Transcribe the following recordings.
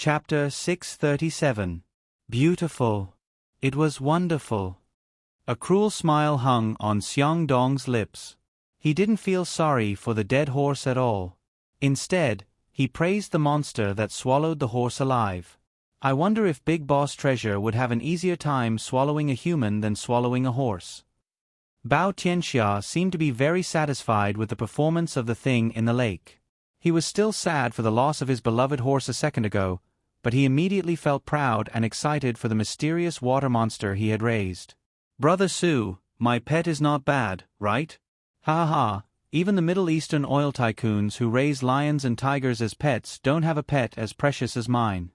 Chapter 637. Beautiful. It was wonderful. A cruel smile hung on Xiang Dong's lips. He didn't feel sorry for the dead horse at all. Instead, he praised the monster that swallowed the horse alive. I wonder if Big Boss Treasure would have an easier time swallowing a human than swallowing a horse. Bao Tianxia seemed to be very satisfied with the performance of the thing in the lake. He was still sad for the loss of his beloved horse a second ago, but he immediately felt proud and excited for the mysterious water monster he had raised. "Brother Su, my pet is not bad, right? Ha ha ha, even the Middle Eastern oil tycoons who raise lions and tigers as pets don't have a pet as precious as mine."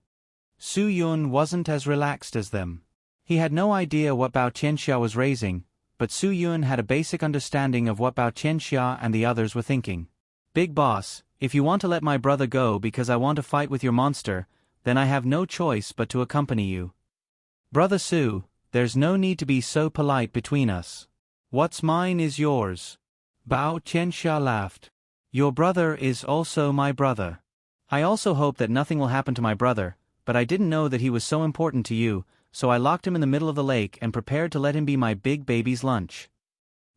Su Yun wasn't as relaxed as them. He had no idea what Bao Tianxia was raising, but Su Yun had a basic understanding of what Bao Tianxia and the others were thinking. "Big boss, if you want to let my brother go because I want to fight with your monster, then I have no choice but to accompany you. Brother Su, there's no need to be so polite between us. What's mine is yours." Bao Tianxia laughed. "Your brother is also my brother. I also hope that nothing will happen to my brother, but I didn't know that he was so important to you, so I locked him in the middle of the lake and prepared to let him be my big baby's lunch."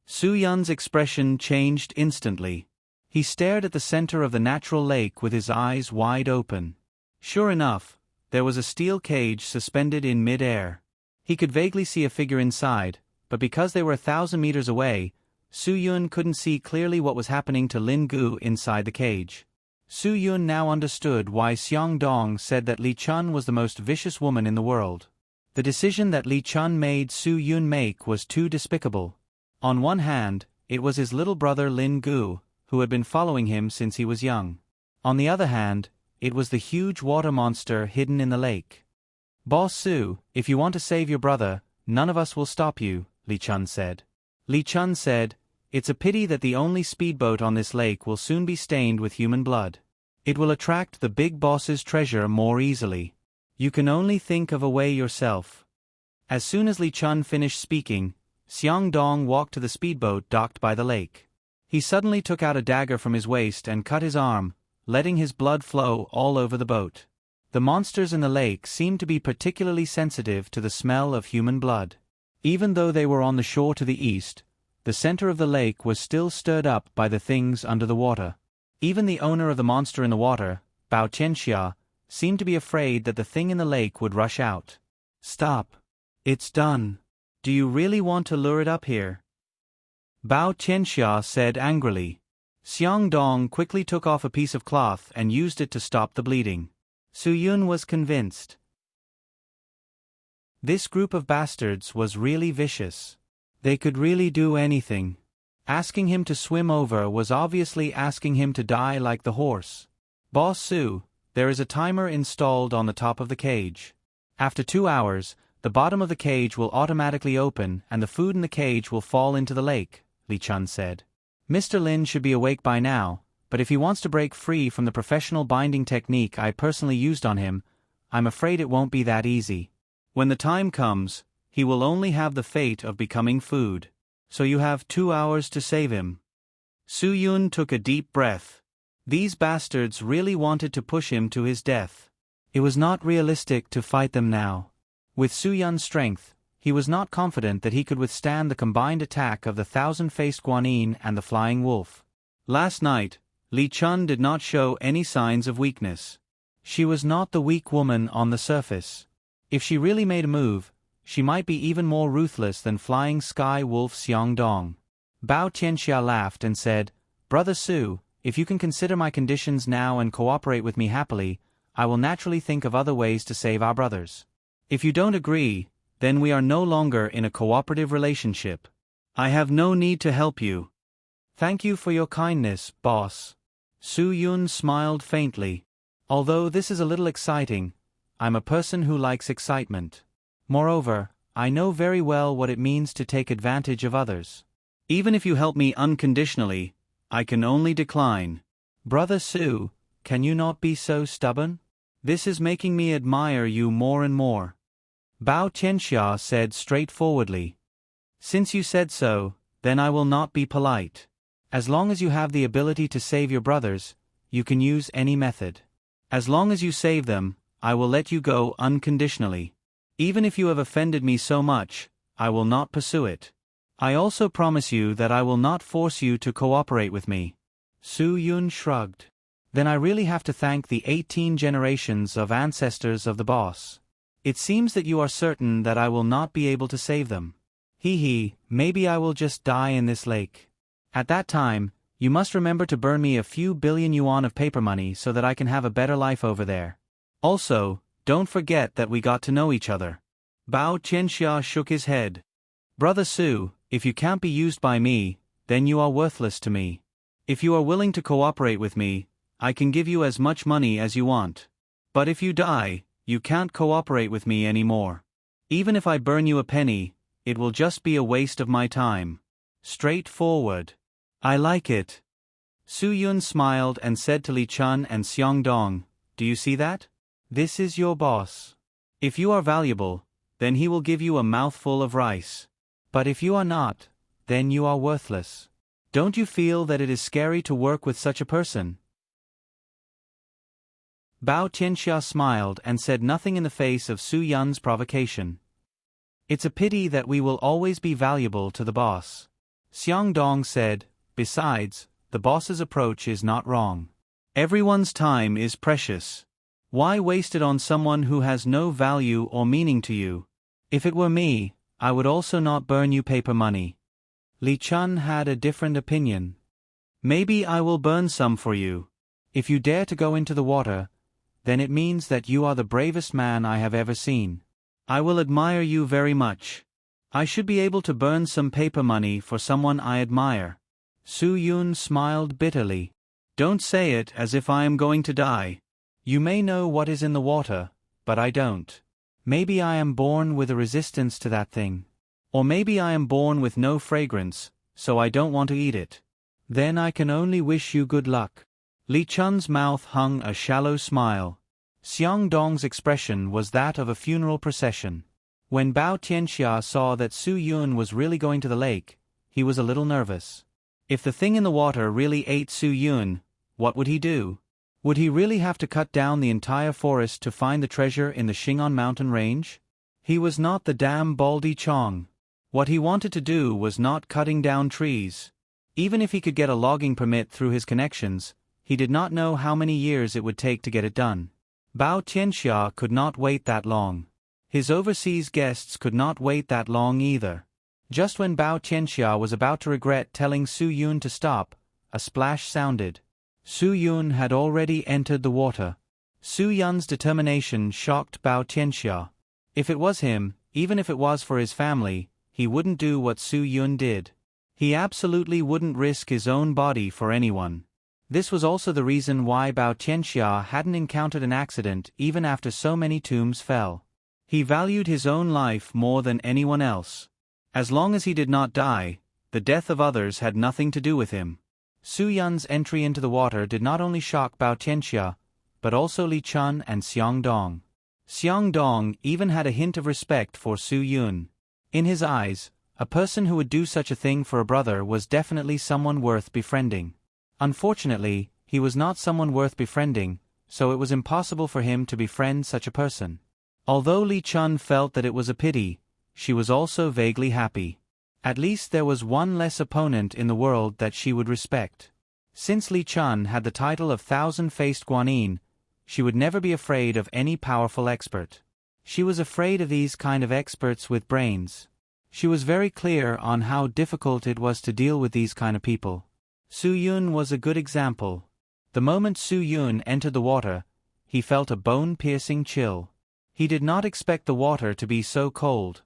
Su Yun's expression changed instantly. He stared at the center of the natural lake with his eyes wide open. Sure enough, there was a steel cage suspended in mid-air. He could vaguely see a figure inside, but because they were 1,000 meters away, Su Yun couldn't see clearly what was happening to Lin Gu inside the cage. Su Yun now understood why Xiang Dong said that Li Chun was the most vicious woman in the world. The decision that Li Chun made Su Yun make was too despicable. On one hand, it was his little brother Lin Gu, who had been following him since he was young. On the other hand, it was the huge water monster hidden in the lake. "Boss Su, if you want to save your brother, none of us will stop you," Li Chun said. Li Chun said, "It's a pity that the only speedboat on this lake will soon be stained with human blood. It will attract the big boss's treasure more easily. You can only think of a way yourself." As soon as Li Chun finished speaking, Xiang Dong walked to the speedboat docked by the lake. He suddenly took out a dagger from his waist and cut his arm, letting his blood flow all over the boat. The monsters in the lake seemed to be particularly sensitive to the smell of human blood. Even though they were on the shore to the east, the center of the lake was still stirred up by the things under the water. Even the owner of the monster in the water, Bao Tianxia, seemed to be afraid that the thing in the lake would rush out. "Stop. It's done. Do you really want to lure it up here?" Bao Tianxia said angrily. Xiang Dong quickly took off a piece of cloth and used it to stop the bleeding. Su Yun was convinced. This group of bastards was really vicious. They could really do anything. Asking him to swim over was obviously asking him to die like the horse. "Boss Su, there is a timer installed on the top of the cage. After 2 hours, the bottom of the cage will automatically open and the food in the cage will fall into the lake," Li Chun said. "Mr. Lin should be awake by now, but if he wants to break free from the professional binding technique I personally used on him, I'm afraid it won't be that easy. When the time comes, he will only have the fate of becoming food. So you have 2 hours to save him." Su Yun took a deep breath. These bastards really wanted to push him to his death. It was not realistic to fight them now. With Su Yun's strength, he was not confident that he could withstand the combined attack of the 1,000-faced Guanyin and the flying wolf. Last night, Li Chun did not show any signs of weakness. She was not the weak woman on the surface. If she really made a move, she might be even more ruthless than flying sky wolf Xiang Dong. Bao Tianxia laughed and said, "Brother Su, if you can consider my conditions now and cooperate with me happily, I will naturally think of other ways to save our brothers. If you don't agree, then we are no longer in a cooperative relationship. I have no need to help you." "Thank you for your kindness, boss." Su Yun smiled faintly. "Although this is a little exciting, I'm a person who likes excitement. Moreover, I know very well what it means to take advantage of others. Even if you help me unconditionally, I can only decline." "Brother Su, can you not be so stubborn? This is making me admire you more and more," Bao Tianxia said straightforwardly. "Since you said so, then I will not be polite. As long as you have the ability to save your brothers, you can use any method. As long as you save them, I will let you go unconditionally. Even if you have offended me so much, I will not pursue it. I also promise you that I will not force you to cooperate with me." Su Yun shrugged. "Then I really have to thank the 18 generations of ancestors of the boss. It seems that you are certain that I will not be able to save them. Maybe I will just die in this lake. At that time, you must remember to burn me a few billion yuan of paper money so that I can have a better life over there. Also, don't forget that we got to know each other." Bao Qianxia shook his head. "Brother Su, if you can't be used by me, then you are worthless to me. If you are willing to cooperate with me, I can give you as much money as you want. But if you die, you can't cooperate with me anymore. Even if I burn you a penny, it will just be a waste of my time. Straightforward." "I like it." Su Yun smiled and said to Li Chun and Xiong Dong, "Do you see that? This is your boss. If you are valuable, then he will give you a mouthful of rice. But if you are not, then you are worthless. Don't you feel that it is scary to work with such a person?" Bao Tianxia smiled and said nothing in the face of Su Yun's provocation. "It's a pity that we will always be valuable to the boss." Xiong Dong said, "Besides, the boss's approach is not wrong. Everyone's time is precious. Why waste it on someone who has no value or meaning to you? If it were me, I would also not burn you paper money." Li Chun had a different opinion. "Maybe I will burn some for you. If you dare to go into the water, then it means that you are the bravest man I have ever seen. I will admire you very much. I should be able to burn some paper money for someone I admire." Su Yun smiled bitterly. "Don't say it as if I am going to die. You may know what is in the water, but I don't. Maybe I am born with a resistance to that thing. Or maybe I am born with no fragrance, so I don't want to eat it. Then I can only wish you good luck." Li Chun's mouth hung a shallow smile. Xiong Dong's expression was that of a funeral procession. When Bao Tianxia saw that Su Yun was really going to the lake, he was a little nervous. If the thing in the water really ate Su Yun, what would he do? Would he really have to cut down the entire forest to find the treasure in the Xing'an mountain range? He was not the damn Baldy Chong. What he wanted to do was not cutting down trees. Even if he could get a logging permit through his connections, he did not know how many years it would take to get it done. Bao Tianxia could not wait that long. His overseas guests could not wait that long either. Just when Bao Tianxia was about to regret telling Su Yun to stop, a splash sounded. Su Yun had already entered the water. Su Yun's determination shocked Bao Tianxia. If it was him, even if it was for his family, he wouldn't do what Su Yun did. He absolutely wouldn't risk his own body for anyone. This was also the reason why Bao Tianxia hadn't encountered an accident even after so many tombs fell. He valued his own life more than anyone else. As long as he did not die, the death of others had nothing to do with him. Su Yun's entry into the water did not only shock Bao Tianxia, but also Li Chun and Xiong Dong. Xiong Dong even had a hint of respect for Su Yun. In his eyes, a person who would do such a thing for a brother was definitely someone worth befriending. Unfortunately, he was not someone worth befriending, so it was impossible for him to befriend such a person. Although Li Chun felt that it was a pity, she was also vaguely happy. At least there was one less opponent in the world that she would respect. Since Li Chun had the title of Thousand-Faced Guanyin, she would never be afraid of any powerful expert. She was afraid of these kind of experts with brains. She was very clear on how difficult it was to deal with these kind of people. Su Yun was a good example. The moment Su Yun entered the water, he felt a bone-piercing chill. He did not expect the water to be so cold.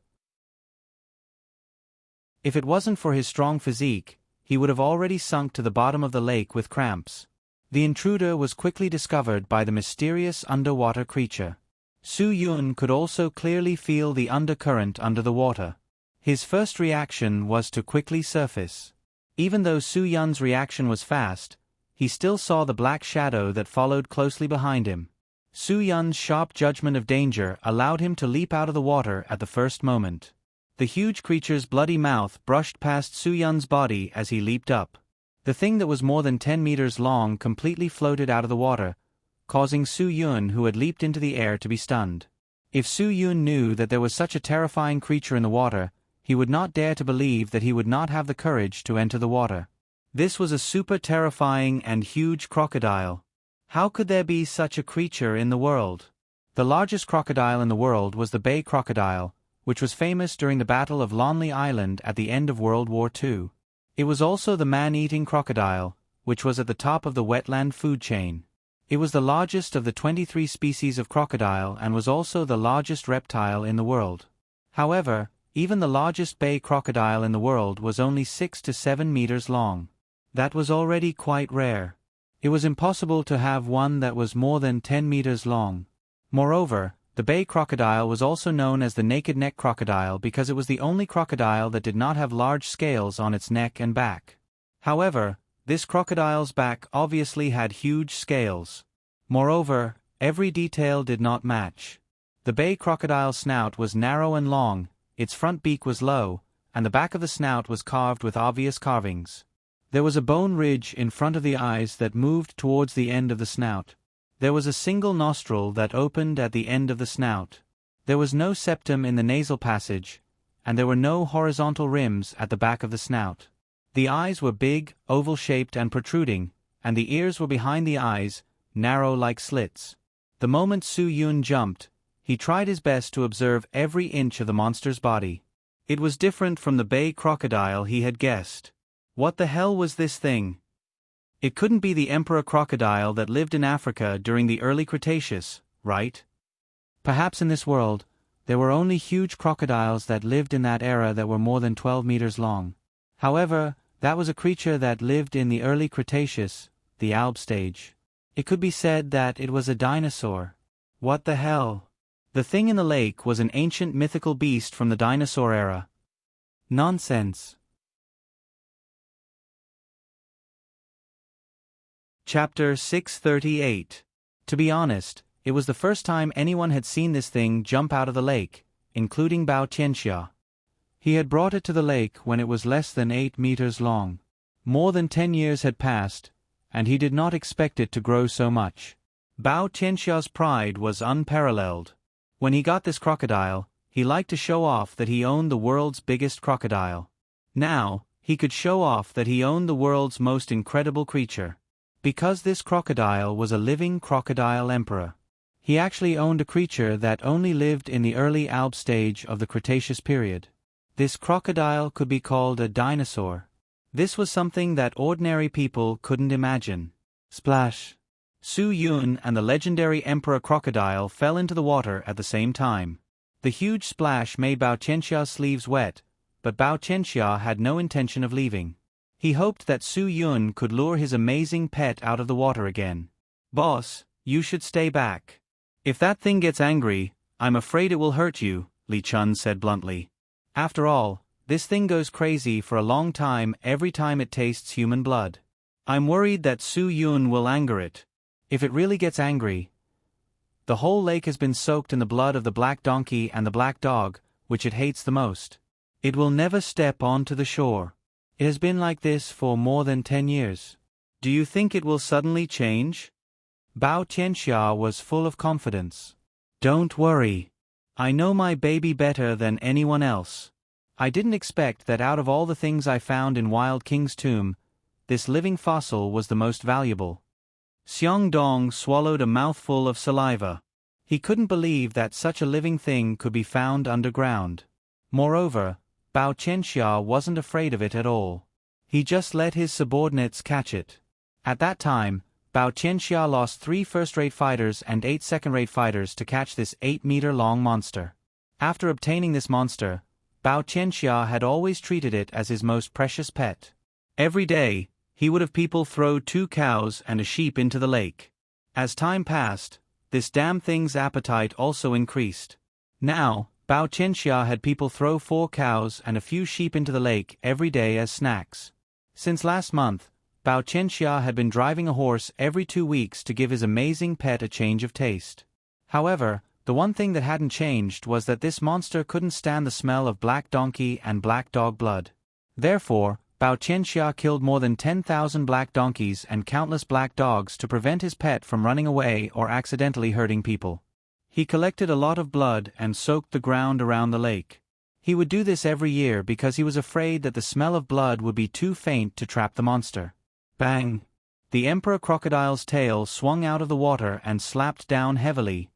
If it wasn't for his strong physique, he would have already sunk to the bottom of the lake with cramps. The intruder was quickly discovered by the mysterious underwater creature. Su Yun could also clearly feel the undercurrent under the water. His first reaction was to quickly surface. Even though Su Yun's reaction was fast, he still saw the black shadow that followed closely behind him. Su Yun's sharp judgment of danger allowed him to leap out of the water at the first moment. The huge creature's bloody mouth brushed past Su Yun's body as he leaped up. The thing that was more than 10 meters long completely floated out of the water, causing Su Yun, who had leaped into the air, to be stunned. If Su Yun knew that there was such a terrifying creature in the water, he would not dare to believe that he would not have the courage to enter the water. This was a super terrifying and huge crocodile. How could there be such a creature in the world? The largest crocodile in the world was the bay crocodile, which was famous during the Battle of Lonely Island at the end of World War II. It was also the man-eating crocodile, which was at the top of the wetland food chain. It was the largest of the 23 species of crocodile and was also the largest reptile in the world. However, even the largest bay crocodile in the world was only 6 to 7 meters long. That was already quite rare. It was impossible to have one that was more than 10 meters long. Moreover, the bay crocodile was also known as the naked neck crocodile because it was the only crocodile that did not have large scales on its neck and back. However, this crocodile's back obviously had huge scales. Moreover, every detail did not match. The bay crocodile's snout was narrow and long, its front beak was low, and the back of the snout was carved with obvious carvings. There was a bone ridge in front of the eyes that moved towards the end of the snout. There was a single nostril that opened at the end of the snout. There was no septum in the nasal passage, and there were no horizontal rims at the back of the snout. The eyes were big, oval-shaped and protruding, and the ears were behind the eyes, narrow like slits. The moment Su Yun jumped, he tried his best to observe every inch of the monster's body. It was different from the bay crocodile he had guessed. What the hell was this thing? It couldn't be the emperor crocodile that lived in Africa during the early Cretaceous, right? Perhaps in this world, there were only huge crocodiles that lived in that era that were more than 12 meters long. However, that was a creature that lived in the early Cretaceous, the Alb stage. It could be said that it was a dinosaur. What the hell? The thing in the lake was an ancient mythical beast from the dinosaur era. Nonsense. Chapter 638. To be honest, it was the first time anyone had seen this thing jump out of the lake, including Bao Tianxia. He had brought it to the lake when it was less than 8 meters long. More than 10 years had passed, and he did not expect it to grow so much. Bao Tianxia's pride was unparalleled. When he got this crocodile, he liked to show off that he owned the world's biggest crocodile. Now, he could show off that he owned the world's most incredible creature. Because this crocodile was a living crocodile emperor. He actually owned a creature that only lived in the early Alb stage of the Cretaceous period. This crocodile could be called a dinosaur. This was something that ordinary people couldn't imagine. Splash! Su Yun and the legendary emperor crocodile fell into the water at the same time. The huge splash made Bao Tianxia's sleeves wet, but Bao Tianxia had no intention of leaving. He hoped that Su Yun could lure his amazing pet out of the water again. "Boss, you should stay back. If that thing gets angry, I'm afraid it will hurt you," Li Chun said bluntly. "After all, this thing goes crazy for a long time every time it tastes human blood. I'm worried that Su Yun will anger it. If it really gets angry..." The whole lake has been soaked in the blood of the black donkey and the black dog, which it hates the most. It will never step onto the shore. It has been like this for more than 10 years. Do you think it will suddenly change? Bao Tianxia was full of confidence. "Don't worry. I know my baby better than anyone else. I didn't expect that out of all the things I found in Wild King's tomb, this living fossil was the most valuable." Xiong Dong swallowed a mouthful of saliva. He couldn't believe that such a living thing could be found underground. Moreover, Bao Tianxia wasn't afraid of it at all. He just let his subordinates catch it. At that time, Bao Tianxia lost 3 first-rate fighters and 8 second-rate fighters to catch this 8-meter-long monster. After obtaining this monster, Bao Tianxia had always treated it as his most precious pet. Every day, he would have people throw 2 cows and a sheep into the lake. As time passed, this damn thing's appetite also increased. Now, Bao Tianxia had people throw 4 cows and a few sheep into the lake every day as snacks. Since last month, Bao Tianxia had been driving a horse every 2 weeks to give his amazing pet a change of taste. However, the one thing that hadn't changed was that this monster couldn't stand the smell of black donkey and black dog blood. Therefore, Bao Qianxia killed more than 10,000 black donkeys and countless black dogs to prevent his pet from running away or accidentally hurting people. He collected a lot of blood and soaked the ground around the lake. He would do this every year because he was afraid that the smell of blood would be too faint to trap the monster. Bang! The emperor crocodile's tail swung out of the water and slapped down heavily.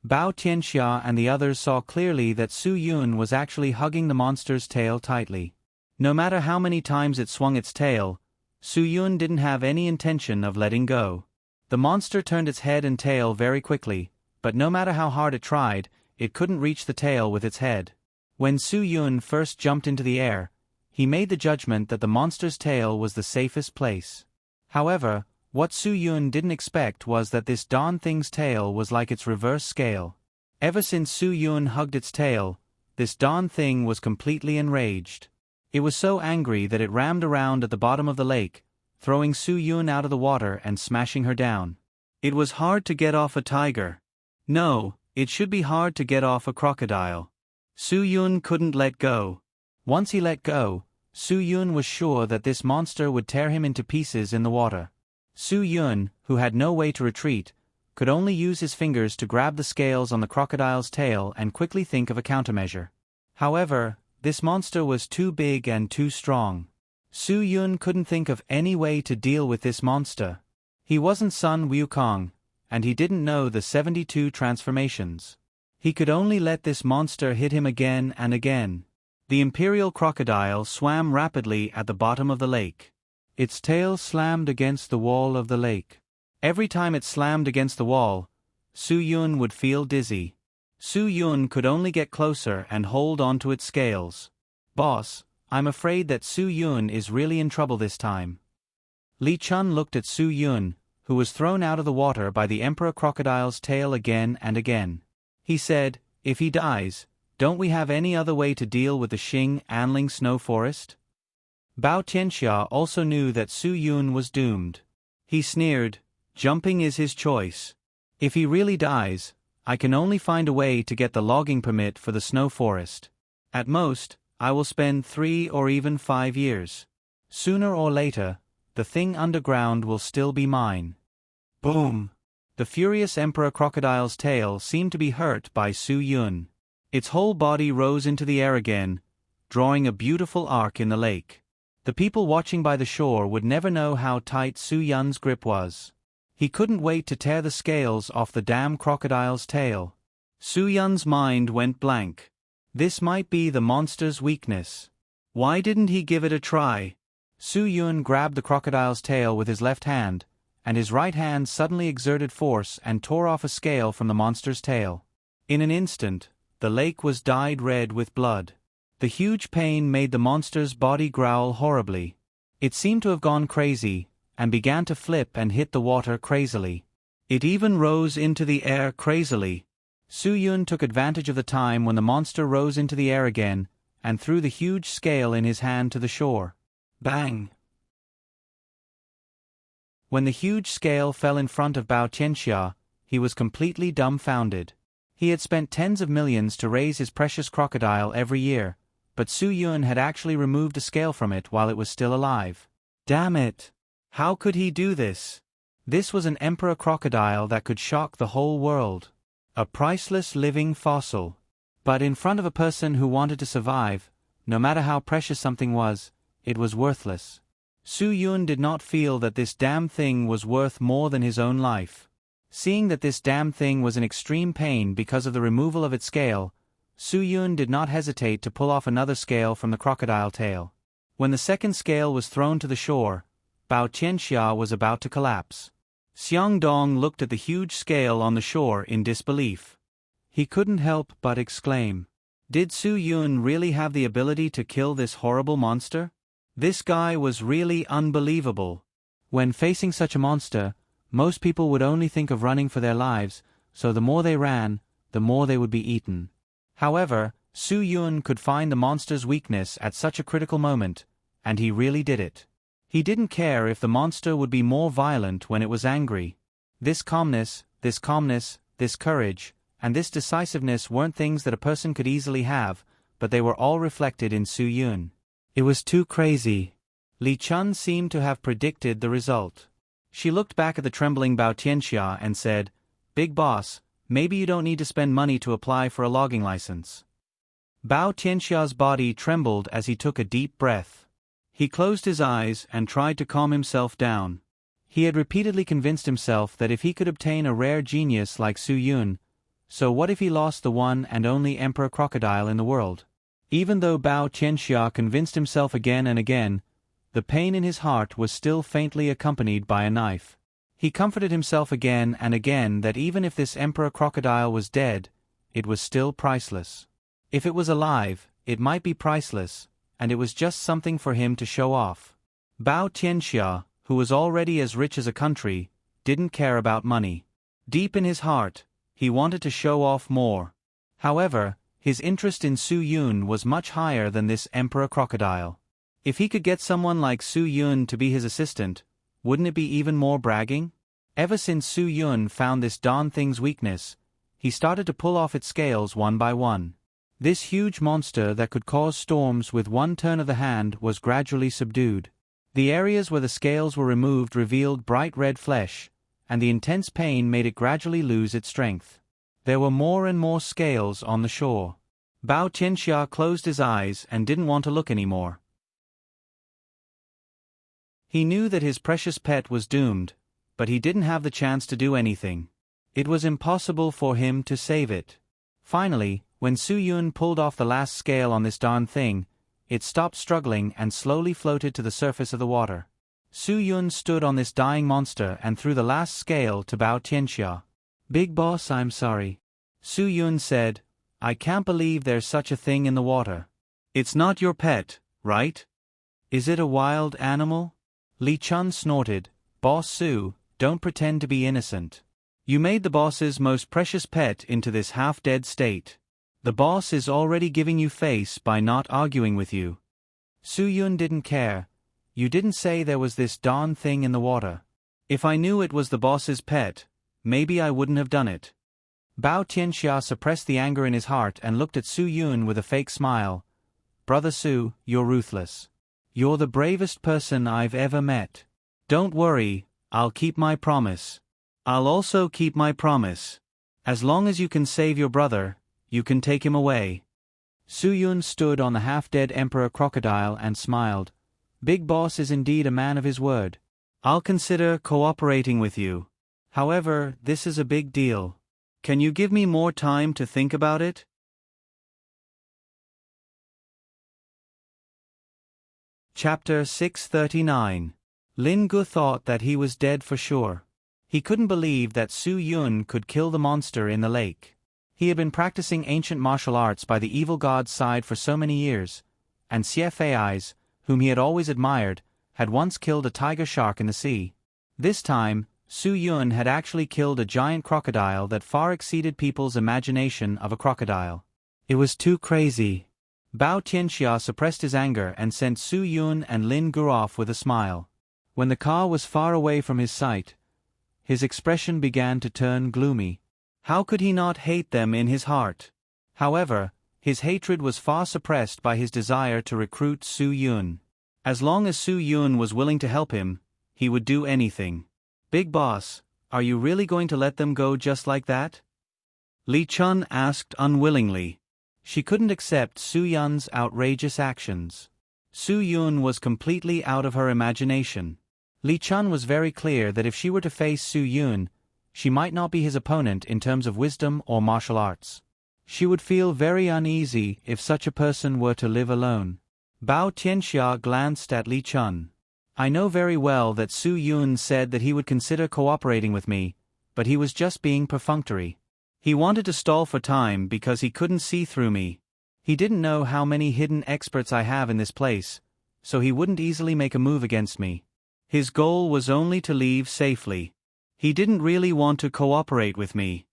Bao Qianxia and the others saw clearly that Su Yun was actually hugging the monster's tail tightly. No matter how many times it swung its tail, Su Yun didn't have any intention of letting go. The monster turned its head and tail very quickly, but no matter how hard it tried, it couldn't reach the tail with its head. When Su Yun first jumped into the air, he made the judgment that the monster's tail was the safest place. However, what Su Yun didn't expect was that this darn thing's tail was like its reverse scale. Ever since Su Yun hugged its tail, this darn thing was completely enraged. It was so angry that it rammed around at the bottom of the lake, throwing Su Yun out of the water and smashing her down. It was hard to get off a tiger. No, it should be hard to get off a crocodile. Su Yun couldn't let go. Once he let go, Su Yun was sure that this monster would tear him into pieces in the water. Su Yun, who had no way to retreat, could only use his fingers to grab the scales on the crocodile's tail and quickly think of a countermeasure. However, this monster was too big and too strong. Su Yun couldn't think of any way to deal with this monster. He wasn't Sun Wukong, and he didn't know the 72 transformations. He could only let this monster hit him again and again. The imperial crocodile swam rapidly at the bottom of the lake. Its tail slammed against the wall of the lake. Every time it slammed against the wall, Su Yun would feel dizzy. Su Yun could only get closer and hold onto its scales. "Boss, I'm afraid that Su Yun is really in trouble this time." Li Chun looked at Su Yun, who was thrown out of the water by the emperor crocodile's tail again and again. He said, "If he dies, don't we have any other way to deal with the Xing Anling snow forest?" Bao Qianxia also knew that Su Yun was doomed. He sneered, "Jumping is his choice. If he really dies, I can only find a way to get the logging permit for the snow forest. At most, I will spend 3 or even 5 years. Sooner or later, the thing underground will still be mine." Boom! The furious emperor crocodile's tail seemed to be hurt by Su Yun. Its whole body rose into the air again, drawing a beautiful arc in the lake. The people watching by the shore would never know how tight Su Yun's grip was. He couldn't wait to tear the scales off the damn crocodile's tail. Su Yun's mind went blank. This might be the monster's weakness. Why didn't he give it a try? Su Yun grabbed the crocodile's tail with his left hand, and his right hand suddenly exerted force and tore off a scale from the monster's tail. In an instant, the lake was dyed red with blood. The huge pain made the monster's body growl horribly. It seemed to have gone crazy, and began to flip and hit the water crazily. It even rose into the air crazily. Su Yun took advantage of the time when the monster rose into the air again, and threw the huge scale in his hand to the shore. Bang! When the huge scale fell in front of Bao Qianxia, he was completely dumbfounded. He had spent tens of millions to raise his precious crocodile every year, but Su Yun had actually removed a scale from it while it was still alive. Damn it! How could he do this? This was an emperor crocodile that could shock the whole world. A priceless living fossil. But in front of a person who wanted to survive, no matter how precious something was, it was worthless. Su Yun did not feel that this damn thing was worth more than his own life. Seeing that this damn thing was in extreme pain because of the removal of its scale, Su Yun did not hesitate to pull off another scale from the crocodile tail. When the second scale was thrown to the shore, Bao Qianxia was about to collapse. Xiang Dong looked at the huge scale on the shore in disbelief. He couldn't help but exclaim, "Did Su Yun really have the ability to kill this horrible monster? This guy was really unbelievable." When facing such a monster, most people would only think of running for their lives, so the more they ran, the more they would be eaten. However, Su Yun could find the monster's weakness at such a critical moment, and he really did it. He didn't care if the monster would be more violent when it was angry. This calmness, this courage, and this decisiveness weren't things that a person could easily have, but they were all reflected in Su Yun. It was too crazy. Li Chun seemed to have predicted the result. She looked back at the trembling Bao Tianxia and said, "Big boss, maybe you don't need to spend money to apply for a logging license." Bao Tianxia's body trembled as he took a deep breath. He closed his eyes and tried to calm himself down. He had repeatedly convinced himself that if he could obtain a rare genius like Su Yun, so what if he lost the one and only emperor crocodile in the world? Even though Bao Tianxia convinced himself again and again, the pain in his heart was still faintly accompanied by a knife. He comforted himself again and again that even if this emperor crocodile was dead, it was still priceless. If it was alive, it might be priceless, and it was just something for him to show off. Bao Tianxia, who was already as rich as a country, didn't care about money. Deep in his heart, he wanted to show off more. However, his interest in Su Yun was much higher than this emperor crocodile. If he could get someone like Su Yun to be his assistant, wouldn't it be even more bragging? Ever since Su Yun found this darn thing's weakness, he started to pull off its scales one by one. This huge monster that could cause storms with one turn of the hand was gradually subdued. The areas where the scales were removed revealed bright red flesh, and the intense pain made it gradually lose its strength. There were more and more scales on the shore. Bao Tianxia closed his eyes and didn't want to look anymore. He knew that his precious pet was doomed, but he didn't have the chance to do anything. It was impossible for him to save it. Finally, when Su Yun pulled off the last scale on this darn thing, it stopped struggling and slowly floated to the surface of the water. Su Yun stood on this dying monster and threw the last scale to Bao Tianxia. "Big boss, I'm sorry." Su Yun said, "I can't believe there's such a thing in the water." "It's not your pet, right? Is it a wild animal?" Li Chun snorted, "Boss Su, don't pretend to be innocent. You made the boss's most precious pet into this half-dead state. The boss is already giving you face by not arguing with you." Su Yun didn't care. "You didn't say there was this darn thing in the water. If I knew it was the boss's pet, maybe I wouldn't have done it." Bao Tianxia suppressed the anger in his heart and looked at Su Yun with a fake smile. "Brother Su, you're ruthless. You're the bravest person I've ever met. Don't worry, I'll keep my promise. I'll also keep my promise. As long as you can save your brother, you can take him away." Su Yun stood on the half-dead emperor crocodile and smiled. "Big boss is indeed a man of his word. I'll consider cooperating with you. However, this is a big deal. Can you give me more time to think about it?" Chapter 639. Lin Gu thought that he was dead for sure. He couldn't believe that Su Yun could kill the monster in the lake. He had been practicing ancient martial arts by the evil god's side for so many years, and Xie Fei's, whom he had always admired, had once killed a tiger shark in the sea. This time, Su Yun had actually killed a giant crocodile that far exceeded people's imagination of a crocodile. It was too crazy. Bao Tianxia suppressed his anger and sent Su Yun and Lin Gu off with a smile. When the car was far away from his sight, his expression began to turn gloomy. How could he not hate them in his heart? However, his hatred was far suppressed by his desire to recruit Su Yun. As long as Su Yun was willing to help him, he would do anything. "Big boss, are you really going to let them go just like that?" Li Chun asked unwillingly. She couldn't accept Su Yun's outrageous actions. Su Yun was completely out of her imagination. Li Chun was very clear that if she were to face Su Yun, she might not be his opponent in terms of wisdom or martial arts. She would feel very uneasy if such a person were to live alone. Bao Tianxia glanced at Li Chun. "I know very well that Su Yun said that he would consider cooperating with me, but he was just being perfunctory. He wanted to stall for time because he couldn't see through me. He didn't know how many hidden experts I have in this place, so he wouldn't easily make a move against me. His goal was only to leave safely. He didn't really want to cooperate with me.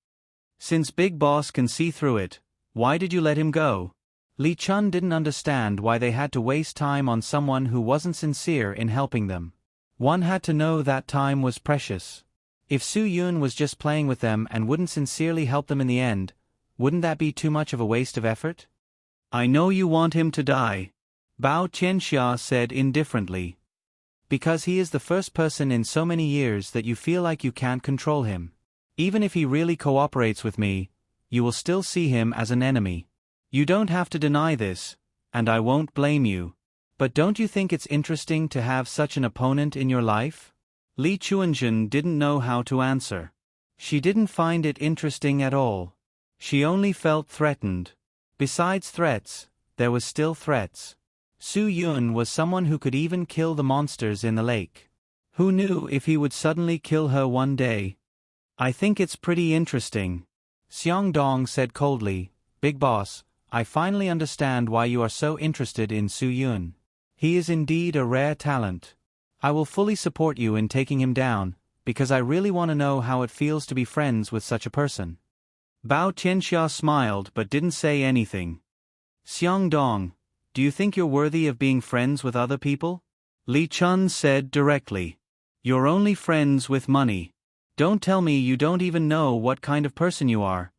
Since Big Boss can see through it, why did you let him go?" Li Chun didn't understand why they had to waste time on someone who wasn't sincere in helping them. One had to know that time was precious. If Su Yun was just playing with them and wouldn't sincerely help them in the end, wouldn't that be too much of a waste of effort? "I know you want him to die. Bao Qianxia said indifferently. Because he is the first person in so many years that you feel like you can't control him. Even if he really cooperates with me, you will still see him as an enemy. You don't have to deny this, and I won't blame you. But don't you think it's interesting to have such an opponent in your life? Li Chuanjun didn't know how to answer. She didn't find it interesting at all. She only felt threatened. Besides threats, there was still threats. Su Yun was someone who could even kill the monsters in the lake. Who knew if he would suddenly kill her one day? I think it's pretty interesting. Xiong Dong said coldly, Big Boss, I finally understand why you are so interested in Su Yun. He is indeed a rare talent. I will fully support you in taking him down, because I really want to know how it feels to be friends with such a person. Bao Qianxia smiled but didn't say anything. Xiong Dong, do you think you're worthy of being friends with other people? Li Chun said directly. You're only friends with money. Don't tell me you don't even know what kind of person you are.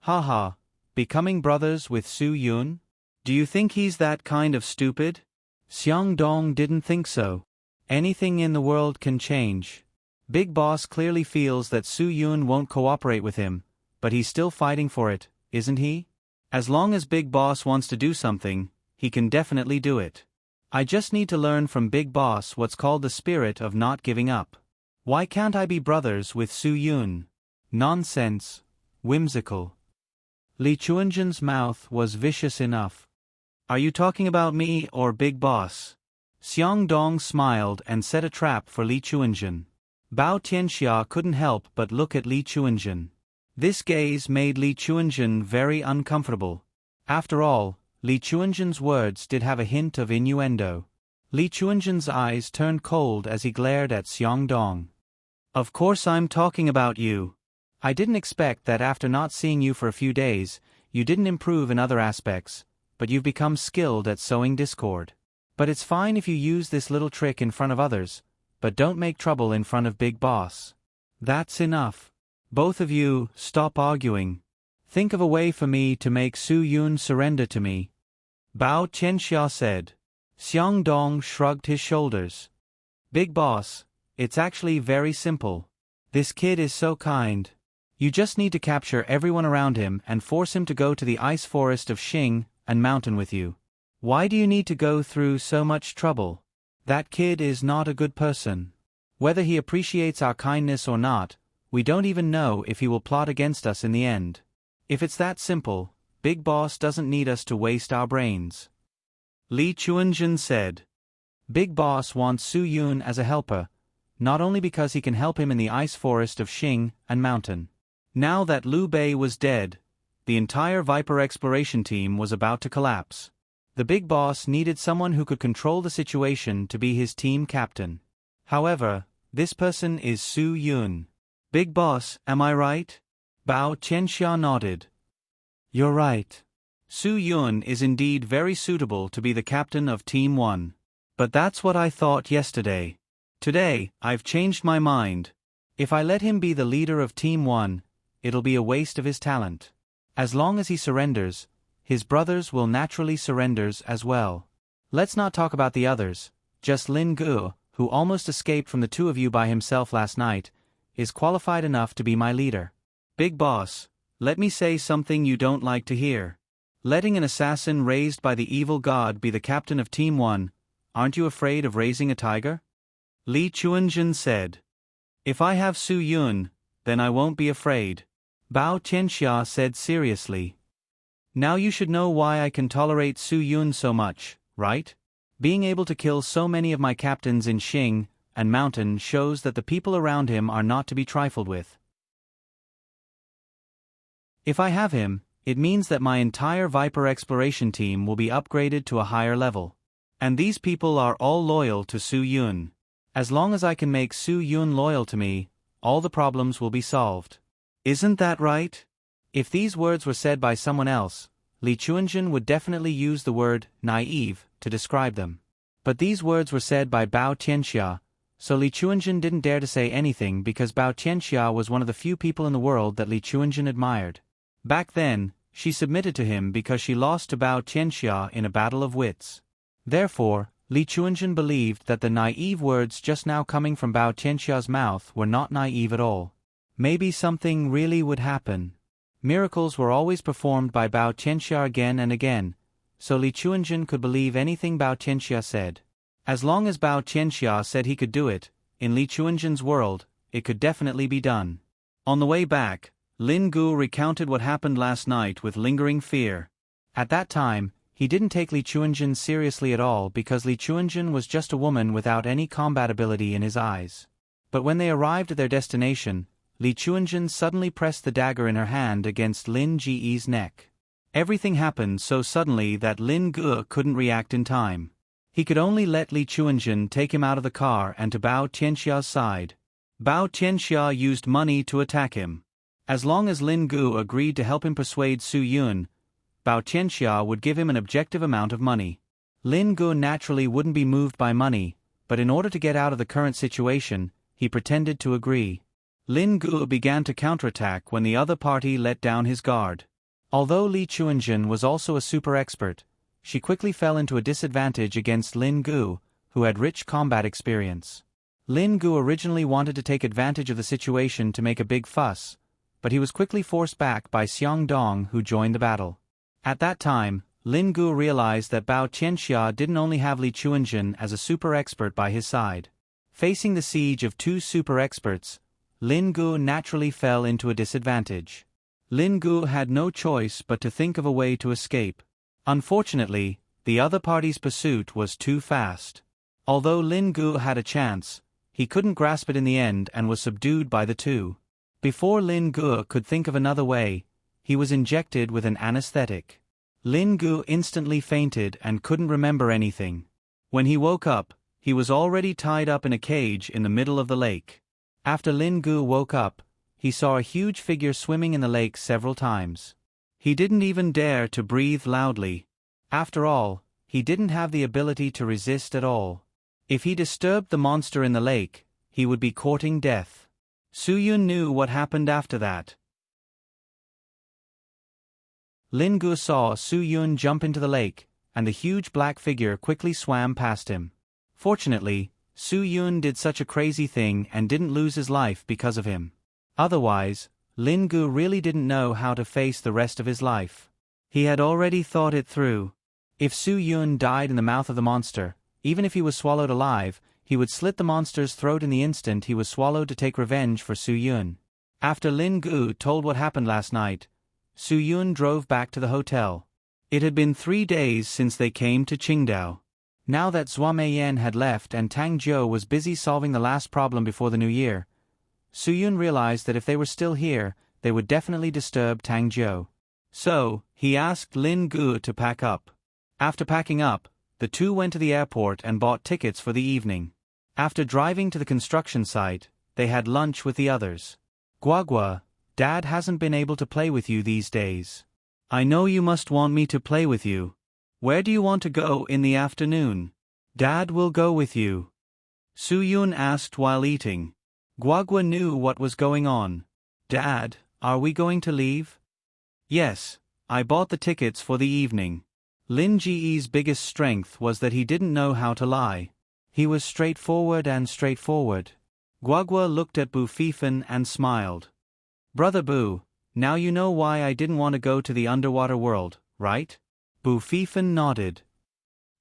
Haha, becoming brothers with Su Yun? Do you think he's that kind of stupid? Xiong Dong didn't think so. Anything in the world can change. Big Boss clearly feels that Su Yun won't cooperate with him, but he's still fighting for it, isn't he? As long as Big Boss wants to do something, he can definitely do it. I just need to learn from Big Boss what's called the spirit of not giving up. Why can't I be brothers with Su Yun? Nonsense. Whimsical. Li Chuanjun's mouth was vicious enough. Are you talking about me or Big Boss? Xiong Dong smiled and set a trap for Li Chuanjun. Bao Tianxia couldn't help but look at Li Chuanjun. This gaze made Li Chuanjun very uncomfortable. After all, Li Chuanjun's words did have a hint of innuendo. Li Chuanjun's eyes turned cold as he glared at Xiong Dong. Of course I'm talking about you. I didn't expect that after not seeing you for a few days, you didn't improve in other aspects, but you've become skilled at sowing discord. But it's fine if you use this little trick in front of others, but don't make trouble in front of Big Boss. That's enough. Both of you, stop arguing. Think of a way for me to make Su Yun surrender to me. Bao Qianxia said. Xiong Dong shrugged his shoulders. Big Boss, it's actually very simple. This kid is so kind. You just need to capture everyone around him and force him to go to the ice forest of Xing and Mountain with you. Why do you need to go through so much trouble? That kid is not a good person. Whether he appreciates our kindness or not, we don't even know if he will plot against us in the end. If it's that simple, Big Boss doesn't need us to waste our brains. Li Chuanjun said. Big Boss wants Su Yun as a helper, not only because he can help him in the ice forest of Xing and Mountain. Now that Liu Bei was dead, the entire Viper exploration team was about to collapse. The Big Boss needed someone who could control the situation to be his team captain. However, this person is Su Yun. Big Boss, am I right? Bao Qianxia nodded. You're right. Su Yun is indeed very suitable to be the captain of Team 1. But that's what I thought yesterday. Today, I've changed my mind. If I let him be the leader of Team 1, it'll be a waste of his talent. As long as he surrenders, his brothers will naturally surrender as well. Let's not talk about the others. Just Lin Gu, who almost escaped from the two of you by himself last night, is qualified enough to be my leader. Big Boss, let me say something you don't like to hear. Letting an assassin raised by the evil god be the captain of Team 1, aren't you afraid of raising a tiger? Li Chuanjun said. If I have Su Yun, then I won't be afraid. Bao Qianxia said seriously. Now you should know why I can tolerate Su Yun so much, right? Being able to kill so many of my captains in Xing and Mountain shows that the people around him are not to be trifled with. If I have him, it means that my entire Viper exploration team will be upgraded to a higher level. And these people are all loyal to Su Yun. As long as I can make Su Yun loyal to me, all the problems will be solved. Isn't that right? If these words were said by someone else, Li Chuanjun would definitely use the word naive to describe them. But these words were said by Bao Tianxia, so Li Chuanjun didn't dare to say anything because Bao Tianxia was one of the few people in the world that Li Chuanjun admired. Back then, She submitted to him because she lost to Bao Tianxia in a battle of wits. Therefore, Li Chuanjun believed that the naive words just now coming from Bao Tianxia's mouth were not naive at all. Maybe something really would happen. Miracles were always performed by Bao Tianxia again and again, so Li Chuanjun could believe anything Bao Tianxia said. As long as Bao Tianxia said he could do it, in Li Chuanjun's world, it could definitely be done. On the way back, Lin Gu recounted what happened last night with lingering fear. At that time, he didn't take Li Chuanjun seriously at all because Li Chuanjun was just a woman without any combat ability in his eyes. But when they arrived at their destination, Li Chuanjun suddenly pressed the dagger in her hand against Lin Ji's neck. Everything happened so suddenly that Lin Gu couldn't react in time. He could only let Li Chuanjun take him out of the car and to Bao Tianxia's side. Bao Tianxia used money to attack him. As long as Lin Gu agreed to help him persuade Su Yun, Bao Tianxia would give him an objective amount of money. Lin Gu naturally wouldn't be moved by money, but in order to get out of the current situation, he pretended to agree. Lin Gu began to counterattack when the other party let down his guard. Although Li Chuanjun was also a super expert, she quickly fell into a disadvantage against Lin Gu, who had rich combat experience. Lin Gu originally wanted to take advantage of the situation to make a big fuss, but he was quickly forced back by Xiang Dong, who joined the battle. At that time, Lin Gu realized that Bao Tianxia didn't only have Li Chuanjun as a super expert by his side. Facing the siege of two super experts, Lin Gu naturally fell into a disadvantage. Lin Gu had no choice but to think of a way to escape. Unfortunately, the other party's pursuit was too fast. Although Lin Gu had a chance, he couldn't grasp it in the end and was subdued by the two. Before Lin Gu could think of another way, he was injected with an anesthetic. Lin Gu instantly fainted and couldn't remember anything. When he woke up, he was already tied up in a cage in the middle of the lake. After Lin Gu woke up, he saw a huge figure swimming in the lake several times. He didn't even dare to breathe loudly. After all, he didn't have the ability to resist at all. If he disturbed the monster in the lake, he would be courting death. Su Yun knew what happened after that. Lin Gu saw Su Yun jump into the lake, and the huge black figure quickly swam past him. Fortunately, Su Yun did such a crazy thing and didn't lose his life because of him. Otherwise, Lin Gu really didn't know how to face the rest of his life. He had already thought it through. If Su Yun died in the mouth of the monster, even if he was swallowed alive, he would slit the monster's throat in the instant he was swallowed to take revenge for Su Yun. After Lin Gu told what happened last night, Su Yun drove back to the hotel. It had been 3 days since they came to Qingdao. Now that Zhua Meiyan had left and Tang Jiu was busy solving the last problem before the new year, Su Yun realized that if they were still here, they would definitely disturb Tang Jiu. So, he asked Lin Gu to pack up. After packing up, the two went to the airport and bought tickets for the evening. After driving to the construction site, they had lunch with the others. Guagua, Dad hasn't been able to play with you these days. I know you must want me to play with you. Where do you want to go in the afternoon? Dad will go with you. Su Yun asked while eating. Guagua knew what was going on. Dad, are we going to leave? Yes, I bought the tickets for the evening. Lin Ji's biggest strength was that he didn't know how to lie. He was straightforward and straightforward. Guagua looked at Bu Fifan and smiled. Brother Bu, now you know why I didn't want to go to the underwater world, right? Bu Fifan nodded.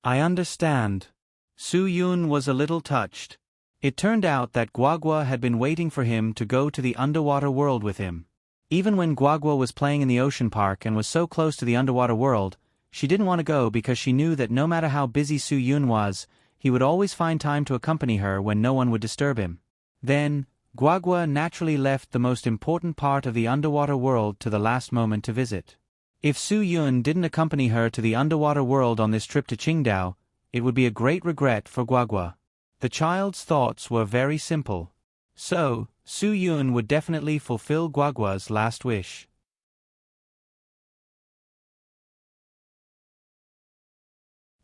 I understand. Su Yun was a little touched. It turned out that Guagua had been waiting for him to go to the underwater world with him. Even when Guagua was playing in the ocean park and was so close to the underwater world, she didn't want to go because she knew that no matter how busy Su Yun was, he would always find time to accompany her when no one would disturb him. Then, Guagua naturally left the most important part of the underwater world to the last moment to visit. If Su Yun didn't accompany her to the underwater world on this trip to Qingdao, it would be a great regret for Guagua. The child's thoughts were very simple. So, Su Yun would definitely fulfill Guagua's last wish.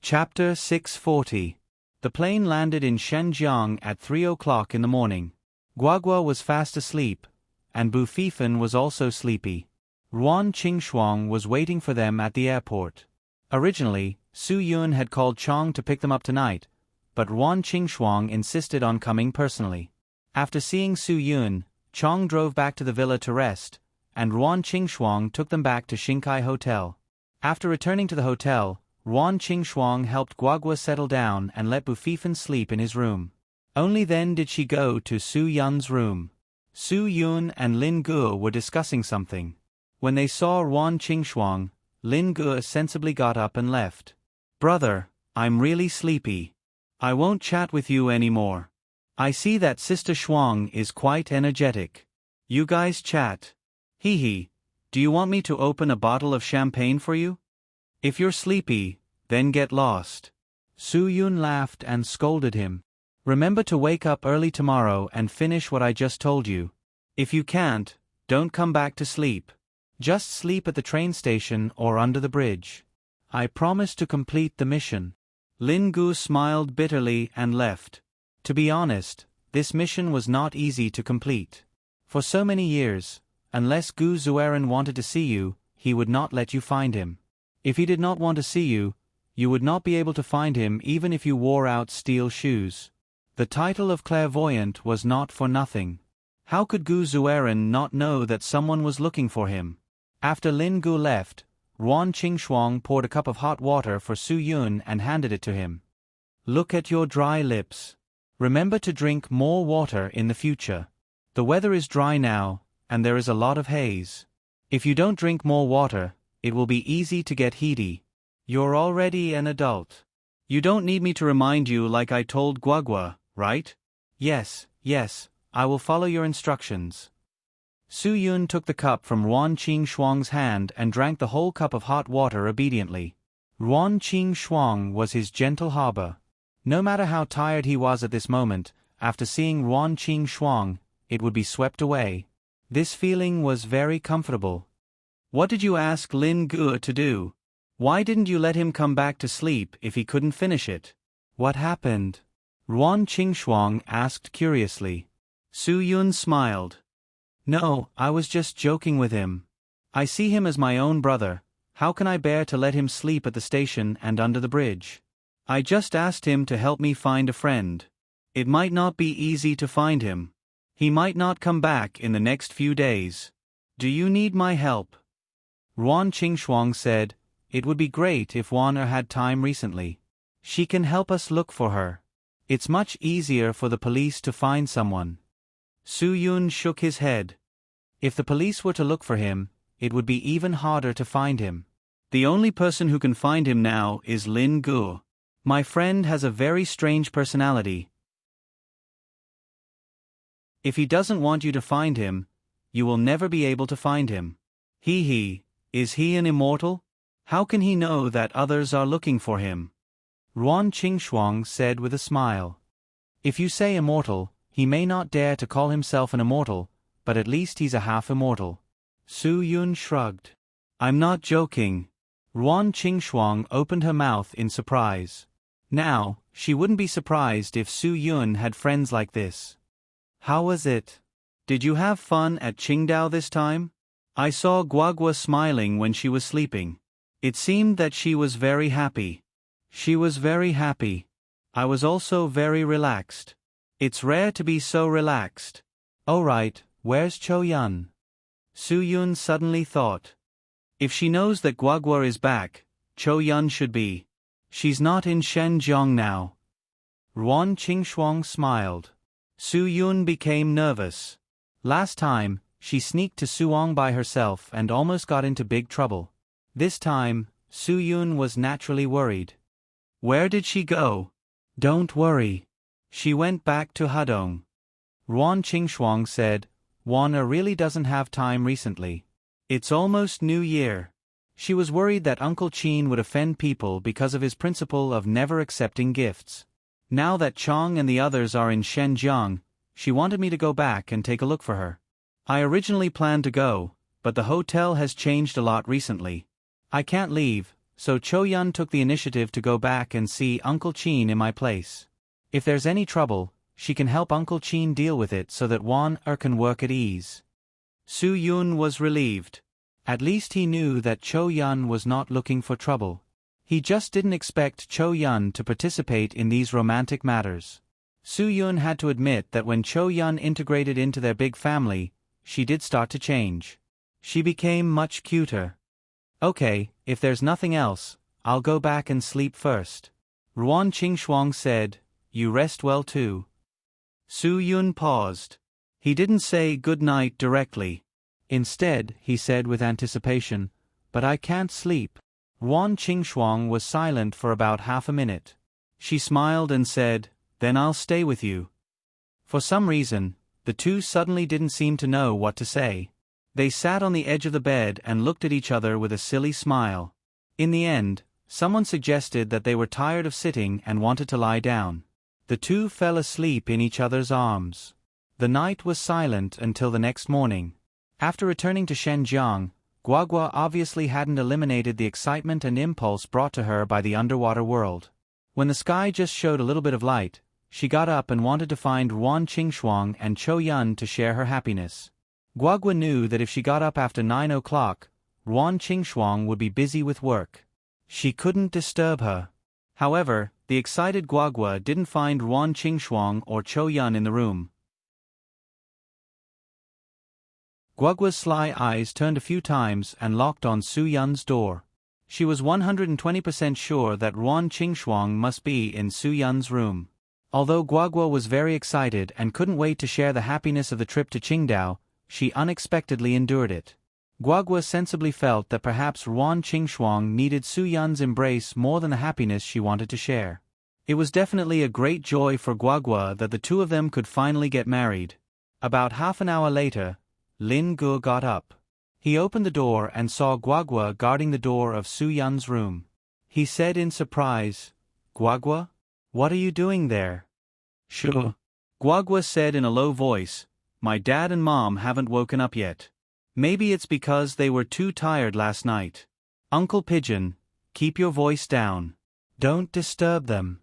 Chapter 640. The plane landed in Shenzhen at 3 o'clock in the morning. Guagua was fast asleep, and Bu Fifan was also sleepy. Ruan Qingxuang was waiting for them at the airport. Originally, Su Yun had called Chong to pick them up tonight, but Ruan Qingxuang insisted on coming personally. After seeing Su Yun, Chong drove back to the villa to rest, and Ruan Qingxuang took them back to Xinkai Hotel. After returning to the hotel, Ruan Qingxuang helped Guagua settle down and let Bufifan sleep in his room. Only then did she go to Su Yun's room. Su Yun and Lin Ge were discussing something. When they saw Ruan Qingxuang, Lin Ge sensibly got up and left. "Brother, I'm really sleepy. I won't chat with you anymore. I see that Sister Shuang is quite energetic. You guys chat. Hee hee. Do you want me to open a bottle of champagne for you? If you're sleepy, then get lost." Su Yun laughed and scolded him. "Remember to wake up early tomorrow and finish what I just told you. If you can't, don't come back to sleep. Just sleep at the train station or under the bridge. I promise to complete the mission." Lin Gu smiled bitterly and left. To be honest, this mission was not easy to complete. For so many years, unless Gu Zueran wanted to see you, he would not let you find him. If he did not want to see you, you would not be able to find him even if you wore out steel shoes. The title of clairvoyant was not for nothing. How could Gu Zueran not know that someone was looking for him? After Lin Gu left, Ruan Qingxuang poured a cup of hot water for Su Yun and handed it to him. "Look at your dry lips. Remember to drink more water in the future. The weather is dry now, and there is a lot of haze. If you don't drink more water, it will be easy to get heaty. You're already an adult. You don't need me to remind you like I told Guagua, right?" Yes, I will follow your instructions." Su Yun took the cup from Ruan Qingxuang's hand and drank the whole cup of hot water obediently. Ruan Qingxuang was his gentle harbor. No matter how tired he was at this moment, after seeing Ruan Qingxuang, it would be swept away. This feeling was very comfortable. "What did you ask Lin Ge to do? Why didn't you let him come back to sleep if he couldn't finish it?" "What happened?" Ruan Qingxuang asked curiously. Su Yun smiled. "No, I was just joking with him. I see him as my own brother. How can I bear to let him sleep at the station and under the bridge? I just asked him to help me find a friend. It might not be easy to find him. He might not come back in the next few days. Do you need my help?" Ruan Qingxuang said, "It would be great if Wan had time recently. She can help us look for her. It's much easier for the police to find someone." Su Yun shook his head. If the police were to look for him, it would be even harder to find him. "The only person who can find him now is Lin Ge. My friend has a very strange personality. If he doesn't want you to find him, you will never be able to find him. He, is he an immortal? How can he know that others are looking for him?" Ruan Qingxuang said with a smile. "If you say immortal, he may not dare to call himself an immortal, but at least he's a half-immortal." Su Yun shrugged. "I'm not joking." Ruan Qingxuang opened her mouth in surprise. Now, she wouldn't be surprised if Su Yun had friends like this. "How was it? Did you have fun at Qingdao this time? I saw Guagua smiling when she was sleeping. It seemed that she was very happy." "She was very happy. I was also very relaxed. It's rare to be so relaxed." "Oh right, where's Cho Yun?" Su Yun suddenly thought. If she knows that Guagua is back, Cho Yun should be. She's not in Shenzhen now. Ruan Qingxuang smiled. Su Yun became nervous. Last time, she sneaked to Suong by herself and almost got into big trouble. This time, Su Yun was naturally worried. Where did she go? Don't worry. She went back to Hudong. Ruan Qingxuang said, Wana really doesn't have time recently. It's almost New Year. She was worried that Uncle Qin would offend people because of his principle of never accepting gifts. Now that Chong and the others are in Shenzhen, she wanted me to go back and take a look for her. I originally planned to go, but the hotel has changed a lot recently. I can't leave, so Cho Yun took the initiative to go back and see Uncle Qin in my place. If there's any trouble, she can help Uncle Qin deal with it so that Wan can work at ease. Su Yun was relieved. At least he knew that Cho Yun was not looking for trouble. He just didn't expect Cho Yun to participate in these romantic matters. Su Yun had to admit that when Cho Yun integrated into their big family, she did start to change. She became much cuter. Okay, if there's nothing else, I'll go back and sleep first. Ruan Qingxuang said, you rest well too. Su Yun paused. He didn't say good night directly. Instead, he said with anticipation, but I can't sleep. Ruan Qingxuang was silent for about half a minute. She smiled and said, then I'll stay with you. For some reason, the two suddenly didn't seem to know what to say. They sat on the edge of the bed and looked at each other with a silly smile. In the end, someone suggested that they were tired of sitting and wanted to lie down. The two fell asleep in each other's arms. The night was silent until the next morning. After returning to Shenzhen, Guagua obviously hadn't eliminated the excitement and impulse brought to her by the underwater world. When the sky just showed a little bit of light, she got up and wanted to find Ruan Qingxuang and Cho Yun to share her happiness. Guagua knew that if she got up after 9 o'clock, Ruan Qingxuang would be busy with work. She couldn't disturb her. However, the excited Guagua didn't find Ruan Qingxuang or Cho Yun in the room. Guagua's sly eyes turned a few times and locked on Su Yun's door. She was 120% sure that Ruan Qingxuang must be in Su Yun's room. Although Guagua was very excited and couldn't wait to share the happiness of the trip to Qingdao, she unexpectedly endured it. Guagua sensibly felt that perhaps Ruan Qingxuang needed Su Yun's embrace more than the happiness she wanted to share. It was definitely a great joy for Guagua that the two of them could finally get married. About half an hour later, Lin Gu got up. He opened the door and saw Guagua guarding the door of Su Yun's room. He said in surprise, Guagua? What are you doing there? Sure. Guagua said in a low voice, my dad and mom haven't woken up yet. Maybe it's because they were too tired last night. Uncle Pigeon, keep your voice down. Don't disturb them.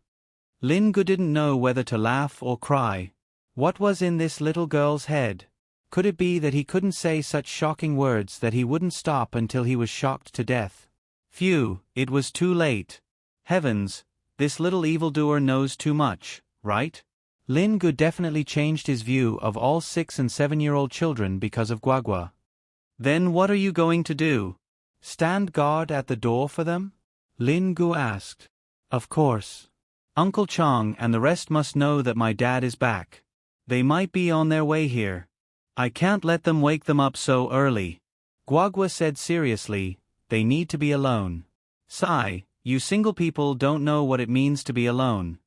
Lin Gu didn't know whether to laugh or cry. What was in this little girl's head? Could it be that he couldn't say such shocking words that he wouldn't stop until he was shocked to death? Phew, it was too late. Heavens, this little evildoer knows too much, right? Lin Gu definitely changed his view of all 6- and 7-year-old children because of Guagua. Then what are you going to do? Stand guard at the door for them? Lin Gu asked. Of course. Uncle Chang and the rest must know that my dad is back. They might be on their way here. I can't let them wake them up so early. Guagua said seriously, they need to be alone. Sigh, you single people don't know what it means to be alone.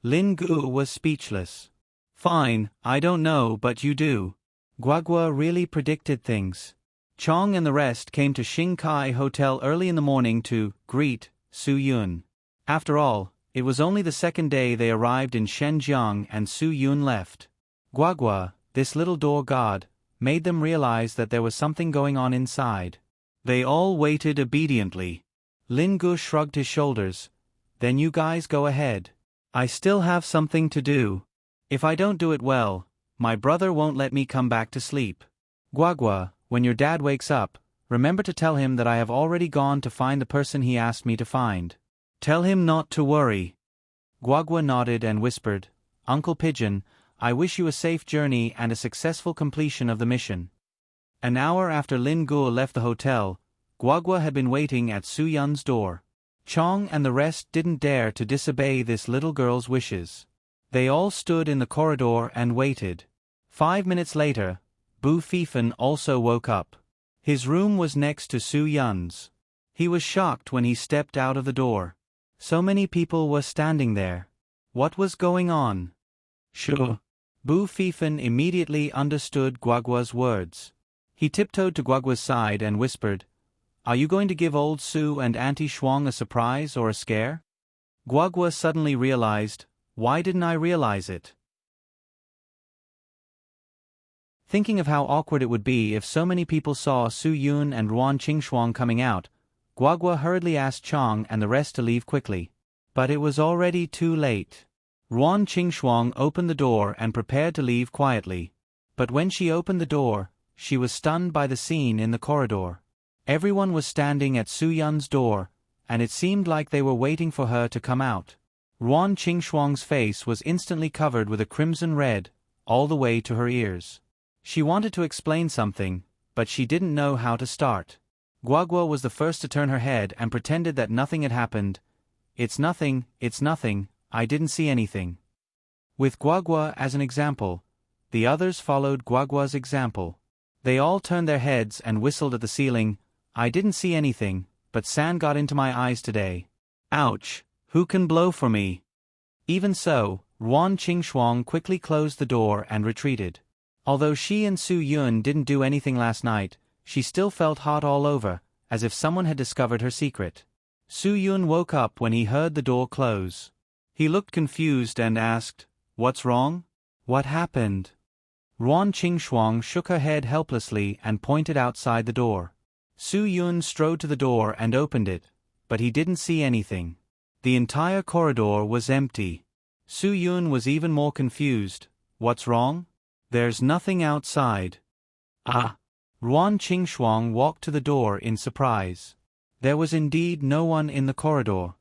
Lin Gu was speechless. Fine, I don't know but you do. Guagua really predicted things. Chong and the rest came to Xingkai Hotel early in the morning to greet Su Yun. After all, it was only the second day they arrived in Shenzhen and Su Yun left. Guagua, this little door god, made them realize that there was something going on inside. They all waited obediently. Lin Gu shrugged his shoulders. Then you guys go ahead. I still have something to do. If I don't do it well, my brother won't let me come back to sleep. Guagua, when your dad wakes up, remember to tell him that I have already gone to find the person he asked me to find. Tell him not to worry. Guagua nodded and whispered, Uncle Pigeon, I wish you a safe journey and a successful completion of the mission. An hour after Lin Gu left the hotel, Guagua had been waiting at Su Yun's door. Chong and the rest didn't dare to disobey this little girl's wishes. They all stood in the corridor and waited. 5 minutes later, Bu Fifan also woke up. His room was next to Su Yun's. He was shocked when he stepped out of the door. So many people were standing there. What was going on? Sure. Bu Fifan immediately understood Guagua's words. He tiptoed to Guagua's side and whispered, Are you going to give old Su and Auntie Shuang a surprise or a scare? Guagua suddenly realized, why didn't I realize it? Thinking of how awkward it would be if so many people saw Su Yun and Ruan Qingxuang coming out, Guagua hurriedly asked Chang and the rest to leave quickly. But it was already too late. Ruan Qingxuang opened the door and prepared to leave quietly. But when she opened the door, she was stunned by the scene in the corridor. Everyone was standing at Su Yun's door, and it seemed like they were waiting for her to come out. Ruan Qingxuang's face was instantly covered with a crimson red, all the way to her ears. She wanted to explain something, but she didn't know how to start. Guagua was the first to turn her head and pretended that nothing had happened. It's nothing, I didn't see anything. With Guagua as an example, the others followed Guagua's example. They all turned their heads and whistled at the ceiling. I didn't see anything, but sand got into my eyes today. Ouch, who can blow for me? Even so, Ruan Qingxuang quickly closed the door and retreated. Although she and Su Yun didn't do anything last night, she still felt hot all over, as if someone had discovered her secret. Su Yun woke up when he heard the door close. He looked confused and asked, "What's wrong? What happened?" Ruan Qingxuang shook her head helplessly and pointed outside the door. Su Yun strode to the door and opened it, but he didn't see anything. The entire corridor was empty. Su Yun was even more confused. What's wrong? There's nothing outside. Ah! Ruan Qingxuang walked to the door in surprise. There was indeed no one in the corridor.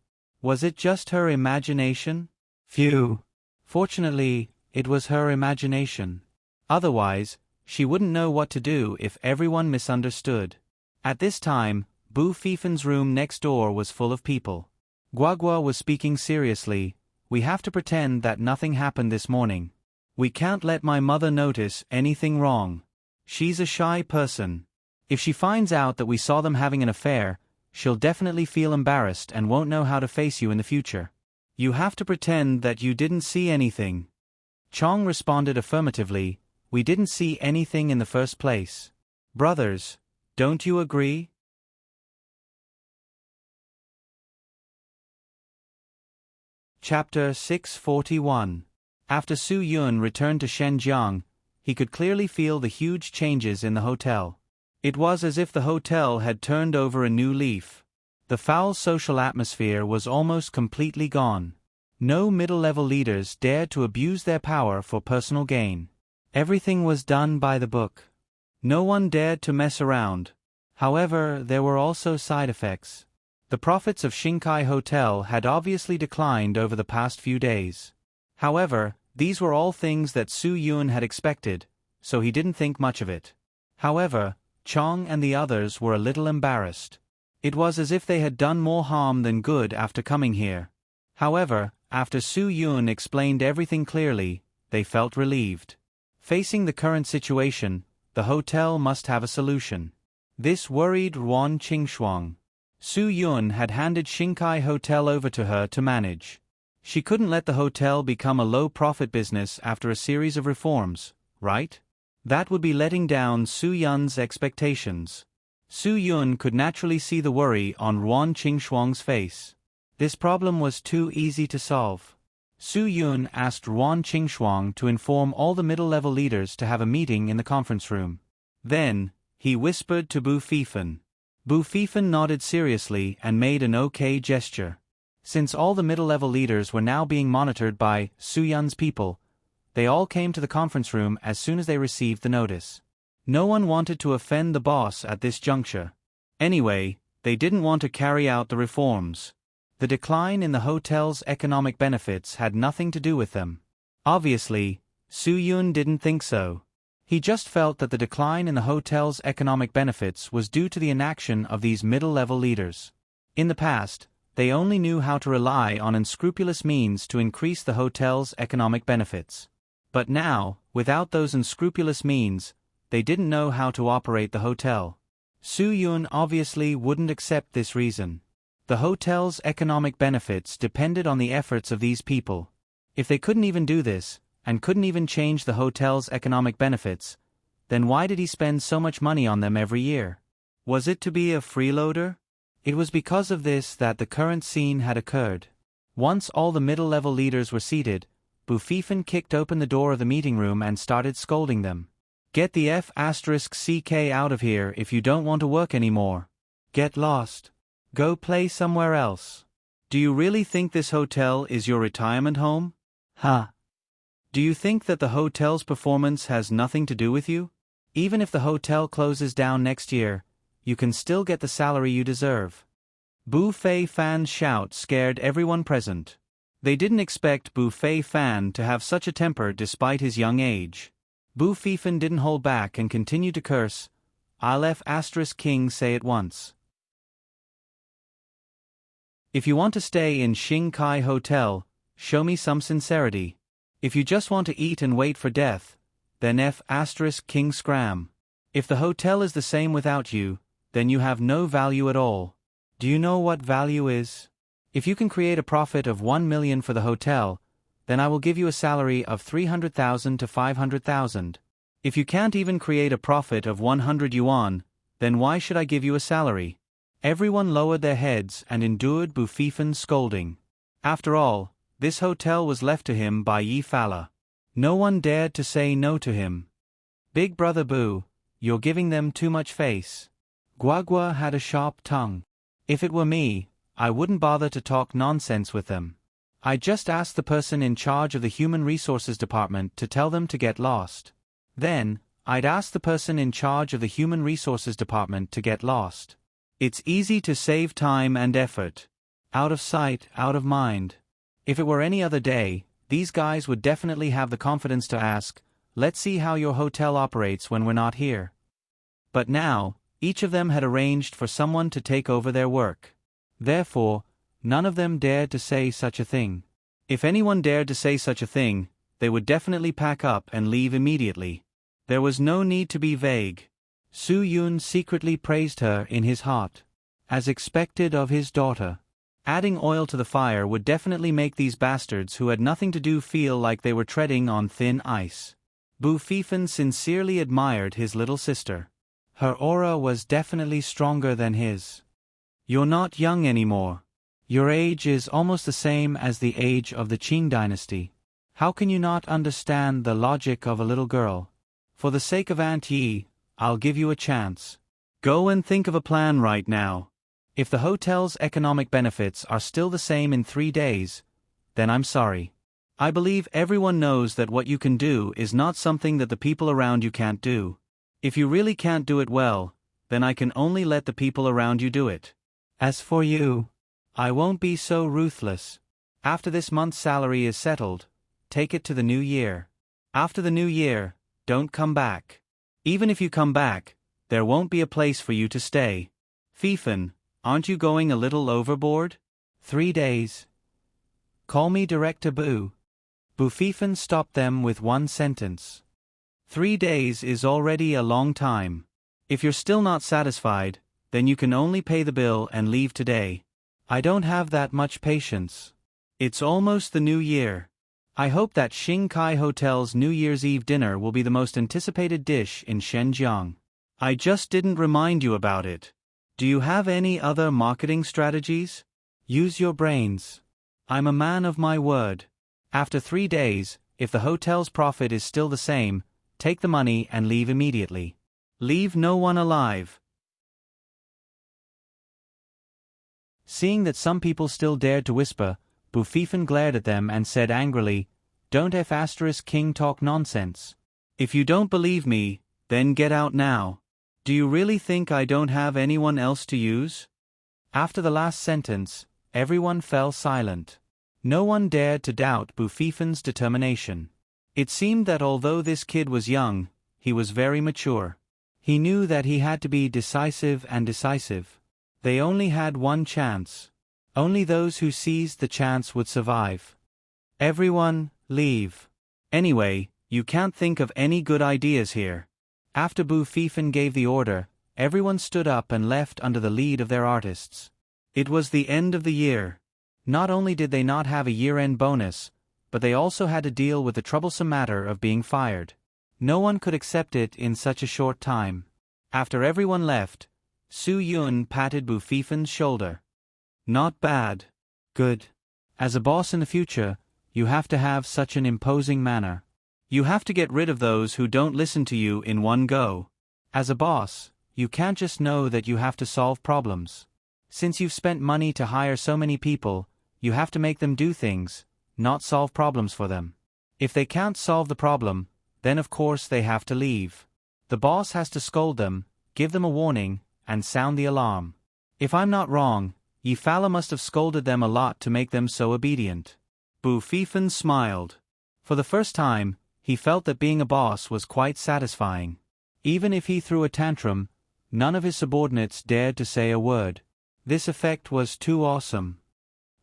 Was it just her imagination? Phew! Fortunately, it was her imagination. Otherwise, she wouldn't know what to do if everyone misunderstood. At this time, Bu Fifen's room next door was full of people. Guagua was speaking seriously. We have to pretend that nothing happened this morning. We can't let my mother notice anything wrong. She's a shy person. If she finds out that we saw them having an affair, she'll definitely feel embarrassed and won't know how to face you in the future. You have to pretend that you didn't see anything. Chong responded affirmatively. We didn't see anything in the first place. Brothers, don't you agree? Chapter 641. After Su Yun returned to Shenzhen, he could clearly feel the huge changes in the hotel. It was as if the hotel had turned over a new leaf. The foul social atmosphere was almost completely gone. No middle-level leaders dared to abuse their power for personal gain. Everything was done by the book. No one dared to mess around. However, there were also side effects. The profits of Xinkai Hotel had obviously declined over the past few days. However, these were all things that Su Yun had expected, so he didn't think much of it. However, Chong and the others were a little embarrassed. It was as if they had done more harm than good after coming here. However, after Su Yun explained everything clearly, they felt relieved. Facing the current situation, the hotel must have a solution. This worried Ruan Qingxuang. Su Yun had handed Xinkai Hotel over to her to manage. She couldn't let the hotel become a low-profit business after a series of reforms, right? That would be letting down Su Yun's expectations. Su Yun could naturally see the worry on Ruan Qingxuang's face. This problem was too easy to solve. Su Yun asked Ruan Qingxuang to inform all the middle-level leaders to have a meeting in the conference room. Then, he whispered to Bu Fifen. Bu Fifen nodded seriously and made an okay gesture. Since all the middle-level leaders were now being monitored by Su Yun's people, they all came to the conference room as soon as they received the notice. No one wanted to offend the boss at this juncture. Anyway, they didn't want to carry out the reforms. The decline in the hotel's economic benefits had nothing to do with them. Obviously, Su Yun didn't think so. He just felt that the decline in the hotel's economic benefits was due to the inaction of these middle-level leaders. In the past, they only knew how to rely on unscrupulous means to increase the hotel's economic benefits. But now, without those unscrupulous means, they didn't know how to operate the hotel. Su Yun obviously wouldn't accept this reason. The hotel's economic benefits depended on the efforts of these people. If they couldn't even do this, and couldn't even change the hotel's economic benefits, then why did he spend so much money on them every year? Was it to be a freeloader? It was because of this that the current scene had occurred. Once all the middle-level leaders were seated, Bu Fifen kicked open the door of the meeting room and started scolding them. Get the F***ck out of here if you don't want to work anymore. Get lost. Go play somewhere else. Do you really think this hotel is your retirement home? Huh? Do you think that the hotel's performance has nothing to do with you? Even if the hotel closes down next year, you can still get the salary you deserve. Bu Fei Fan's shout scared everyone present. They didn't expect Bu Fei Fan to have such a temper despite his young age. Bu Feifan didn't hold back and continued to curse. "I'll King say it once. If you want to stay in Xing Kai Hotel, show me some sincerity. If you just want to eat and wait for death, then King scram. If the hotel is the same without you, then you have no value at all. Do you know what value is? If you can create a profit of 1 million for the hotel, then I will give you a salary of 300,000 to 500,000. If you can't even create a profit of 100 yuan, then why should I give you a salary?" Everyone lowered their heads and endured Bu Feifan's scolding. After all, this hotel was left to him by Yi Fala. No one dared to say no to him. "Big brother Bu, you're giving them too much face." Guagua had a sharp tongue. "If it were me, I wouldn't bother to talk nonsense with them. I'd just ask the person in charge of the Human Resources Department to tell them to get lost. Then, I'd ask the person in charge of the Human Resources Department to get lost. It's easy to save time and effort. Out of sight, out of mind. If it were any other day, these guys would definitely have the confidence to ask, 'Let's see how your hotel operates when we're not here.' But now, each of them had arranged for someone to take over their work. Therefore, none of them dared to say such a thing. If anyone dared to say such a thing, they would definitely pack up and leave immediately. There was no need to be vague. Su Yun secretly praised her in his heart. As expected of his daughter. Adding oil to the fire would definitely make these bastards who had nothing to do feel like they were treading on thin ice. Bu Feifan sincerely admired his little sister. Her aura was definitely stronger than his. "You're not young anymore. Your age is almost the same as the age of the Qing dynasty. How can you not understand the logic of a little girl? For the sake of Aunt Yi, I'll give you a chance. Go and think of a plan right now. If the hotel's economic benefits are still the same in 3 days, then I'm sorry. I believe everyone knows that what you can do is not something that the people around you can't do. If you really can't do it well, then I can only let the people around you do it. As for you, I won't be so ruthless. After this month's salary is settled, take it to the new year. After the new year, don't come back. Even if you come back, there won't be a place for you to stay. Feifan, aren't you going a little overboard? 3 days. Call me Director Bu." Bu Feifan stopped them with one sentence. 3 days is already a long time. If you're still not satisfied, then you can only pay the bill and leave today. I don't have that much patience. It's almost the new year. I hope that Xing Kai Hotel's New Year's Eve dinner will be the most anticipated dish in Shenzhen. I just didn't remind you about it. Do you have any other marketing strategies? Use your brains. I'm a man of my word. After 3 days, if the hotel's profit is still the same, take the money and leave immediately. Leave no one alive. Seeing that some people still dared to whisper, Bu Feifan glared at them and said angrily, "Don't King talk nonsense. If you don't believe me, then get out now. Do you really think I don't have anyone else to use?" After the last sentence, everyone fell silent. No one dared to doubt Bu Feifan's determination. It seemed that although this kid was young, he was very mature. He knew that he had to be decisive and decisive. They only had one chance. Only those who seized the chance would survive. Everyone, leave. Anyway, you can't think of any good ideas here. After Bu Feifan gave the order, everyone stood up and left under the lead of their artists. It was the end of the year. Not only did they not have a year-end bonus, but they also had to deal with the troublesome matter of being fired. No one could accept it in such a short time. After everyone left, Su Yun patted Bu Feifan's shoulder. "Not bad. Good. As a boss in the future, you have to have such an imposing manner. You have to get rid of those who don't listen to you in one go. As a boss, you can't just know that you have to solve problems. Since you've spent money to hire so many people, you have to make them do things, not solve problems for them. If they can't solve the problem, then of course they have to leave. The boss has to scold them, give them a warning, and sound the alarm. If I'm not wrong, Yi Fala must have scolded them a lot to make them so obedient. Bu Fifan smiled. For the first time, he felt that being a boss was quite satisfying. Even if he threw a tantrum, none of his subordinates dared to say a word. This effect was too awesome.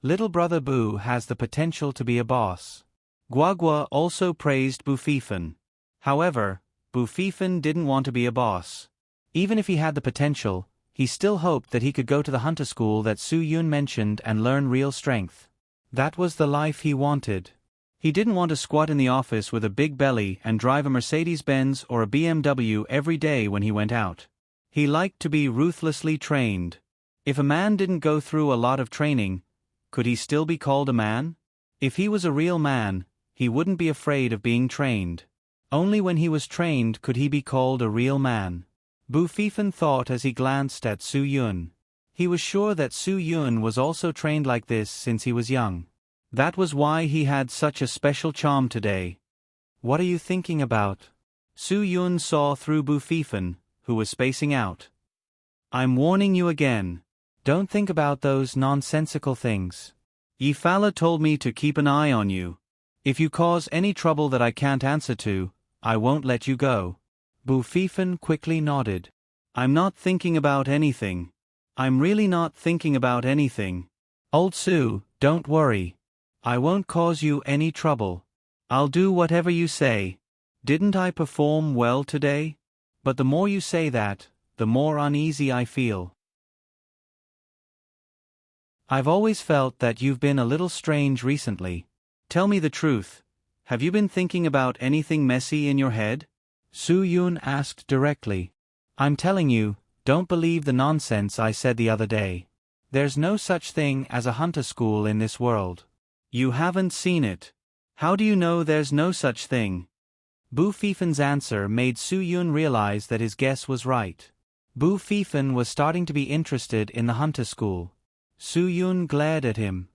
Little brother Bu has the potential to be a boss. Guagua also praised Bu Fifan. However, Bu Fifan didn't want to be a boss. Even if he had the potential, he still hoped that he could go to the hunter school that Su Yun mentioned and learn real strength. That was the life he wanted. He didn't want to squat in the office with a big belly and drive a Mercedes-Benz or a BMW every day when he went out. He liked to be ruthlessly trained. If a man didn't go through a lot of training, could he still be called a man? If he was a real man, he wouldn't be afraid of being trained. Only when he was trained could he be called a real man. Bu Fifan thought as he glanced at Su Yun. He was sure that Su Yun was also trained like this since he was young. That was why he had such a special charm today. What are you thinking about? Su Yun saw through Bu Fifan, who was spacing out. I'm warning you again. Don't think about those nonsensical things. Yi Fala told me to keep an eye on you. If you cause any trouble that I can't answer to, I won't let you go. Bu Fifan quickly nodded. I'm not thinking about anything. I'm really not thinking about anything. Old Su, don't worry. I won't cause you any trouble. I'll do whatever you say. Didn't I perform well today? But the more you say that, the more uneasy I feel. I've always felt that you've been a little strange recently. Tell me the truth. Have you been thinking about anything messy in your head? Su Yun asked directly. I'm telling you, don't believe the nonsense I said the other day. There's no such thing as a hunter school in this world. You haven't seen it. How do you know there's no such thing? Bu Fifan's answer made Su Yun realize that his guess was right. Bu Fifan was starting to be interested in the hunter school. Su Yun glared at him.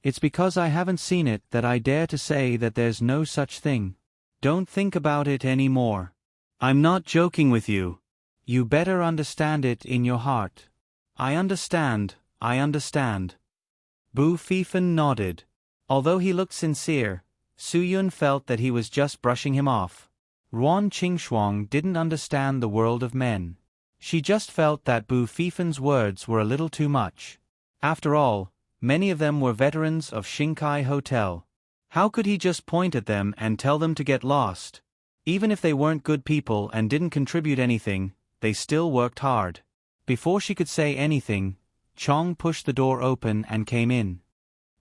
It's because I haven't seen it that I dare to say that there's no such thing. Don't think about it anymore. I'm not joking with you. You better understand it in your heart. I understand. Bu Fifan nodded. Although he looked sincere, Su Yun felt that he was just brushing him off. Ruan Qingxuang didn't understand the world of men. She just felt that Bu Fifan's words were a little too much. After all, many of them were veterans of Xingkai Hotel. How could he just point at them and tell them to get lost? Even if they weren't good people and didn't contribute anything, they still worked hard. Before she could say anything, Chong pushed the door open and came in.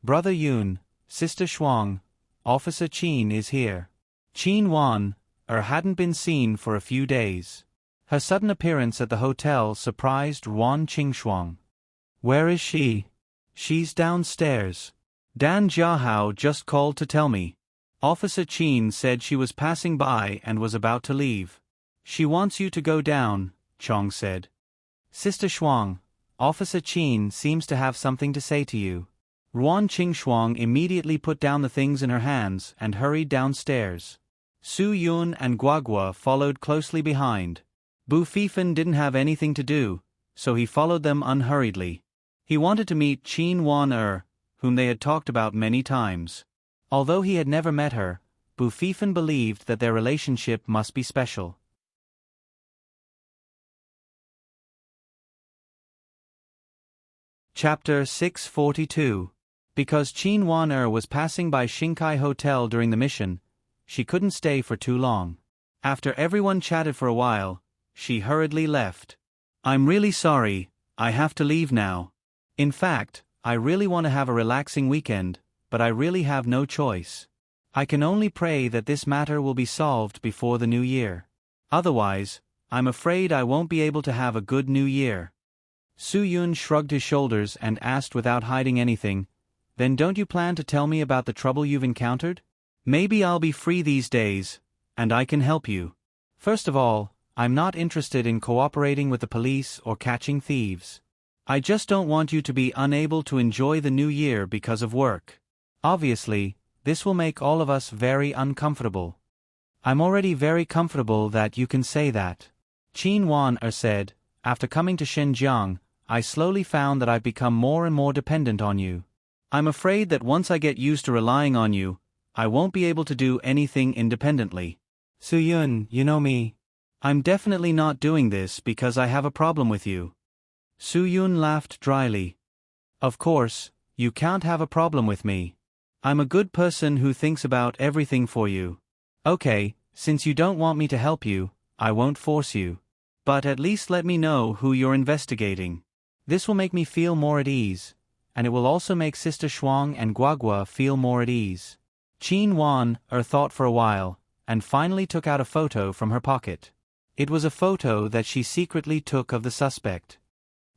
Brother Yun, Sister Shuang, Officer Qin is here. Qin Wan hadn't been seen for a few days. Her sudden appearance at the hotel surprised Ruan Qingxuang. Where is she? She's downstairs. Dan Jiahao just called to tell me. Officer Qin said she was passing by and was about to leave. She wants you to go down, Chong said. Sister Shuang, Officer Qin seems to have something to say to you. Ruan Qingxuang immediately put down the things in her hands and hurried downstairs. Su Yun and Guagua followed closely behind. Bu Fifan didn't have anything to do, so he followed them unhurriedly. He wanted to meet Qin Wan whom they had talked about many times. Although he had never met her, Bu Fifan believed that their relationship must be special. Chapter 642. Because Qin Wan was passing by Xingkai Hotel during the mission, she couldn't stay for too long. After everyone chatted for a while, she hurriedly left. I'm really sorry, I have to leave now. In fact, I really want to have a relaxing weekend, but I really have no choice. I can only pray that this matter will be solved before the new year. Otherwise, I'm afraid I won't be able to have a good new year. Su Yun shrugged his shoulders and asked without hiding anything, Then don't you plan to tell me about the trouble you've encountered? Maybe I'll be free these days, and I can help you. First of all, I'm not interested in cooperating with the police or catching thieves. I just don't want you to be unable to enjoy the new year because of work. Obviously, this will make all of us very uncomfortable. I'm already very comfortable that you can say that. Qin Wan said, After coming to Xinjiang, I slowly found that I've become more and more dependent on you. I'm afraid that once I get used to relying on you, I won't be able to do anything independently. Su-yun, you know me. I'm definitely not doing this because I have a problem with you. Su-yun laughed dryly. Of course, you can't have a problem with me. I'm a good person who thinks about everything for you. Okay, since you don't want me to help you, I won't force you. But at least let me know who you're investigating. This will make me feel more at ease, and it will also make Sister Shuang and Guagua feel more at ease. Qin Wan thought for a while, and finally took out a photo from her pocket. It was a photo that she secretly took of the suspect.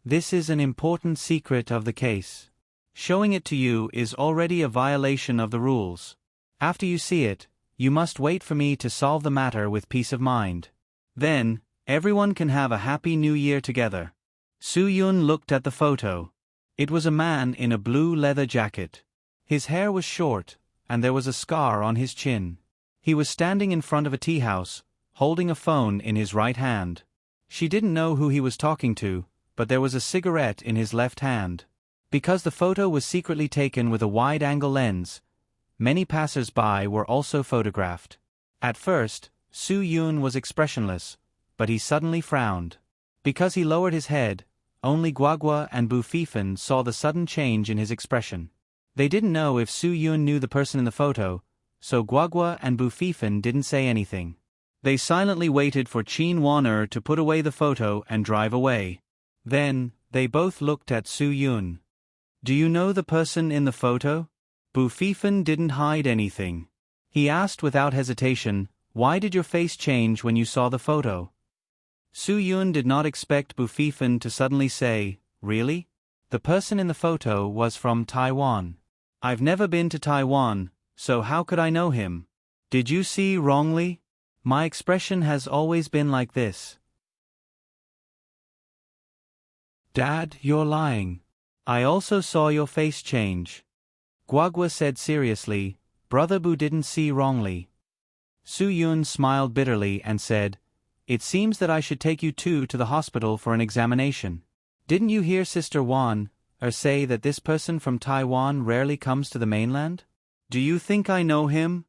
This is an important secret of the case. Showing it to you is already a violation of the rules. After you see it, you must wait for me to solve the matter with peace of mind. Then, everyone can have a happy new year together. Su-yun looked at the photo. It was a man in a blue leather jacket. His hair was short, and there was a scar on his chin. He was standing in front of a tea house, holding a phone in his right hand. She didn't know who he was talking to, but there was a cigarette in his left hand. Because the photo was secretly taken with a wide-angle lens, many passers-by were also photographed. At first, Su-yun was expressionless, but he suddenly frowned. Because he lowered his head, only Guagua and Bu Fifan saw the sudden change in his expression. They didn't know if Su-yun knew the person in the photo, so Guagua and Bu Fifan didn't say anything. They silently waited for Qin Wan to put away the photo and drive away. Then, they both looked at Su-yun. Do you know the person in the photo? Bu Fifan didn't hide anything. He asked without hesitation, why did your face change when you saw the photo? Su-yun did not expect Bu Fifan to suddenly say, really? The person in the photo was from Taiwan. I've never been to Taiwan, so how could I know him? Did you see wrongly? My expression has always been like this. Dad, you're lying. I also saw your face change. Guagua said seriously, Brother Bu didn't see wrongly. Su-yun smiled bitterly and said, it seems that I should take you two to the hospital for an examination. Didn't you hear Sister Wan say that this person from Taiwan rarely comes to the mainland? Do you think I know him?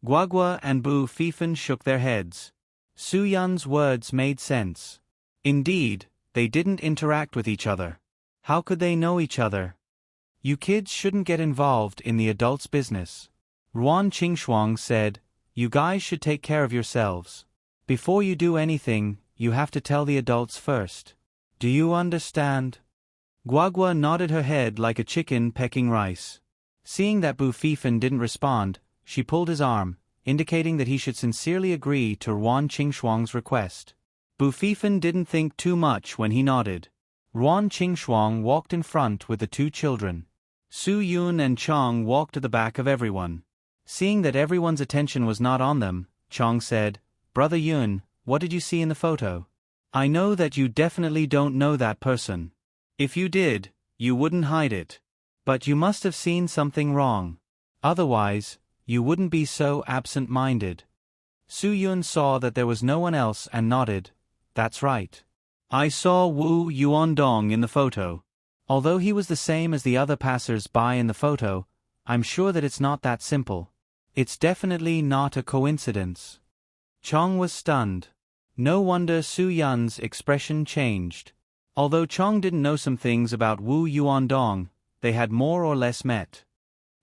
Guagua and Bu Fifan shook their heads. Su-yun's words made sense. Indeed, they didn't interact with each other. How could they know each other? You kids shouldn't get involved in the adults' business. Ruan Qingshuang said, you guys should take care of yourselves. Before you do anything, you have to tell the adults first. Do you understand? Guagua nodded her head like a chicken pecking rice. Seeing that Bu Fifan didn't respond, she pulled his arm, indicating that he should sincerely agree to Ruan Qingshuang's request. Bu Fifan didn't think too much when he nodded. Ruan Qingshuang walked in front with the two children. Su-yun and Chong walked to the back of everyone. Seeing that everyone's attention was not on them, Chong said, Brother Yun, what did you see in the photo? I know that you definitely don't know that person. If you did, you wouldn't hide it. But you must have seen something wrong. Otherwise, you wouldn't be so absent-minded. Su-yun saw that there was no one else and nodded. That's right. I saw Wu Yuandong in the photo. Although he was the same as the other passers-by in the photo, I'm sure that it's not that simple. It's definitely not a coincidence. Chong was stunned. No wonder Su-yun's expression changed. Although Chong didn't know some things about Wu Yuandong, they had more or less met.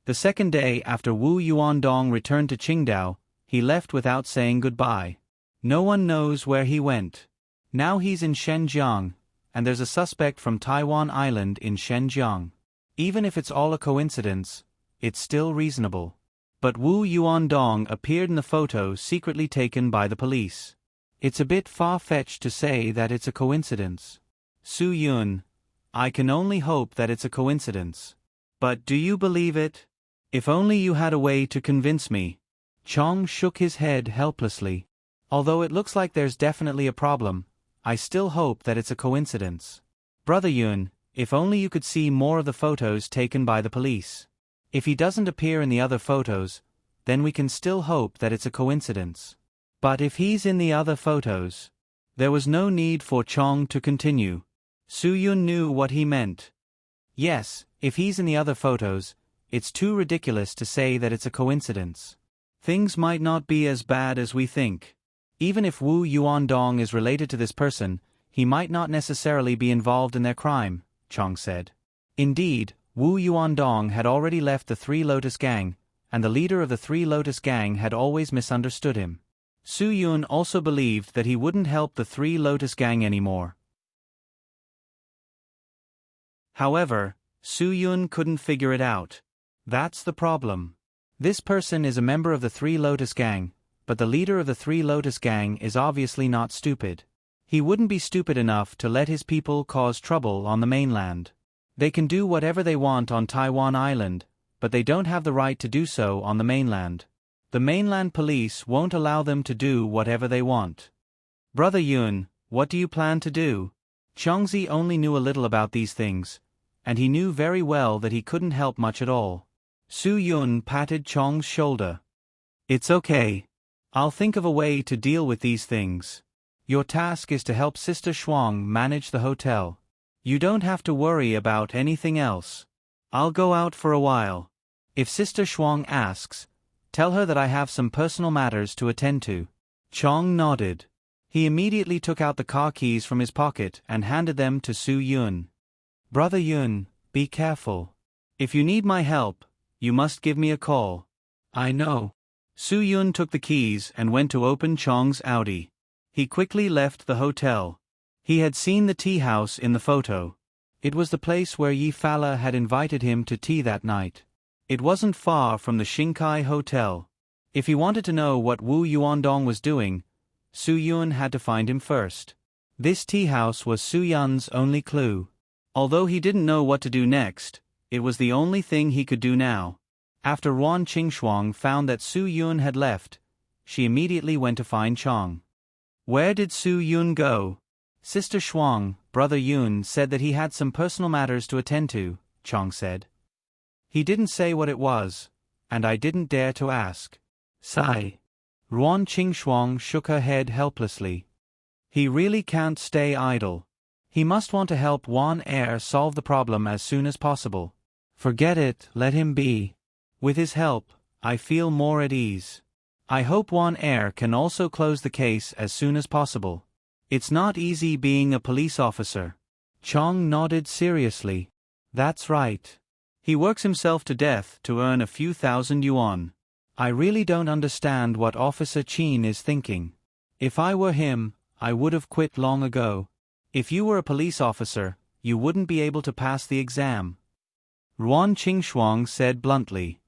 The second day after Wu Yuandong returned to Qingdao, he left without saying goodbye. No one knows where he went. Now he's in Xinjiang, and there's a suspect from Taiwan Island in Xinjiang. Even if it's all a coincidence, it's still reasonable. But Wu Yuandong appeared in the photo secretly taken by the police. It's a bit far-fetched to say that it's a coincidence. Su-yun, I can only hope that it's a coincidence. But do you believe it? If only you had a way to convince me. Chong shook his head helplessly. Although it looks like there's definitely a problem, I still hope that it's a coincidence. Brother Yun, if only you could see more of the photos taken by the police. If he doesn't appear in the other photos, then we can still hope that it's a coincidence. But if he's in the other photos, There was no need for Chong to continue. Soo-yoon knew what he meant. Yes, if he's in the other photos, it's too ridiculous to say that it's a coincidence. Things might not be as bad as we think. Even if Woo Yuan-dong is related to this person, he might not necessarily be involved in their crime, Chong said. Indeed, Woo Yuan-dong had already left the Three Lotus Gang, and the leader of the Three Lotus Gang had always misunderstood him. Soo-yoon also believed that he wouldn't help the Three Lotus Gang anymore. However, Soo-yoon couldn't figure it out. That's the problem. This person is a member of the Three Lotus Gang, but the leader of the Three Lotus Gang is obviously not stupid. He wouldn't be stupid enough to let his people cause trouble on the mainland. They can do whatever they want on Taiwan Island, but they don't have the right to do so on the mainland. The mainland police won't allow them to do whatever they want. Brother Yoon, what do you plan to do? Chongzi only knew a little about these things, and he knew very well that he couldn't help much at all. Soo-yoon patted Chong's shoulder. It's okay. I'll think of a way to deal with these things. Your task is to help Sister Shuang manage the hotel. You don't have to worry about anything else. I'll go out for a while. If Sister Shuang asks, tell her that I have some personal matters to attend to. Chong nodded. He immediately took out the car keys from his pocket and handed them to Soo-yoon. Brother Yoon, be careful. If you need my help, you must give me a call. I know. Soo-yoon took the keys and went to open Chong's Audi. He quickly left the hotel. He had seen the tea house in the photo. It was the place where Yi Fala had invited him to tea that night. It wasn't far from the Shinkai Hotel. If he wanted to know what Woo Yuan-dong was doing, Soo-yoon had to find him first. This tea house was Soo-yoon's only clue. Although he didn't know what to do next, it was the only thing he could do now. After Ruan Qingxuang found that Soo-yoon had left, she immediately went to find Chong. Where did Soo-yoon go? Sister Shuang, Brother Yoon said that he had some personal matters to attend to, Chong said. He didn't say what it was, and I didn't dare to ask. Sigh. Ruan Qingxuang shook her head helplessly. He really can't stay idle. He must want to help Wan Er solve the problem as soon as possible. Forget it, let him be. With his help, I feel more at ease. I hope Wan Er can also close the case as soon as possible. It's not easy being a police officer. Chong nodded seriously. That's right. He works himself to death to earn a few thousand yuan. I really don't understand what Officer Chin is thinking. If I were him, I would have quit long ago. If you were a police officer, you wouldn't be able to pass the exam. Ruan Qingxuang said bluntly.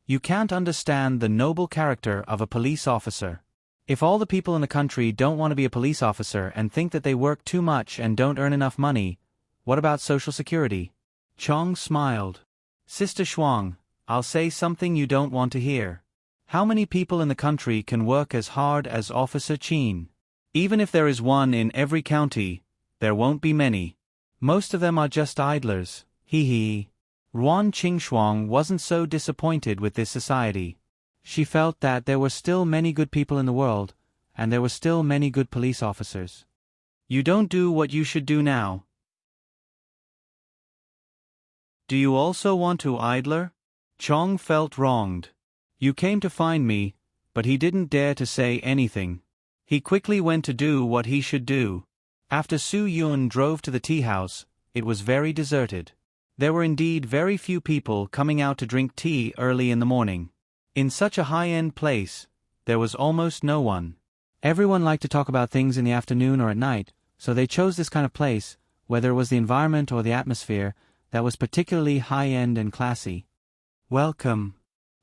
You can't understand the noble character of a police officer. If all the people in the country don't want to be a police officer and think that they work too much and don't earn enough money, what about Social Security? Chong smiled. Sister Shuang, I'll say something you don't want to hear. How many people in the country can work as hard as Officer Chin? Even if there is one in every county, there won't be many. Most of them are just idlers, hee hee. Ruan Qingxuang wasn't so disappointed with this society. She felt that there were still many good people in the world, and there were still many good police officers. You don't do what you should do now. Do you also want to idler? Chong felt wronged. You came to find me, but he didn't dare to say anything. He quickly went to do what he should do. After Soo-yoon drove to the tea house, it was very deserted. There were indeed very few people coming out to drink tea early in the morning. In such a high-end place, there was almost no one. Everyone liked to talk about things in the afternoon or at night, so they chose this kind of place, whether it was the environment or the atmosphere, that was particularly high-end and classy. Welcome.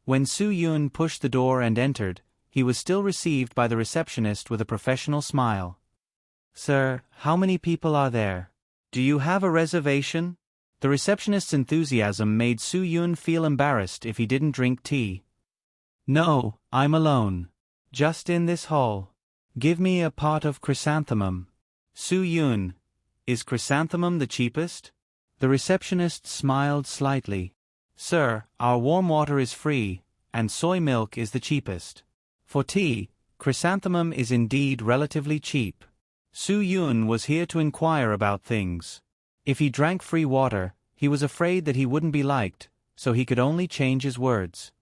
When Soo-yoon pushed the door and entered, he was still received by the receptionist with a professional smile. Sir, how many people are there? Do you have a reservation? The receptionist's enthusiasm made Soo-yoon feel embarrassed if he didn't drink tea. No, I'm alone. Just in this hall. Give me a pot of chrysanthemum. Soo-yoon, is chrysanthemum the cheapest? The receptionist smiled slightly. Sir, our warm water is free, and soy milk is the cheapest. For tea, chrysanthemum is indeed relatively cheap. Su Yun was here to inquire about things. If he drank free water, he was afraid that he wouldn't be liked, so he could only change his words.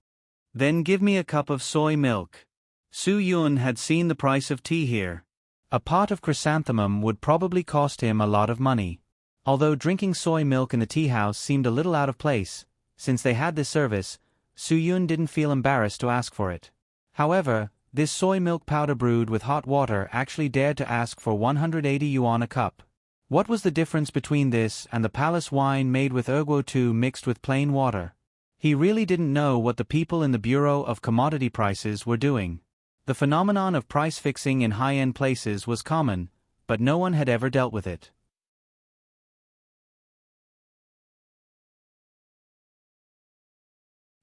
Then give me a cup of soy milk. Su Yun had seen the price of tea here. A pot of chrysanthemum would probably cost him a lot of money. Although drinking soy milk in the tea house seemed a little out of place, since they had this service, Su Yun didn't feel embarrassed to ask for it. However, this soy milk powder brewed with hot water actually dared to ask for 180 yuan a cup. What was the difference between this and the palace wine made with erguo mixed with plain water? He really didn't know what the people in the Bureau of Commodity Prices were doing. The phenomenon of price fixing in high-end places was common, but no one had ever dealt with it.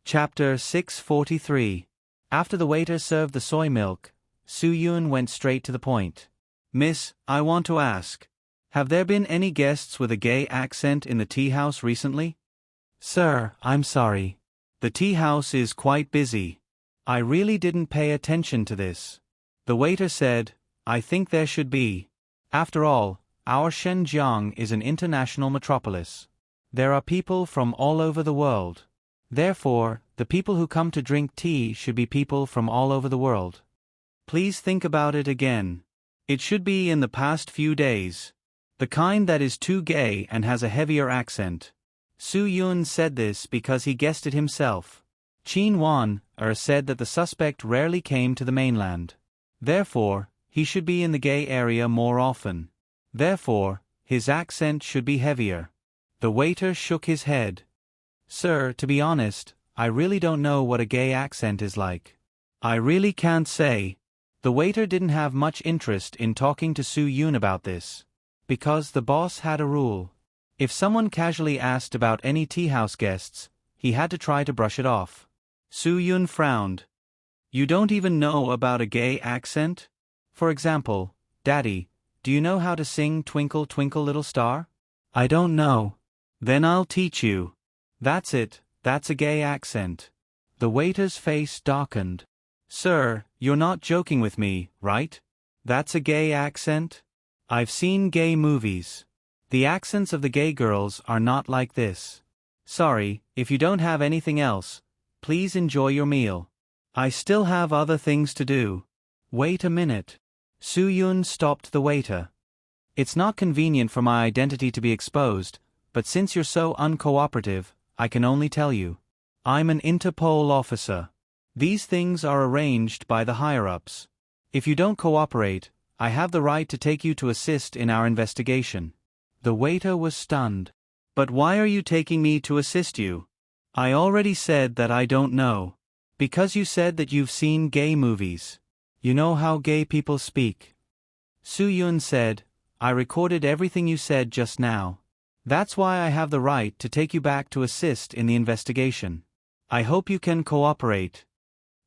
Chapter 643. After the waiter served the soy milk, Su Yun went straight to the point. Miss, I want to ask, have there been any guests with a gay accent in the tea house recently? Sir, I'm sorry. The tea house is quite busy. I really didn't pay attention to this. The waiter said, I think there should be. After all, our Shenzhen is an international metropolis. There are people from all over the world. Therefore, the people who come to drink tea should be people from all over the world. Please think about it again. It should be in the past few days. The kind that is too gay and has a heavier accent. Su Yun said this because he guessed it himself. Qin Wan said that the suspect rarely came to the mainland. Therefore, he should be in the gay area more often. Therefore, his accent should be heavier. The waiter shook his head. Sir, to be honest, I really don't know what a gay accent is like. I really can't say. The waiter didn't have much interest in talking to Su Yun about this. Because the boss had a rule. If someone casually asked about any tea house guests, he had to try to brush it off. Su Yun frowned. You don't even know about a gay accent? For example, Daddy, do you know how to sing Twinkle Twinkle Little Star? I don't know. Then I'll teach you. That's it, that's a gay accent. The waiter's face darkened. Sir, you're not joking with me, right? That's a gay accent? I've seen gay movies. The accents of the gay girls are not like this. Sorry, if you don't have anything else, please enjoy your meal. I still have other things to do. Wait a minute. Su Yun stopped the waiter. It's not convenient for my identity to be exposed, but since you're so uncooperative, I can only tell you. I'm an Interpol officer. These things are arranged by the higher-ups. If you don't cooperate, I have the right to take you to assist in our investigation. The waiter was stunned. But why are you taking me to assist you? I already said that I don't know. Because you said that you've seen gay movies. You know how gay people speak. Su Yun said, I recorded everything you said just now. That's why I have the right to take you back to assist in the investigation. I hope you can cooperate.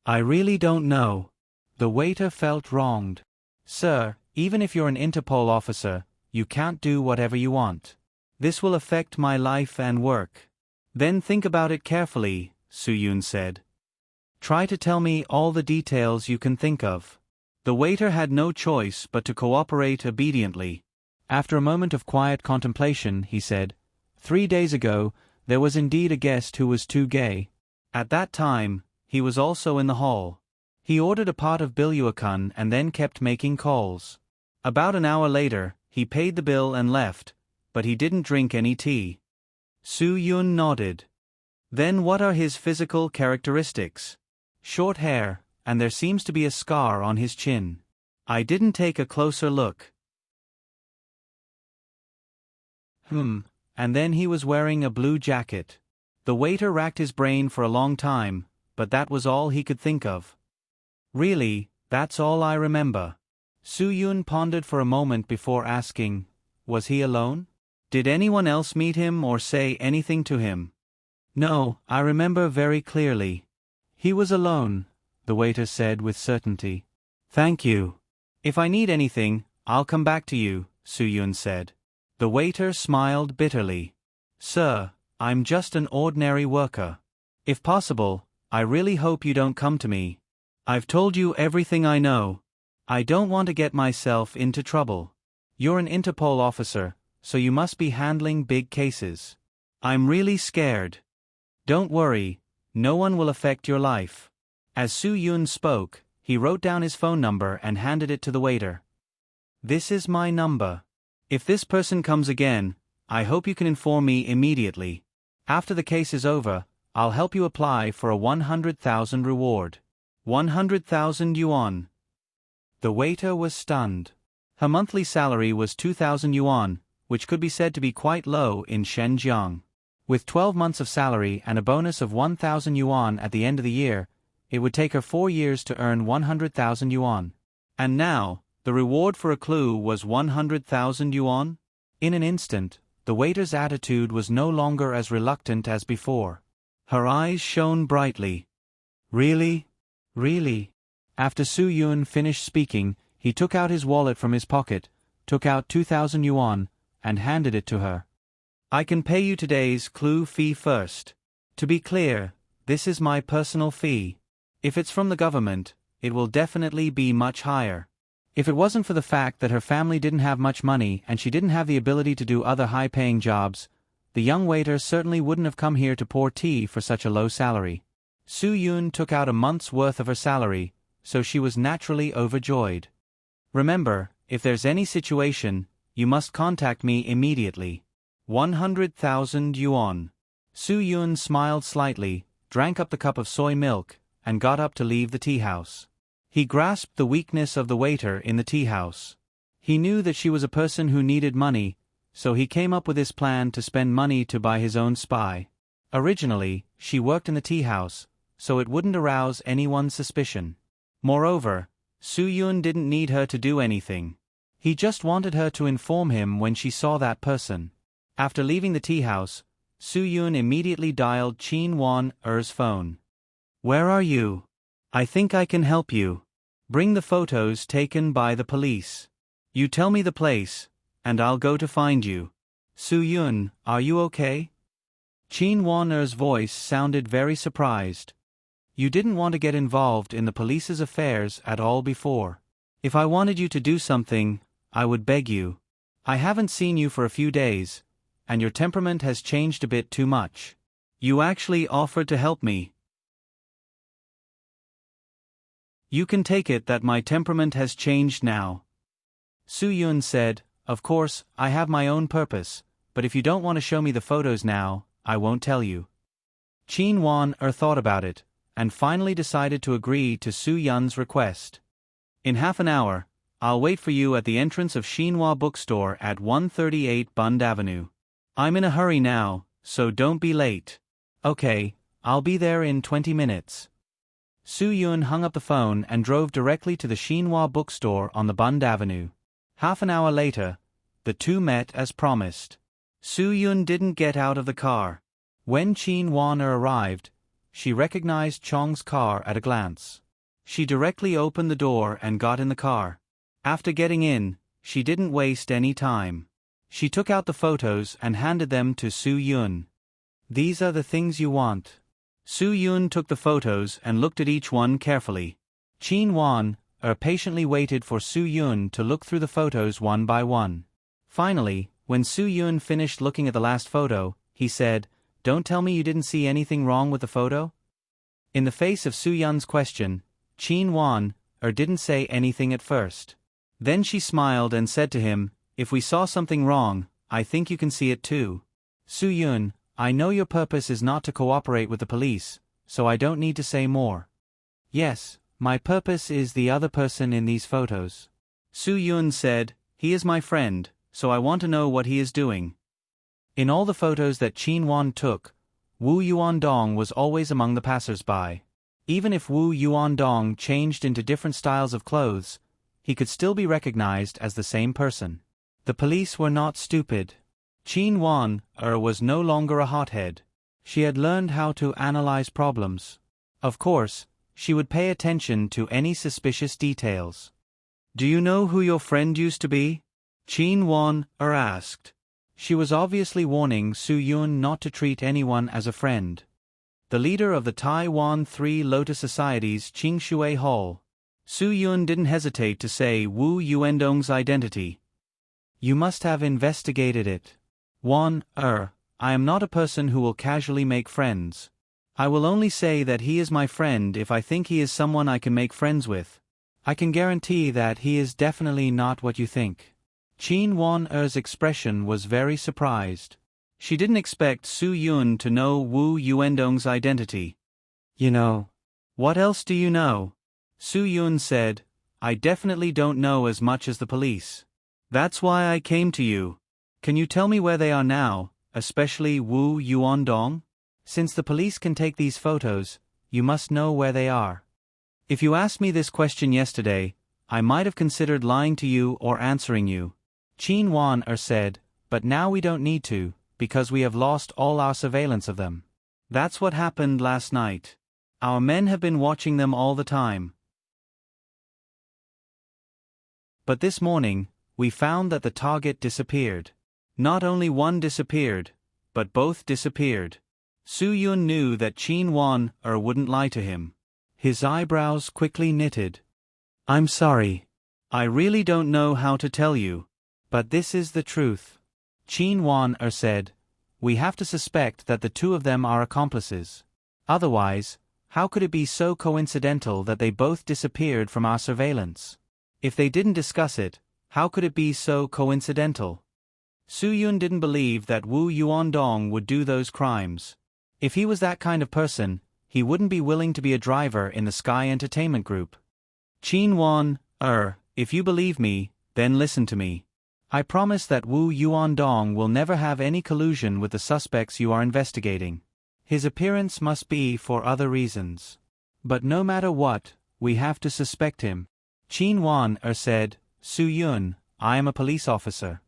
I really don't know. The waiter felt wronged. Sir, even if you're an Interpol officer, you can't do whatever you want. This will affect my life and work. Then think about it carefully, Su Yun said. Try to tell me all the details you can think of. The waiter had no choice but to cooperate obediently. After a moment of quiet contemplation, he said, 3 days ago, there was indeed a guest who was too gay. At that time, he was also in the hall. He ordered a pot of bilyuakun and then kept making calls. About an hour later, he paid the bill and left, but he didn't drink any tea. Su Yun nodded. Then what are his physical characteristics? Short hair, and there seems to be a scar on his chin. I didn't take a closer look. And then he was wearing a blue jacket. The waiter racked his brain for a long time, but that was all he could think of. Really, that's all I remember. Su Yun pondered for a moment before asking, was he alone? Did anyone else meet him or say anything to him? No, I remember very clearly. He was alone, the waiter said with certainty. Thank you. If I need anything, I'll come back to you, Su Yun said. The waiter smiled bitterly. Sir, I'm just an ordinary worker. If possible, I really hope you don't come to me. I've told you everything I know. I don't want to get myself into trouble. You're an Interpol officer, so you must be handling big cases. I'm really scared. Don't worry, no one will affect your life. As Su Yun spoke, he wrote down his phone number and handed it to the waiter. This is my number. If this person comes again, I hope you can inform me immediately. After the case is over, I'll help you apply for a 100,000 reward. 100,000 yuan. The waiter was stunned. Her monthly salary was 2,000 yuan, which could be said to be quite low in Shenzhen. With 12 months of salary and a bonus of 1,000 yuan at the end of the year, it would take her 4 years to earn 100,000 yuan. And now, the reward for a clue was 100,000 yuan? In an instant, the waiter's attitude was no longer as reluctant as before. Her eyes shone brightly. Really? Really? After Su Yun finished speaking, he took out his wallet from his pocket, took out 2,000 yuan, and handed it to her. I can pay you today's clue fee first. To be clear, this is my personal fee. If it's from the government, it will definitely be much higher. If it wasn't for the fact that her family didn't have much money and she didn't have the ability to do other high-paying jobs, the young waiter certainly wouldn't have come here to pour tea for such a low salary. Su Yun took out a month's worth of her salary, so she was naturally overjoyed. Remember, if there's any situation, you must contact me immediately. 100,000 yuan. Su Yun smiled slightly, drank up the cup of soy milk, and got up to leave the tea house. He grasped the weakness of the waiter in the tea house. He knew that she was a person who needed money, so he came up with his plan to spend money to buy his own spy. Originally, she worked in the tea house, so it wouldn't arouse anyone's suspicion. Moreover, Su Yun didn't need her to do anything. He just wanted her to inform him when she saw that person. After leaving the tea house, Su Yun immediately dialed Qin Wan-er's phone. Where are you? I think I can help you. Bring the photos taken by the police. You tell me the place, and I'll go to find you. Su Yun, are you okay? Qin Wan-er's voice sounded very surprised. You didn't want to get involved in the police's affairs at all before. If I wanted you to do something, I would beg you. I haven't seen you for a few days, and your temperament has changed a bit too much. You actually offered to help me. You can take it that my temperament has changed now. Su Yun said, Of course, I have my own purpose, but if you don't want to show me the photos now, I won't tell you. Qin Wan-er thought about it, and finally decided to agree to Su Yun's request. In half an hour, I'll wait for you at the entrance of Xinhua Bookstore at 138 Bund Avenue. I'm in a hurry now, so don't be late. Okay, I'll be there in 20 minutes. Su Yun hung up the phone and drove directly to the Xinhua Bookstore on the Bund Avenue. Half an hour later, the two met as promised. Su Yun didn't get out of the car. When Qin Wan-er arrived, she recognized Chong's car at a glance. She directly opened the door and got in the car. After getting in, she didn't waste any time. She took out the photos and handed them to Su Yun. These are the things you want. Su Yun took the photos and looked at each one carefully. Qin Wan-er patiently waited for Su Yun to look through the photos one by one. Finally, when Su Yun finished looking at the last photo, he said, Don't tell me you didn't see anything wrong with the photo? In the face of Su Yun's question, Qin Wan-er didn't say anything at first. Then she smiled and said to him, If we saw something wrong, I think you can see it too. Su Yun, I know your purpose is not to cooperate with the police, so I don't need to say more. Yes, my purpose is the other person in these photos. Su Yun said, He is my friend, so I want to know what he is doing. In all the photos that Qin Wan took, Wu Yuandong was always among the passers-by. Even if Wu Yuandong changed into different styles of clothes, he could still be recognized as the same person. The police were not stupid. Qin Wan-er was no longer a hothead. She had learned how to analyze problems. Of course, she would pay attention to any suspicious details. Do you know who your friend used to be? Qin Wan-er asked. She was obviously warning Su Yun not to treat anyone as a friend. The leader of the Taiwan Three Lotus Society's Qingshui Hall. Su Yun didn't hesitate to say Wu Yuandong's identity. You must have investigated it. 1. I am not a person who will casually make friends. I will only say that he is my friend if I think he is someone I can make friends with. I can guarantee that he is definitely not what you think. Chin Wan-er's expression was very surprised. She didn't expect Su Yun to know Wu Yuendong's identity. You know. What else do you know? Su Yun said, I definitely don't know as much as the police. That's why I came to you. Can you tell me where they are now, especially Wu Yuandong? Since the police can take these photos, you must know where they are. If you asked me this question yesterday, I might have considered lying to you or answering you. Chin Wan-er said, but now we don't need to, because we have lost all our surveillance of them. That's what happened last night. Our men have been watching them all the time. But this morning, we found that the target disappeared. Not only one disappeared, but both disappeared. Su Yun knew that Chin Wan-er wouldn't lie to him. His eyebrows quickly knitted. I'm sorry. I really don't know how to tell you. But this is the truth. Chin Wan-er said, we have to suspect that the two of them are accomplices. Otherwise, how could it be so coincidental that they both disappeared from our surveillance? If they didn't discuss it, how could it be so coincidental? Su Yun didn't believe that Wu Yuandong would do those crimes. If he was that kind of person, he wouldn't be willing to be a driver in the Sky Entertainment Group. Chin Wan-er, if you believe me, then listen to me. I promise that Wu Yuandong will never have any collusion with the suspects you are investigating. His appearance must be for other reasons. But no matter what, we have to suspect him. Chin Wan-er said, Su Yun, I am a police officer.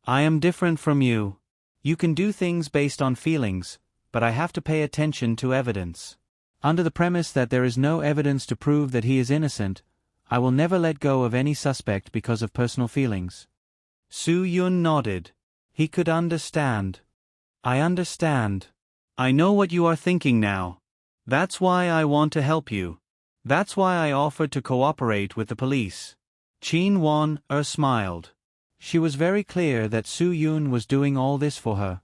I am different from you. You can do things based on feelings, but I have to pay attention to evidence. Under the premise that there is no evidence to prove that he is innocent, I will never let go of any suspect because of personal feelings. Su Yun nodded. He could understand. I understand. I know what you are thinking now. That's why I want to help you. That's why I offered to cooperate with the police. Chin Wan-er smiled. She was very clear that Su Yun was doing all this for her.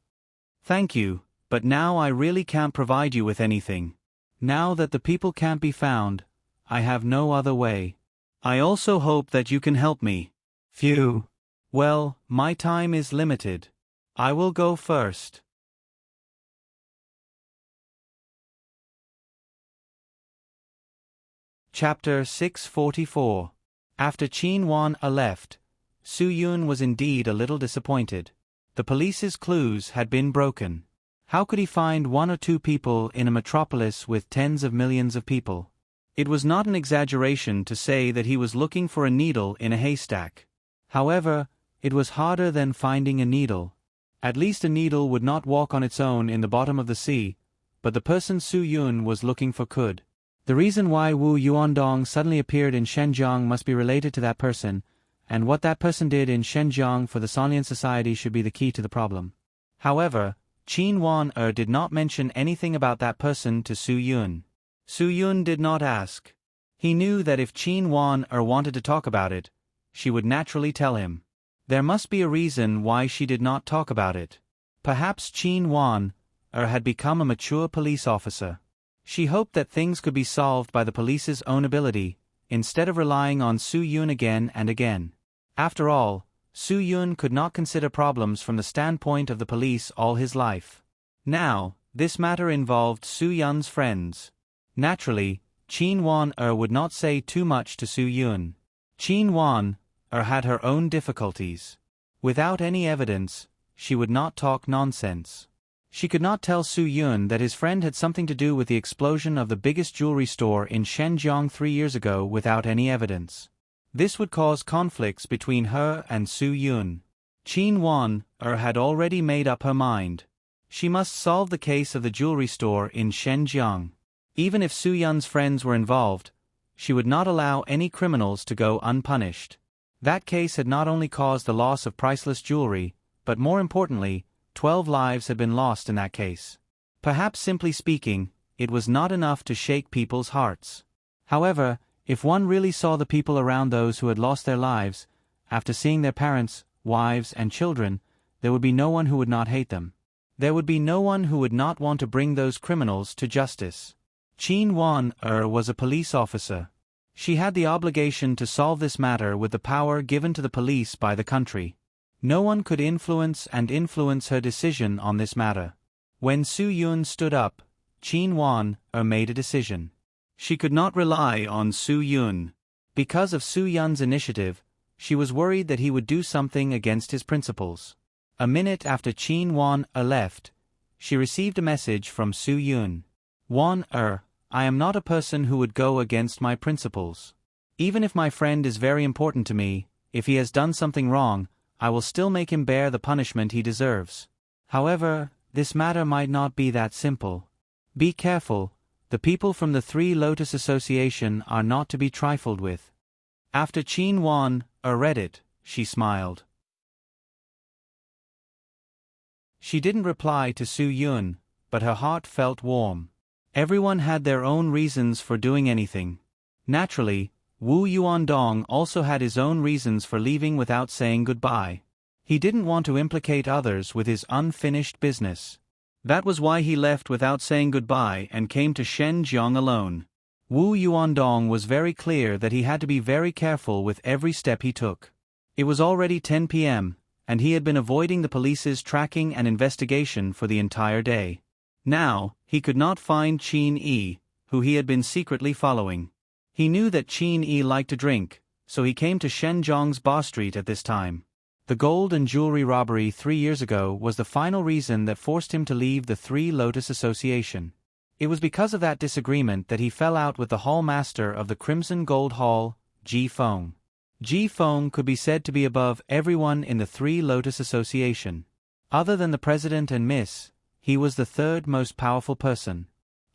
Thank you, but now I really can't provide you with anything. Now that the people can't be found, I have no other way. I also hope that you can help me. Phew. Well, my time is limited. I will go first. Chapter 644. After Chin Wan-er left, Su Yun was indeed a little disappointed. The police's clues had been broken. How could he find one or two people in a metropolis with tens of millions of people? It was not an exaggeration to say that he was looking for a needle in a haystack. However, it was harder than finding a needle. At least a needle would not walk on its own in the bottom of the sea, but the person Su Yun was looking for could. The reason why Wu Yuandong suddenly appeared in Shenzhen must be related to that person, and what that person did in Shenzhen for the Sonlian Society should be the key to the problem. However, Chin Wan-er did not mention anything about that person to Su Yun. Su Yun did not ask. He knew that if Chin Wan-er wanted to talk about it, she would naturally tell him. There must be a reason why she did not talk about it. Perhaps Chin Wan-er had become a mature police officer. She hoped that things could be solved by the police's own ability, instead of relying on Su Yun again and again. After all, Su Yun could not consider problems from the standpoint of the police all his life. Now, this matter involved Su Yun's friends. Naturally, Chin Wan-er would not say too much to Su Yun. Chin Wan-er had her own difficulties. Without any evidence, she would not talk nonsense. She could not tell Su Yun that his friend had something to do with the explosion of the biggest jewelry store in Shenzhen 3 years ago without any evidence. This would cause conflicts between her and Su Yun. Chin Wan-er had already made up her mind. She must solve the case of the jewelry store in Shenzhen. Even if Su Yun's friends were involved, she would not allow any criminals to go unpunished. That case had not only caused the loss of priceless jewelry, but more importantly, 12 lives had been lost in that case. Perhaps simply speaking, it was not enough to shake people's hearts. However, if one really saw the people around those who had lost their lives, after seeing their parents, wives, and children, there would be no one who would not hate them. There would be no one who would not want to bring those criminals to justice. Qin Wan-er was a police officer. She had the obligation to solve this matter with the power given to the police by the country. No one could influence her decision on this matter. When Su Yun stood up, Qin Wan-er made a decision. She could not rely on Su Yun. Because of Su Yun's initiative, she was worried that he would do something against his principles. A minute after Qin Wan-er left, she received a message from Su Yun. Wan-er, I am not a person who would go against my principles. Even if my friend is very important to me, if he has done something wrong, I will still make him bear the punishment he deserves. However, this matter might not be that simple. Be careful, the people from the Three Lotus Association are not to be trifled with. After Qin Wan-er read it, she smiled. She didn't reply to Su Yun, but her heart felt warm. Everyone had their own reasons for doing anything. Naturally, Wu Yuandong also had his own reasons for leaving without saying goodbye. He didn't want to implicate others with his unfinished business. That was why he left without saying goodbye and came to Shenzhen alone. Wu Yuandong was very clear that he had to be very careful with every step he took. It was already 10 p.m., and he had been avoiding the police's tracking and investigation for the entire day. Now, he could not find Qin Yi, who he had been secretly following. He knew that Qin Yi liked to drink, so he came to Shenzhong's Ba Street at this time. The gold and jewelry robbery 3 years ago was the final reason that forced him to leave the Three Lotus Association. It was because of that disagreement that he fell out with the hall master of the Crimson Gold Hall, Ji Feng. Ji Feng could be said to be above everyone in the Three Lotus Association. Other than the president and Miss, he was the third most powerful person.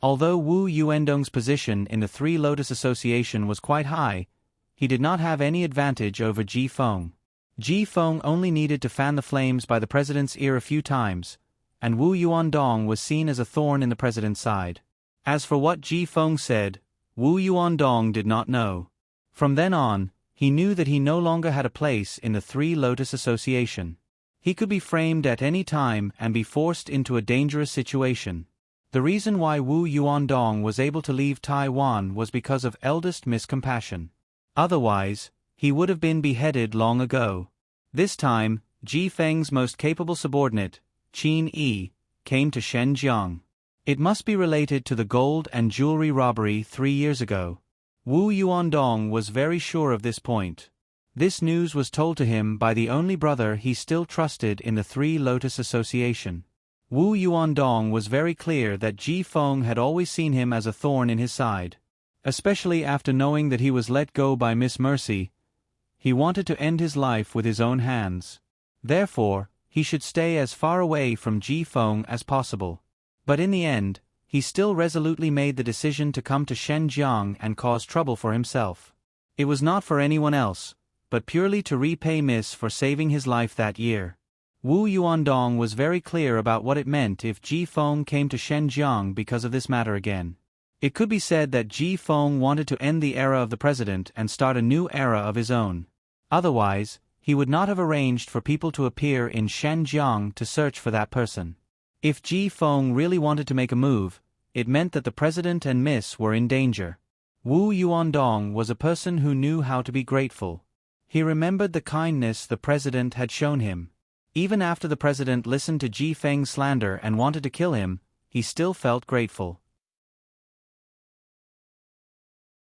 Although Wu Yuandong's position in the Three Lotus Association was quite high, he did not have any advantage over Ji Feng. Ji Feng only needed to fan the flames by the president's ear a few times, and Wu Yuandong was seen as a thorn in the president's side. As for what Ji Feng said, Wu Yuandong did not know. From then on, he knew that he no longer had a place in the Three Lotus Association. He could be framed at any time and be forced into a dangerous situation. The reason why Wu Yuandong was able to leave Taiwan was because of eldest Miss Compassion. Otherwise, he would have been beheaded long ago. This time, Ji Feng's most capable subordinate, Qin Yi, came to Shenzhen. It must be related to the gold and jewelry robbery 3 years ago. Wu Yuandong was very sure of this point. This news was told to him by the only brother he still trusted in the Three Lotus Association. Wu Yuandong was very clear that Ji Feng had always seen him as a thorn in his side. Especially after knowing that he was let go by Miss Mercy, he wanted to end his life with his own hands. Therefore, he should stay as far away from Ji Feng as possible. But in the end, he still resolutely made the decision to come to Shenzhen and cause trouble for himself. It was not for anyone else, but purely to repay Miss for saving his life that year. Wu Yuandong was very clear about what it meant if Ji Feng came to Shenzhen because of this matter again. It could be said that Ji Feng wanted to end the era of the president and start a new era of his own. Otherwise, he would not have arranged for people to appear in Shenzhen to search for that person. If Ji Feng really wanted to make a move, it meant that the president and Miss were in danger. Wu Yuandong was a person who knew how to be grateful. He remembered the kindness the president had shown him. Even after the president listened to Ji Feng's slander and wanted to kill him, he still felt grateful.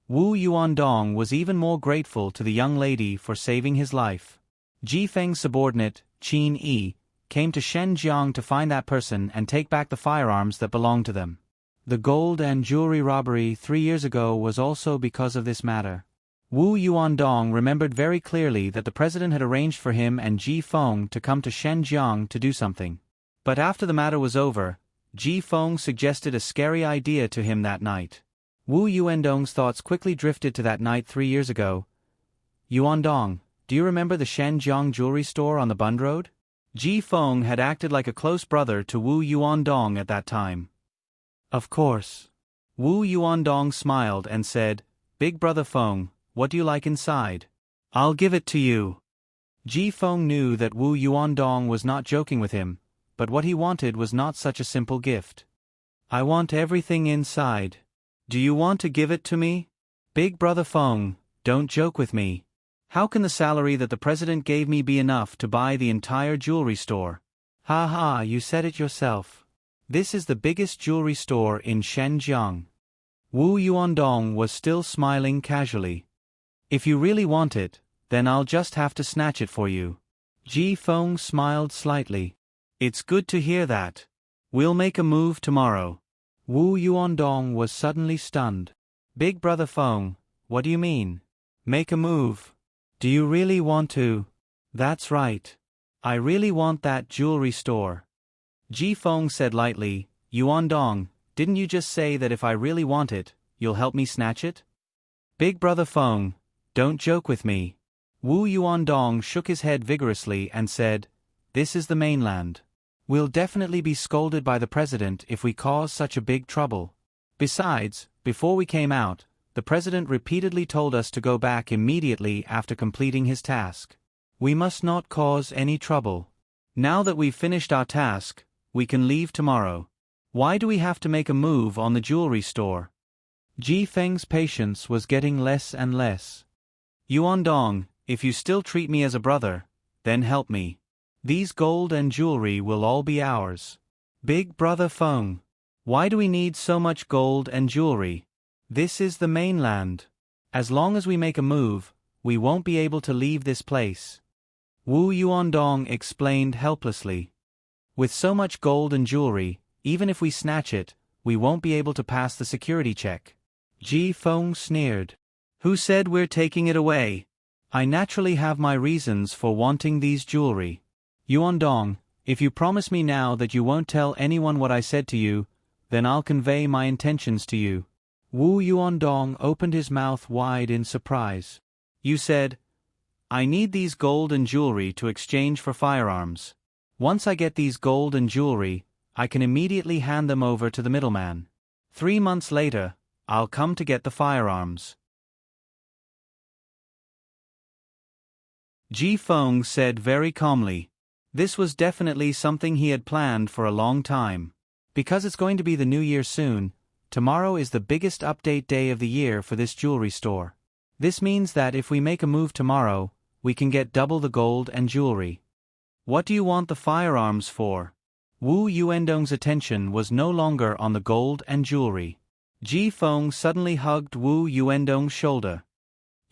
Wu Yuandong was even more grateful to the young lady for saving his life. Ji Feng's subordinate, Qin Yi, came to Shenzhen to find that person and take back the firearms that belonged to them. The gold and jewelry robbery 3 years ago was also because of this matter. Wu Yuandong remembered very clearly that the president had arranged for him and Ji Feng to come to Shenzhen to do something. But after the matter was over, Ji Feng suggested a scary idea to him that night. Wu Yuandong's thoughts quickly drifted to that night 3 years ago. Yuandong, do you remember the Shenzhen jewelry store on the Bund Road? Ji Feng had acted like a close brother to Wu Yuandong at that time. Of course. Wu Yuandong smiled and said, Big brother Feng, what do you like inside? I'll give it to you. Ji Feng knew that Wu Yuandong was not joking with him, but what he wanted was not such a simple gift. I want everything inside. Do you want to give it to me? Big brother Feng, don't joke with me. How can the salary that the president gave me be enough to buy the entire jewelry store? Ha ha, you said it yourself. This is the biggest jewelry store in Shenzhen. Wu Yuandong was still smiling casually. If you really want it, then I'll just have to snatch it for you. Ji Feng smiled slightly. It's good to hear that. We'll make a move tomorrow. Wu Yuandong was suddenly stunned. Big brother Feng, what do you mean? Make a move? Do you really want to? That's right. I really want that jewelry store. Ji Feng said lightly, Yuandong, didn't you just say that if I really want it, you'll help me snatch it? Big brother Feng, don't joke with me. Wu Yuandong shook his head vigorously and said, This is the mainland. We'll definitely be scolded by the president if we cause such a big trouble. Besides, before we came out, the president repeatedly told us to go back immediately after completing his task. We must not cause any trouble. Now that we've finished our task, we can leave tomorrow. Why do we have to make a move on the jewelry store? Ji Feng's patience was getting less and less. Yuandong, if you still treat me as a brother, then help me. These gold and jewelry will all be ours. Big brother Feng, why do we need so much gold and jewelry? This is the mainland. As long as we make a move, we won't be able to leave this place. Wu Yuandong explained helplessly. With so much gold and jewelry, even if we snatch it, we won't be able to pass the security check. Ji Feng sneered. Who said we're taking it away? I naturally have my reasons for wanting these jewelry. Yuandong, if you promise me now that you won't tell anyone what I said to you, then I'll convey my intentions to you. Wu Yuandong opened his mouth wide in surprise. You said, I need these gold and jewelry to exchange for firearms. Once I get these gold and jewelry, I can immediately hand them over to the middleman. 3 months later, I'll come to get the firearms. Ji Feng said very calmly. This was definitely something he had planned for a long time. Because it's going to be the new year soon, tomorrow is the biggest update day of the year for this jewelry store. This means that if we make a move tomorrow, we can get double the gold and jewelry. What do you want the firearms for? Wu Yuandong's attention was no longer on the gold and jewelry. Ji Feng suddenly hugged Wu Yuandong's shoulder.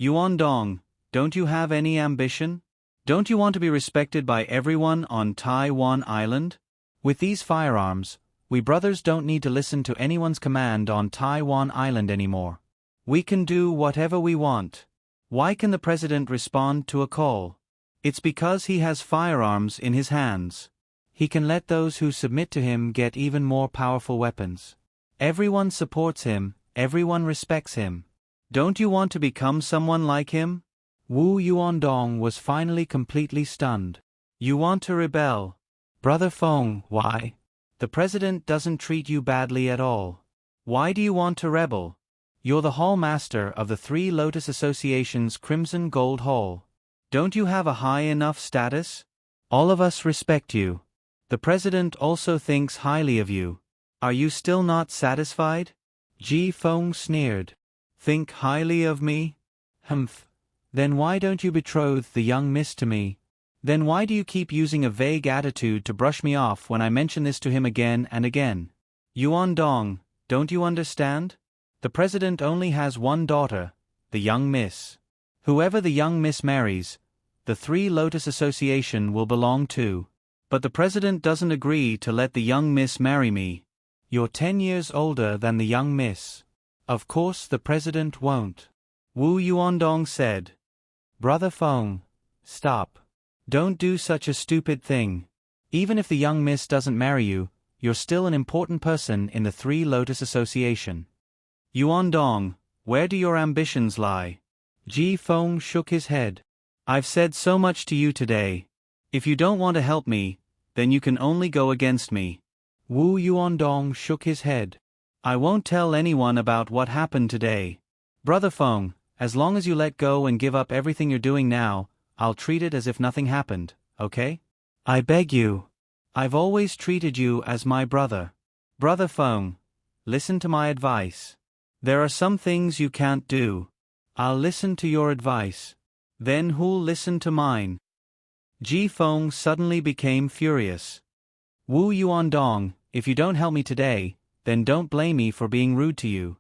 Yuandong, don't you have any ambition? Don't you want to be respected by everyone on Taiwan Island? With these firearms, we brothers don't need to listen to anyone's command on Taiwan Island anymore. We can do whatever we want. Why can the president respond to a call? It's because he has firearms in his hands. He can let those who submit to him get even more powerful weapons. Everyone supports him, everyone respects him. Don't you want to become someone like him? Wu Yuandong was finally completely stunned. You want to rebel? Brother Feng, why? The president doesn't treat you badly at all. Why do you want to rebel? You're the hall master of the Three Lotus Association's Crimson Gold Hall. Don't you have a high enough status? All of us respect you. The president also thinks highly of you. Are you still not satisfied? Ji Feng sneered. Think highly of me? Humph. Then why don't you betroth the young miss to me? Then why do you keep using a vague attitude to brush me off when I mention this to him again and again? Yuandong, don't you understand? The president only has one daughter, the young miss. Whoever the young miss marries, the Three Lotus Association will belong to. But the president doesn't agree to let the young miss marry me. You're 10 years older than the young miss. Of course the president won't. Wu Yuandong said. Brother Feng, stop. Don't do such a stupid thing. Even if the young miss doesn't marry you, you're still an important person in the Three Lotus Association. Yuandong, where do your ambitions lie? Ji Feng shook his head. I've said so much to you today. If you don't want to help me, then you can only go against me. Wu Yuandong shook his head. I won't tell anyone about what happened today. Brother Feng, as long as you let go and give up everything you're doing now, I'll treat it as if nothing happened, okay? I beg you. I've always treated you as my brother. Brother Feng, listen to my advice. There are some things you can't do. I'll listen to your advice. Then who'll listen to mine? Ji Feng suddenly became furious. Wu Yuandong, if you don't help me today, then don't blame me for being rude to you.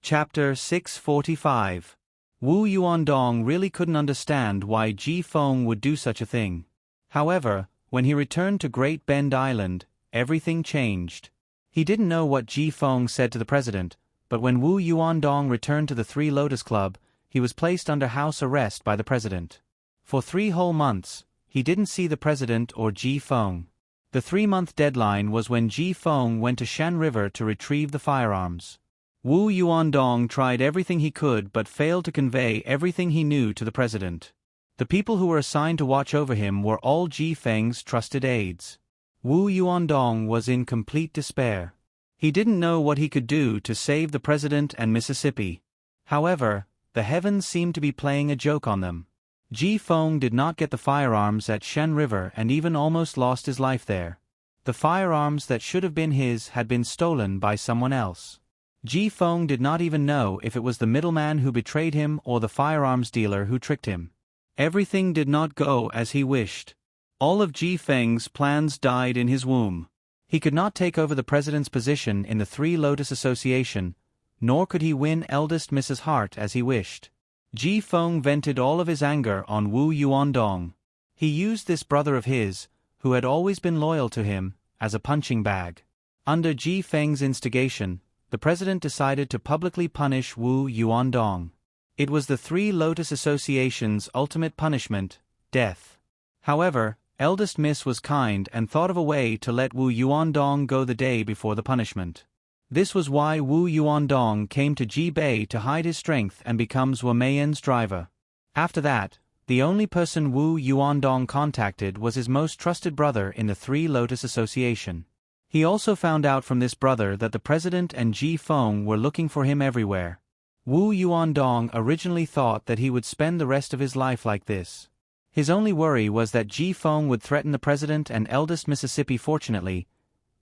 Chapter 645. Wu Yuandong really couldn't understand why Ji Feng would do such a thing. However, when he returned to Great Bend Island, everything changed. He didn't know what Ji Feng said to the president, but when Wu Yuandong returned to the Three Lotus Club, he was placed under house arrest by the president. For 3 whole months, he didn't see the president or Ji Feng. The 3-month deadline was when Ji Feng went to Shan River to retrieve the firearms. Wu Yuandong tried everything he could but failed to convey everything he knew to the president. The people who were assigned to watch over him were all Ji Feng's trusted aides. Wu Yuandong was in complete despair. He didn't know what he could do to save the president and Mississippi. However, the heavens seemed to be playing a joke on them. Ji Feng did not get the firearms at Shen River and even almost lost his life there. The firearms that should have been his had been stolen by someone else. Ji Feng did not even know if it was the middleman who betrayed him or the firearms dealer who tricked him. Everything did not go as he wished. All of Ji Feng's plans died in his womb. He could not take over the president's position in the Three Lotus Association, nor could he win eldest Mrs. Hart as he wished. Ji Feng vented all of his anger on Wu Yuandong. He used this brother of his, who had always been loyal to him, as a punching bag. Under Ji Feng's instigation, the president decided to publicly punish Wu Yuandong. It was the Three Lotus Association's ultimate punishment, death. However, eldest Miss was kind and thought of a way to let Wu Yuandong go the day before the punishment. This was why Wu Yuandong came to Ji Bei to hide his strength and becomes Wamayan's driver. After that, the only person Wu Yuandong contacted was his most trusted brother in the Three Lotus Association. He also found out from this brother that the president and Ji Feng were looking for him everywhere. Wu Yuandong originally thought that he would spend the rest of his life like this. His only worry was that Ji Feng would threaten the president and eldest Mississippi. Fortunately,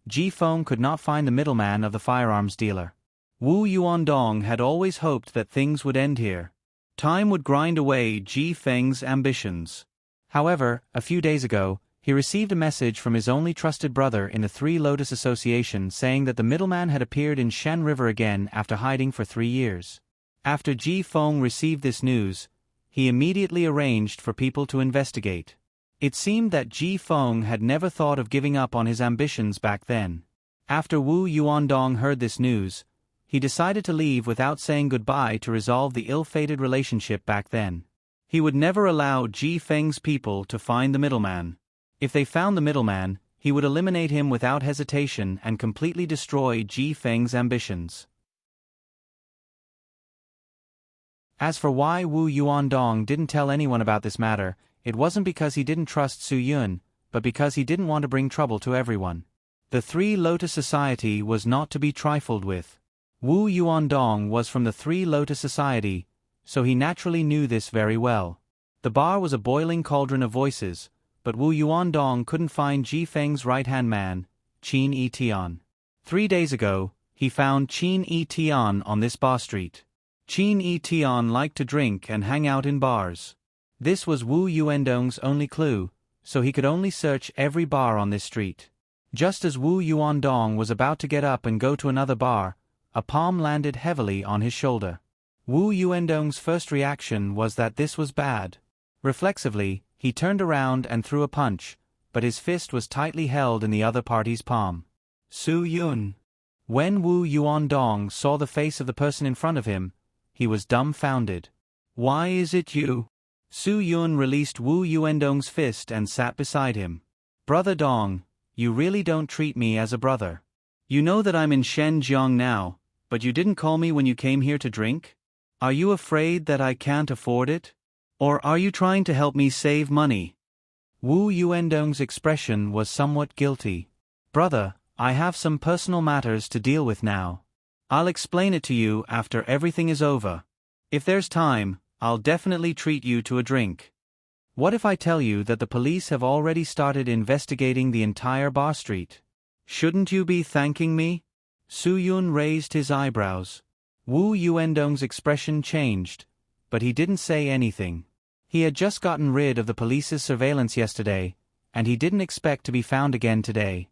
Ji Feng could not find the middleman of the firearms dealer. Wu Yuandong had always hoped that things would end here. Time would grind away Ji Feng's ambitions. However, a few days ago, he received a message from his only trusted brother in the Three Lotus Association saying that the middleman had appeared in Shan River again after hiding for 3 years. After Ji Feng received this news, he immediately arranged for people to investigate. It seemed that Ji Feng had never thought of giving up on his ambitions back then. After Wu Yuandong heard this news, he decided to leave without saying goodbye to resolve the ill-fated relationship back then. He would never allow Ji Feng's people to find the middleman. If they found the middleman, he would eliminate him without hesitation and completely destroy Ji Feng's ambitions. As for why Wu Yuandong didn't tell anyone about this matter, it wasn't because he didn't trust Su Yun, but because he didn't want to bring trouble to everyone. The Three Lotus Society was not to be trifled with. Wu Yuandong was from the Three Lotus Society, so he naturally knew this very well. The bar was a boiling cauldron of voices, but Wu Yuandong couldn't find Ji Feng's right-hand man, Qin Yi Tian. 3 days ago, he found Qin Yi Tian on this bar street. Qin Yi Tian liked to drink and hang out in bars. This was Wu Yuandong's only clue, so he could only search every bar on this street. Just as Wu Yuandong was about to get up and go to another bar, a palm landed heavily on his shoulder. Wu Yuandong's first reaction was that this was bad. Reflexively, he turned around and threw a punch, but his fist was tightly held in the other party's palm. Su Yun. When Wu Yuandong saw the face of the person in front of him, he was dumbfounded. "Why is it you?" Su Yun released Wu Yuandong's fist and sat beside him. "Brother Dong, you really don't treat me as a brother. You know that I'm in Shenzhen now, but you didn't call me when you came here to drink? Are you afraid that I can't afford it? Or are you trying to help me save money?" Wu Yuandong's expression was somewhat guilty. "Brother, I have some personal matters to deal with now. I'll explain it to you after everything is over. If there's time, I'll definitely treat you to a drink. What if I tell you that the police have already started investigating the entire bar street? Shouldn't you be thanking me? Su-yun raised his eyebrows. Wu Yuandong's expression changed, but he didn't say anything. He had just gotten rid of the police's surveillance yesterday, and he didn't expect to be found again today.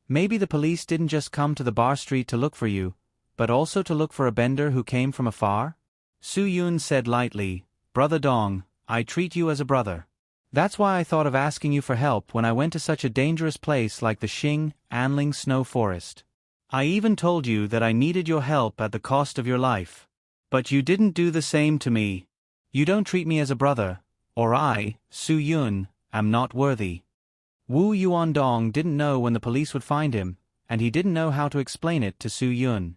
Maybe the police didn't just come to the bar street to look for you, but also to look for a bender who came from afar? Su-yun said lightly, Brother Dong, I treat you as a brother. That's why I thought of asking you for help when I went to such a dangerous place like the Xing Anling Snow Forest. I even told you that I needed your help at the cost of your life. But you didn't do the same to me. You don't treat me as a brother, or I, Su-yun, am not worthy. Wu Yuandong didn't know when the police would find him, and he didn't know how to explain it to Su-yun.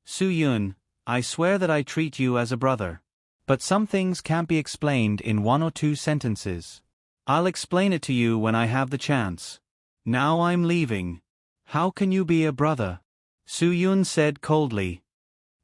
Su-yun, I swear that I treat you as a brother. But some things can't be explained in 1 or 2 sentences. I'll explain it to you when I have the chance. Now I'm leaving. How can you be a brother? Su-yun said coldly.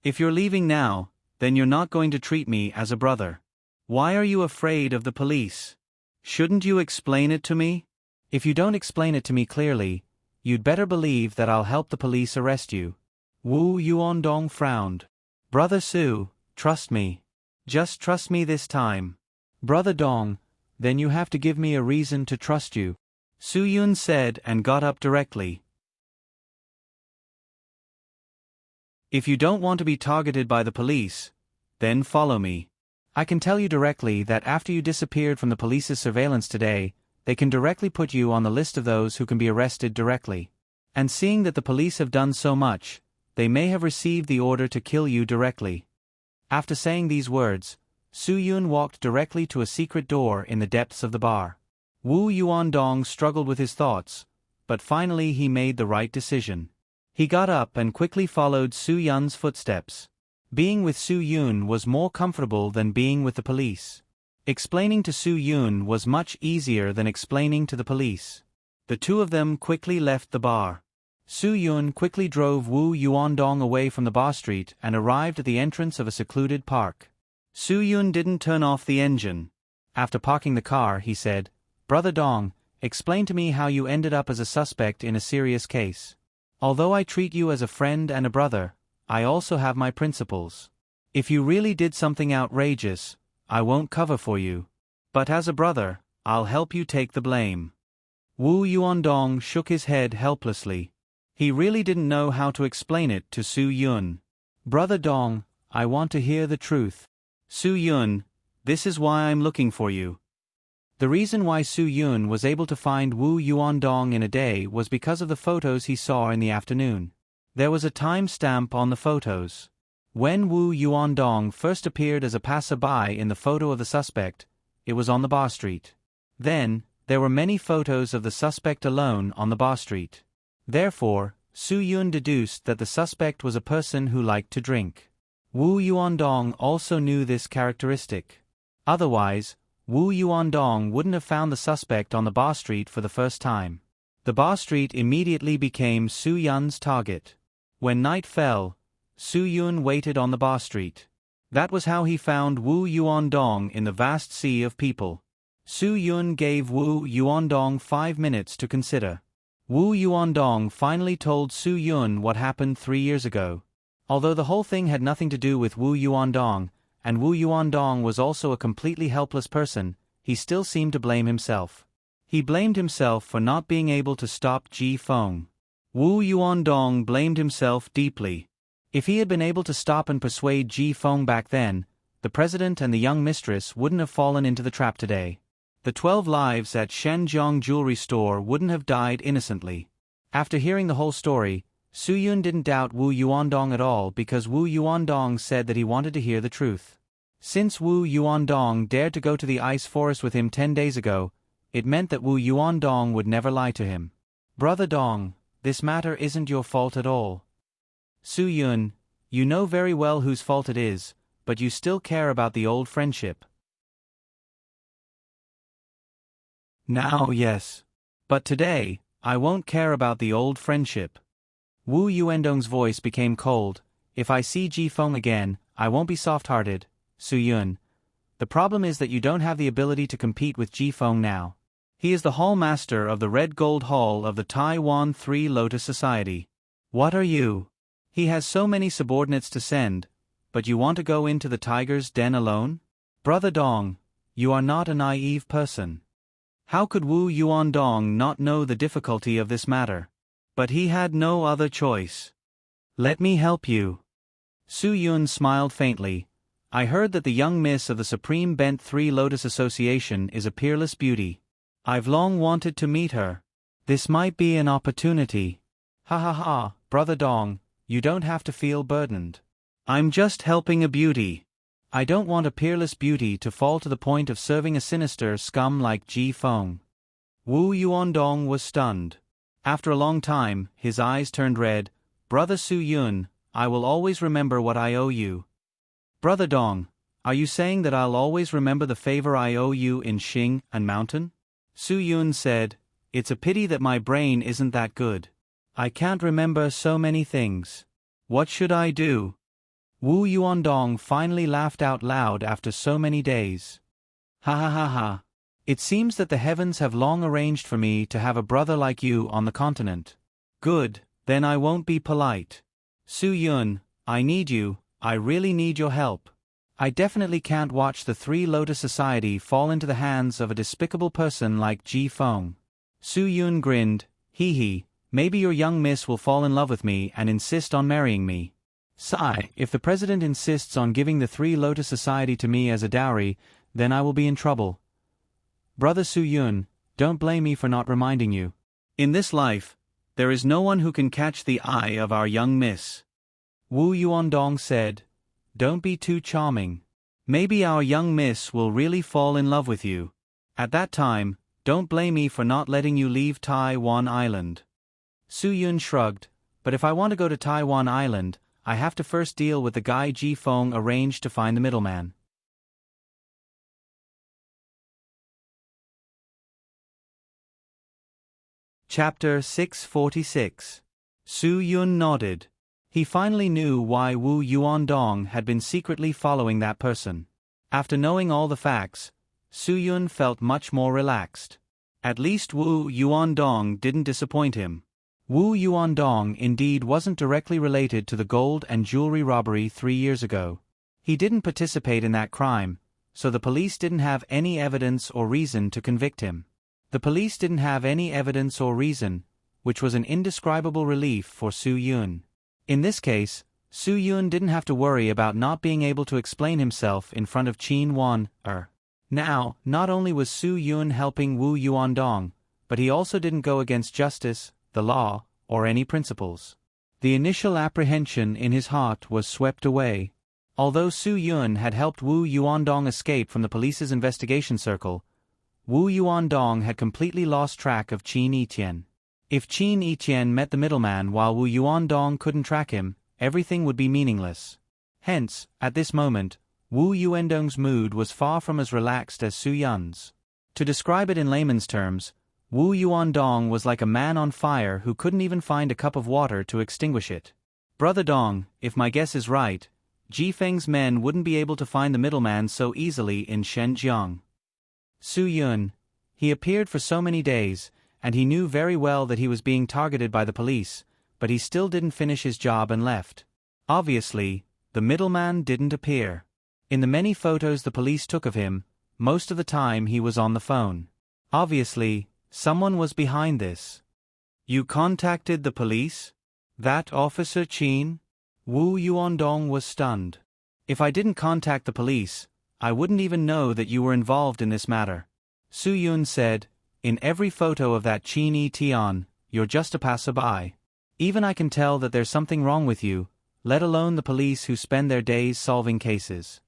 If you're leaving now, then you're not going to treat me as a brother. Why are you afraid of the police? Shouldn't you explain it to me? If you don't explain it to me clearly, you'd better believe that I'll help the police arrest you. Wu Yuandong frowned. Brother Su, trust me. Just trust me this time. Brother Dong, then you have to give me a reason to trust you. Su-yun said and got up directly. If you don't want to be targeted by the police, then follow me. I can tell you directly that after you disappeared from the police's surveillance today, they can directly put you on the list of those who can be arrested directly. And seeing that the police have done so much, they may have received the order to kill you directly. After saying these words, Su-yun walked directly to a secret door in the depths of the bar. Wu Yuandong struggled with his thoughts, but finally he made the right decision. He got up and quickly followed Su-yun's footsteps. Being with Su-yun was more comfortable than being with the police. Explaining to Su-yun was much easier than explaining to the police. The two of them quickly left the bar. Su-yun quickly drove Wu Yuandong away from the bar street and arrived at the entrance of a secluded park. Su-yun didn't turn off the engine. After parking the car, he said, Brother Dong, explain to me how you ended up as a suspect in a serious case. Although I treat you as a friend and a brother, I also have my principles. If you really did something outrageous, I won't cover for you. But as a brother, I'll help you take the blame. Wu Yuandong shook his head helplessly. He really didn't know how to explain it to Su-yun. Brother Dong, I want to hear the truth. Su-yun, this is why I'm looking for you. The reason why Su-yun was able to find Wu Yuandong in a day was because of the photos he saw in the afternoon. There was a time stamp on the photos. When Wu Yuandong first appeared as a passerby in the photo of the suspect, it was on the bar street. Then, there were many photos of the suspect alone on the bar street. Therefore, Su-yun deduced that the suspect was a person who liked to drink. Wu Yuandong also knew this characteristic. Otherwise, Wu Yuandong wouldn't have found the suspect on the bar street for the first time. The bar street immediately became Su-yun's target. When night fell, Su-yun waited on the bar street. That was how he found Wu Yuandong in the vast sea of people. Su-yun gave Wu Yuandong 5 minutes to consider. Wu Yuandong finally told Su-yun what happened 3 years ago. Although the whole thing had nothing to do with Wu Yuandong, and Wu Yuandong was also a completely helpless person, he still seemed to blame himself. He blamed himself for not being able to stop Ji Feng. Wu Yuandong blamed himself deeply. If he had been able to stop and persuade Ji Feng back then, the president and the young mistress wouldn't have fallen into the trap today. The 12 lives at Shenzhong jewelry store wouldn't have died innocently. After hearing the whole story, Su-yun didn't doubt Wu Yuandong at all because Wu Yuandong said that he wanted to hear the truth. Since Wu Yuandong dared to go to the ice forest with him 10 days ago, it meant that Wu Yuandong would never lie to him. Brother Dong, this matter isn't your fault at all. Su-yun, you know very well whose fault it is, but you still care about the old friendship. Now, yes. But today, I won't care about the old friendship. Wu Yuandong's voice became cold. if I see Ji Feng again, I won't be soft-hearted, Su Yun. The problem is that you don't have the ability to compete with Ji Feng now. He is the hall master of the Red Gold Hall of the Taiwan Three Lotus Society. What are you? He has so many subordinates to send, but you want to go into the tiger's den alone? Brother Dong, you are not a naive person. How could Wu Yuandong not know the difficulty of this matter? But he had no other choice. Let me help you. Su Yun smiled faintly. I heard that the young miss of the Supreme Bent Three Lotus Association is a peerless beauty. I've long wanted to meet her. This might be an opportunity. Ha ha ha, Brother Dong, you don't have to feel burdened. I'm just helping a beauty. I don't want a peerless beauty to fall to the point of serving a sinister scum like Ji Feng. Wu Yuandong was stunned. After a long time, his eyes turned red. Brother Su Yun, I will always remember what I owe you. Brother Dong, are you saying that I'll always remember the favor I owe you in Xing and Mountain? Su Yun said, It's a pity that my brain isn't that good. I can't remember so many things. What should I do? Wu Yuandong finally laughed out loud after so many days. Ha ha ha ha. It seems that the heavens have long arranged for me to have a brother like you on the continent. Good, then I won't be polite. Su Yun, I need you, I really need your help. I definitely can't watch the Three Lotus Society fall into the hands of a despicable person like Ji Feng. Su Yun grinned, hee hee, maybe your young miss will fall in love with me and insist on marrying me. Sigh, if the president insists on giving the Three Lotus Society to me as a dowry, then I will be in trouble. Brother Su Yun, don't blame me for not reminding you. In this life, there is no one who can catch the eye of our young miss. Wu Yuandong said, Don't be too charming. Maybe our young miss will really fall in love with you. At that time, don't blame me for not letting you leave Taiwan Island. Su Yun shrugged, but if I want to go to Taiwan Island, I have to first deal with the guy Ji Feng arranged to find the middleman. Chapter 646. Su Yun nodded. He finally knew why Wu Yuandong had been secretly following that person. After knowing all the facts, Su Yun felt much more relaxed. At least Wu Yuandong didn't disappoint him. Wu Yuandong indeed wasn't directly related to the gold and jewelry robbery 3 years ago. He didn't participate in that crime, so the police didn't have any evidence or reason to convict him. The police didn't have any evidence or reason, which was an indescribable relief for Su Yun. In this case, Su Yun didn't have to worry about not being able to explain himself in front of Qin Wan-er. Now, not only was Su Yun helping Wu Yuandong, but he also didn't go against justice, the law, or any principles. The initial apprehension in his heart was swept away. Although Su Yun had helped Wu Yuandong escape from the police's investigation circle, Wu Yuandong had completely lost track of Qin Yitian. If Qin Yitian met the middleman while Wu Yuandong couldn't track him, everything would be meaningless. Hence, at this moment, Wu Yuandong's mood was far from as relaxed as Su Yun's. To describe it in layman's terms, Wu Yuandong was like a man on fire who couldn't even find a cup of water to extinguish it. Brother Dong, if my guess is right, Ji Feng's men wouldn't be able to find the middleman so easily in Shenzhen. Su Yun. He appeared for so many days, and he knew very well that he was being targeted by the police, but he still didn't finish his job and left. Obviously, the middleman didn't appear. In the many photos the police took of him, most of the time he was on the phone. Obviously, someone was behind this. You contacted the police? That Officer Qin? Wu Yuandong was stunned. If I didn't contact the police, I wouldn't even know that you were involved in this matter. Su Yun said, In every photo of that Qin Yitian, you're just a passerby. Even I can tell that there's something wrong with you, let alone the police who spend their days solving cases.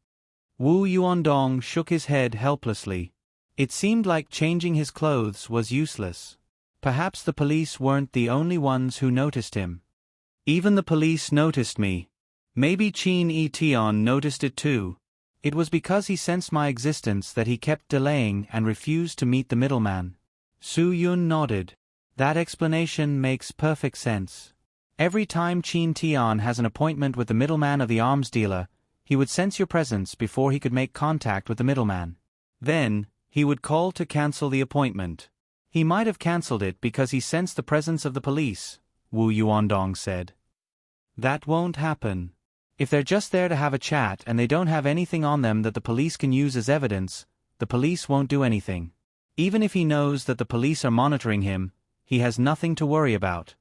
Wu Yuandong shook his head helplessly. It seemed like changing his clothes was useless. Perhaps the police weren't the only ones who noticed him. Even the police noticed me. Maybe Qin Yitian noticed it too. It was because he sensed my existence that he kept delaying and refused to meet the middleman. Su Yun nodded. That explanation makes perfect sense. Every time Qin Tian has an appointment with the middleman of the arms dealer, he would sense your presence before he could make contact with the middleman. Then, he would call to cancel the appointment. He might have cancelled it because he sensed the presence of the police, Wu Yuandong said. That won't happen. If they're just there to have a chat and they don't have anything on them that the police can use as evidence, the police won't do anything. Even if he knows that the police are monitoring him, he has nothing to worry about.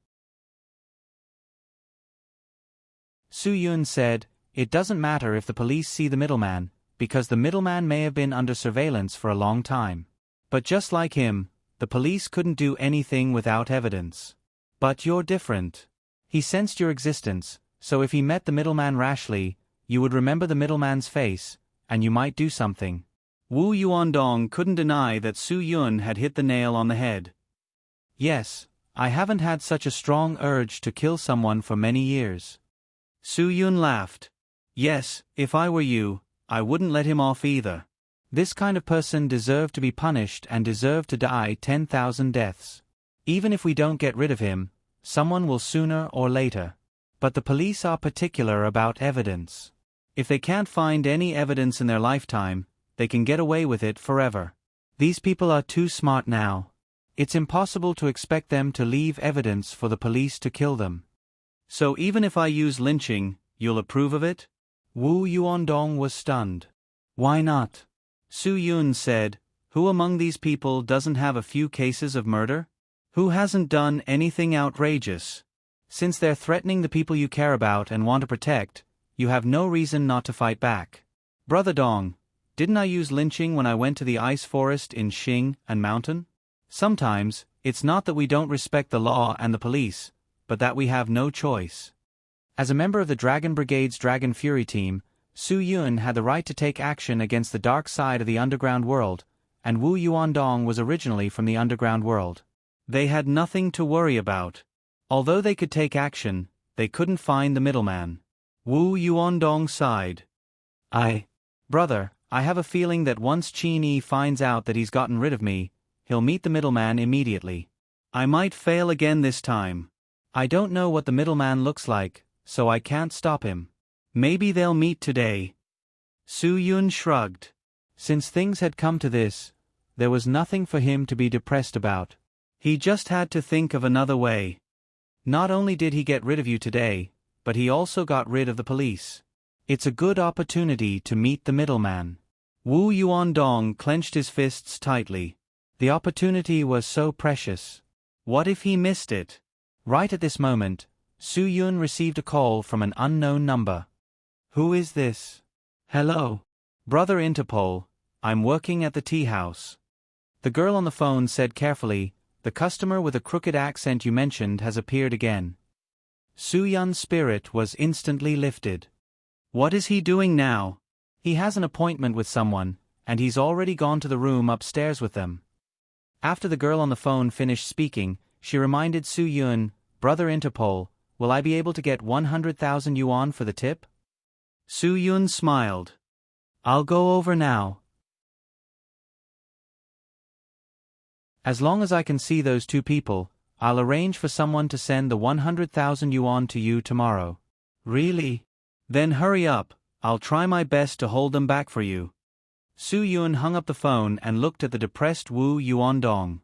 Su Yun said, "It doesn't matter if the police see the middleman, because the middleman may have been under surveillance for a long time. But just like him, the police couldn't do anything without evidence. But you're different. He sensed your existence, so if he met the middleman rashly, you would remember the middleman's face, and you might do something." Wu Yuandong couldn't deny that Su Yun had hit the nail on the head. "Yes, I haven't had such a strong urge to kill someone for many years." Su Yun laughed. "Yes, if I were you, I wouldn't let him off either. This kind of person deserved to be punished and deserved to die 10,000 deaths. Even if we don't get rid of him, someone will sooner or later. But the police are particular about evidence. If they can't find any evidence in their lifetime, they can get away with it forever. These people are too smart now. It's impossible to expect them to leave evidence for the police to kill them." "So even if I use lynching, you'll approve of it?" Wu Yuandong was stunned. "Why not?" Su Yun said, "Who among these people doesn't have a few cases of murder? Who hasn't done anything outrageous? Since they're threatening the people you care about and want to protect, you have no reason not to fight back. Brother Dong, didn't I use lynching when I went to the ice forest in Xing and Mountain? Sometimes, it's not that we don't respect the law and the police, but that we have no choice." As a member of the Dragon Brigade's Dragon Fury team, Su Yun had the right to take action against the dark side of the underground world, and Wu Yuandong was originally from the underground world. They had nothing to worry about. Although they could take action, they couldn't find the middleman. Wu Yuandong sighed. Brother, I have a feeling that once Qin Yi finds out that he's gotten rid of me, he'll meet the middleman immediately. I might fail again this time. I don't know what the middleman looks like, so I can't stop him. Maybe they'll meet today." Su Yun shrugged. Since things had come to this, there was nothing for him to be depressed about. He just had to think of another way. Not only did he get rid of you today, but he also got rid of the police. It's a good opportunity to meet the middleman. Wu Yuandong clenched his fists tightly. The opportunity was so precious. What if he missed it? Right at this moment, Su Yun received a call from an unknown number. "Who is this?" "Hello. Brother Interpol, I'm working at the tea house." The girl on the phone said carefully, "The customer with a crooked accent you mentioned has appeared again." Su Yun's spirit was instantly lifted. What is he doing now? He has an appointment with someone, and he's already gone to the room upstairs with them. After the girl on the phone finished speaking, she reminded Su Yun, "Brother Interpol, will I be able to get 100,000 yuan for the tip?" Su Yun smiled. "I'll go over now. As long as I can see those two people, I'll arrange for someone to send the 100,000 yuan to you tomorrow." "Really? Then hurry up, I'll try my best to hold them back for you." Su Yun hung up the phone and looked at the depressed Wu Yuandong.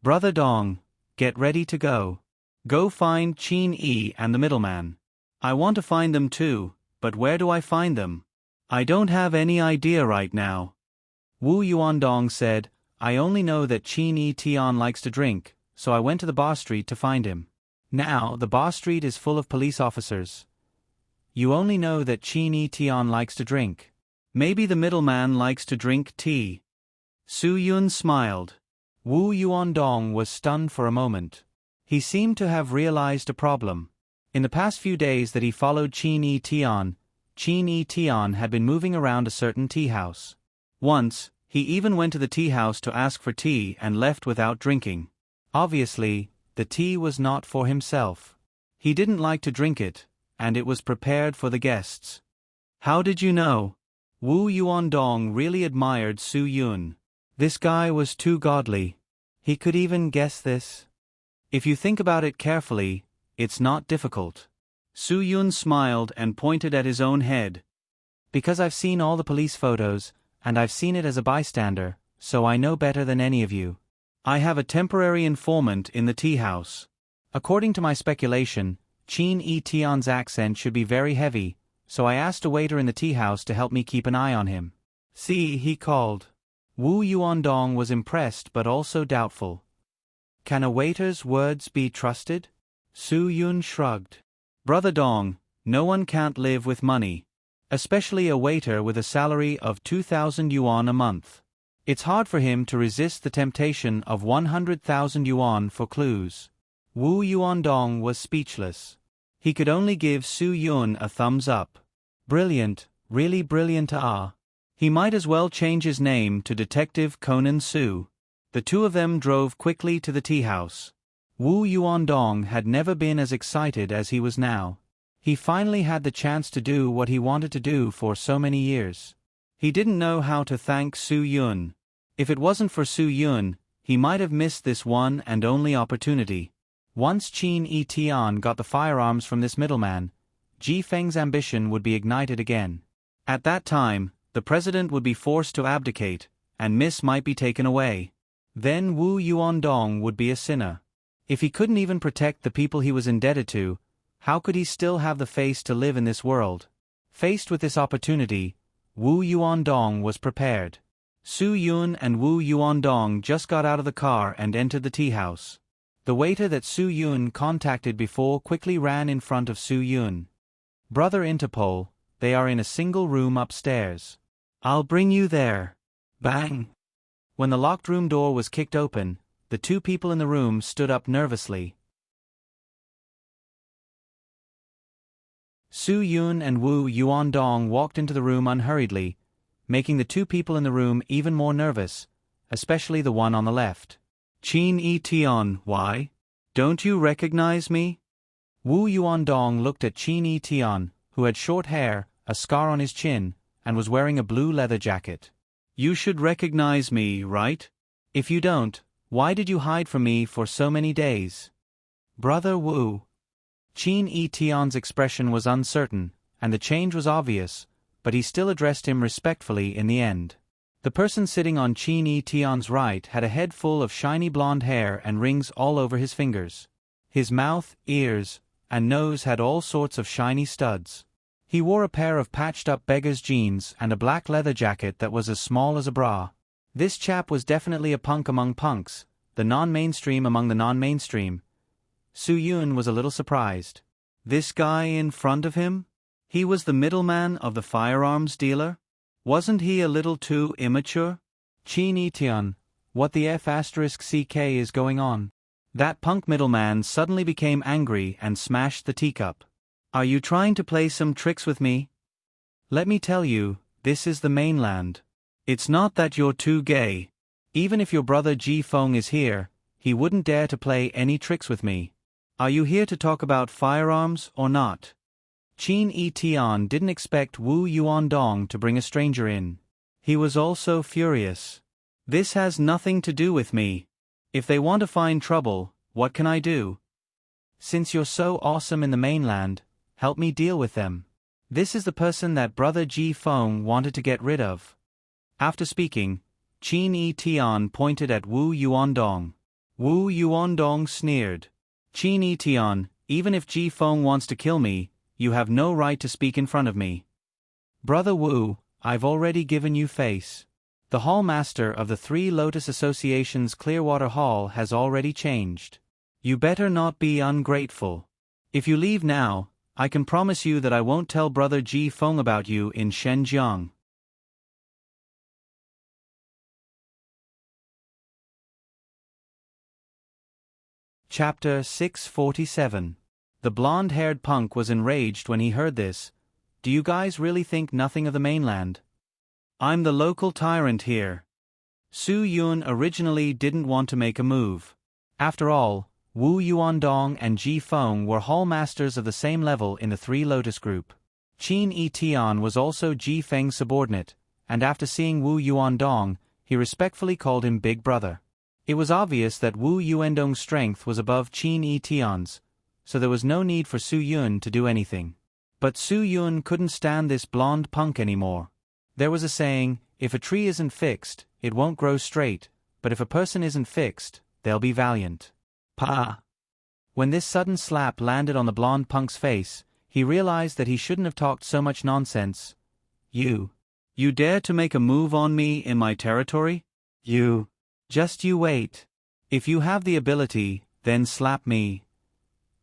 "Brother Dong, get ready to go. Go find Qin Yi and the middleman. I want to find them too, but where do I find them? I don't have any idea right now." Wu Yuandong said, "I only know that Qin Yi Tian likes to drink, so I went to the Boss Street to find him. Now, the Boss Street is full of police officers. You only know that Qin Yi Tian likes to drink. Maybe the middleman likes to drink tea." Su Yun smiled. Wu Yuandong was stunned for a moment. He seemed to have realized a problem. In the past few days that he followed Qin Yi Tian had been moving around a certain tea house. Once, he even went to the tea house to ask for tea and left without drinking. Obviously, the tea was not for himself. He didn't like to drink it, and it was prepared for the guests. "How did you know?" Wu Yuandong really admired Su Yun. This guy was too godly. He could even guess this. If you think about it carefully, it's not difficult. Su Yun smiled and pointed at his own head. Because I've seen all the police photos, and I've seen it as a bystander, so I know better than any of you. I have a temporary informant in the tea house. According to my speculation, Qin Yi Tian's accent should be very heavy, so I asked a waiter in the tea house to help me keep an eye on him. See, he called. Wu Yuandong was impressed but also doubtful. Can a waiter's words be trusted? Su Yun shrugged. Brother Dong, no one can't live with money. Especially a waiter with a salary of 2,000 yuan a month. It's hard for him to resist the temptation of 100,000 yuan for clues. Wu Yuandong was speechless. He could only give Su Yun a thumbs up. Brilliant, really brilliant. He might as well change his name to Detective Conan Su. The two of them drove quickly to the tea house. Wu Yuandong had never been as excited as he was now. He finally had the chance to do what he wanted to do for so many years. He didn't know how to thank Su Yun. If it wasn't for Su Yun, he might have missed this one and only opportunity. Once Qin Yi Tian got the firearms from this middleman, Ji Feng's ambition would be ignited again. At that time, the president would be forced to abdicate, and Miss might be taken away. Then Wu Yuandong would be a sinner. If he couldn't even protect the people he was indebted to, how could he still have the face to live in this world? Faced with this opportunity, Wu Yuandong was prepared. Su Yun and Wu Yuandong just got out of the car and entered the tea house. The waiter that Su Yun contacted before quickly ran in front of Su Yun. Brother Interpol, they are in a single room upstairs. I'll bring you there. Bang! When the locked room door was kicked open, the two people in the room stood up nervously. Su Yun and Wu Yuandong walked into the room unhurriedly, making the two people in the room even more nervous, especially the one on the left. Qin Yi Tian, why? Don't you recognize me? Wu Yuandong looked at Qin Yi Tian, who had short hair, a scar on his chin, and was wearing a blue leather jacket. You should recognize me, right? If you don't, why did you hide from me for so many days? Brother Wu. Qin Yi Tian's expression was uncertain, and the change was obvious, but he still addressed him respectfully in the end. The person sitting on Qin Yi Tian's right had a head full of shiny blonde hair and rings all over his fingers. His mouth, ears, and nose had all sorts of shiny studs. He wore a pair of patched-up beggar's jeans and a black leather jacket that was as small as a bra. This chap was definitely a punk among punks, the non-mainstream among the non-mainstream. Su Yun was a little surprised. This guy in front of him? He was the middleman of the firearms dealer? Wasn't he a little too immature? Qin Yi Tian, what the F***ck is going on? That punk middleman suddenly became angry and smashed the teacup. Are you trying to play some tricks with me? Let me tell you, this is the mainland. It's not that you're too gay. Even if your brother Ji Feng is here, he wouldn't dare to play any tricks with me. Are you here to talk about firearms or not? Qin Yi Tian didn't expect Wu Yuandong to bring a stranger in. He was also furious. This has nothing to do with me. If they want to find trouble, what can I do? Since you're so awesome in the mainland, help me deal with them. This is the person that brother Ji Feng wanted to get rid of. After speaking, Qin Yi Tian pointed at Wu Yuandong. Wu Yuandong sneered. Qin Yi Tian, even if Ji Feng wants to kill me, you have no right to speak in front of me. Brother Wu, I've already given you face. The hall master of the Three Lotus Association's Clearwater Hall has already changed. You better not be ungrateful. If you leave now, I can promise you that I won't tell brother Ji Feng about you in Shenzhen. Chapter 647. The blonde-haired punk was enraged when he heard this. Do you guys really think nothing of the mainland? I'm the local tyrant here. Su Yun originally didn't want to make a move. After all, Wu Yuandong and Ji Feng were hallmasters of the same level in the Three Lotus Group. Qin Yi Tian was also Ji Feng's subordinate, and after seeing Wu Yuandong, he respectfully called him Big Brother. It was obvious that Wu Yuandong's strength was above Qin Yi Tian's, so there was no need for Su Yun to do anything. But Su Yun couldn't stand this blonde punk anymore. There was a saying, if a tree isn't fixed, it won't grow straight, but if a person isn't fixed, they'll be valiant. Pa! When this sudden slap landed on the blonde punk's face, he realized that he shouldn't have talked so much nonsense. You dare to make a move on me in my territory? Just you wait. If you have the ability, then slap me.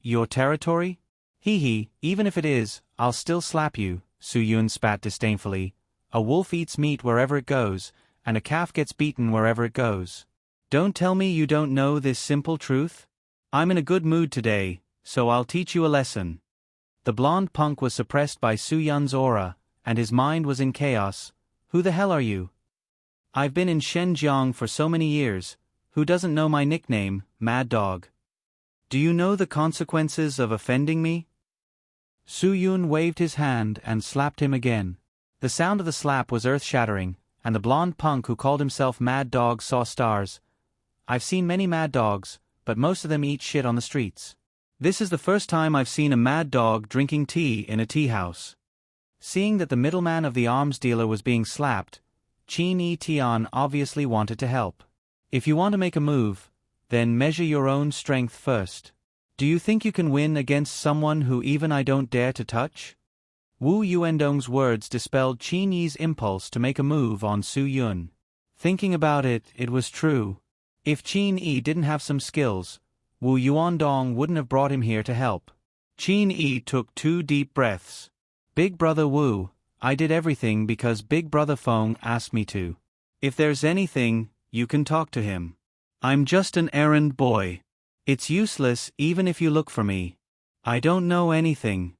Your territory? Hee, even if it is, I'll still slap you, Su Yun spat disdainfully. A wolf eats meat wherever it goes, and a calf gets beaten wherever it goes. Don't tell me you don't know this simple truth? I'm in a good mood today, so I'll teach you a lesson. The blonde punk was suppressed by Su Yun's aura, and his mind was in chaos. Who the hell are you? I've been in Shenzhen for so many years. Who doesn't know my nickname, Mad Dog? Do you know the consequences of offending me? Su Yun waved his hand and slapped him again. The sound of the slap was earth-shattering, and the blonde punk who called himself Mad Dog saw stars. I've seen many mad dogs, but most of them eat shit on the streets. This is the first time I've seen a mad dog drinking tea in a tea house. Seeing that the middleman of the arms dealer was being slapped, Qin Yi Tian obviously wanted to help. If you want to make a move, then measure your own strength first. Do you think you can win against someone who even I don't dare to touch? Wu Yuandong's words dispelled Qin Yi's impulse to make a move on Su Yun. Thinking about it, it was true. If Qin Yi didn't have some skills, Wu Yuandong wouldn't have brought him here to help. Qin Yi took 2 deep breaths. Big brother Wu, I did everything because Big brother Feng asked me to. If there's anything, you can talk to him. I'm just an errand boy. It's useless even if you look for me. I don't know anything.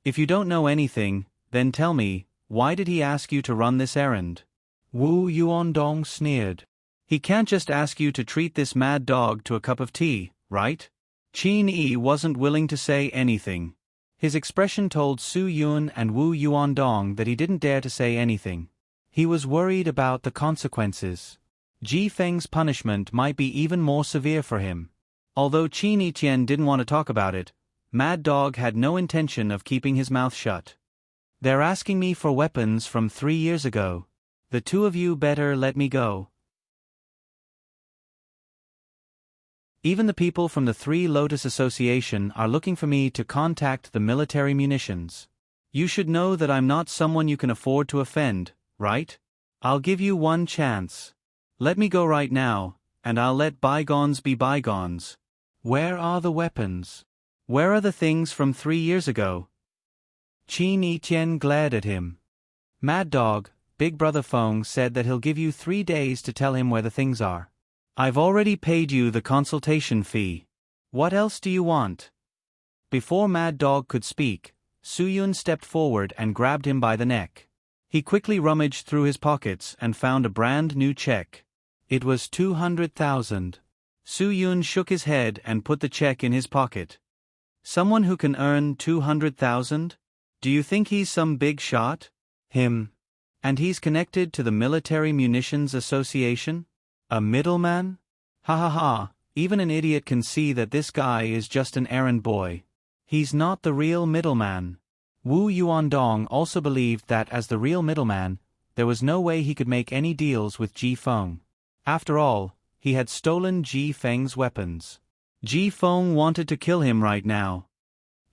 If you don't know anything, then tell me, why did he ask you to run this errand? Wu Yuandong sneered. He can't just ask you to treat this mad dog to a cup of tea, right? Qin Yi wasn't willing to say anything. His expression told Su Yun and Wu Yuandong that he didn't dare to say anything. He was worried about the consequences. Ji Feng's punishment might be even more severe for him. Although Qin Yi Tian didn't want to talk about it, Mad Dog had no intention of keeping his mouth shut. They're asking me for weapons from 3 years ago. The two of you better let me go. Even the people from the Three Lotus Association are looking for me to contact the military munitions. You should know that I'm not someone you can afford to offend, right? I'll give you one chance. Let me go right now, and I'll let bygones be bygones. Where are the weapons? Where are the things from 3 years ago? Qin Yi Tian glared at him. Mad Dog, Big Brother Feng said that he'll give you 3 days to tell him where the things are. I've already paid you the consultation fee. What else do you want? Before Mad Dog could speak, Su Yun stepped forward and grabbed him by the neck. He quickly rummaged through his pockets and found a brand new check. It was 200,000. Su Yun shook his head and put the check in his pocket. Someone who can earn 200,000? Do you think he's some big shot? Him. And he's connected to the Military Munitions Association? A middleman? Ha ha ha, even an idiot can see that this guy is just an errand boy. He's not the real middleman. Wu Yuandong also believed that as the real middleman, there was no way he could make any deals with Ji Feng. After all, he had stolen Ji Feng's weapons. Ji Feng wanted to kill him right now.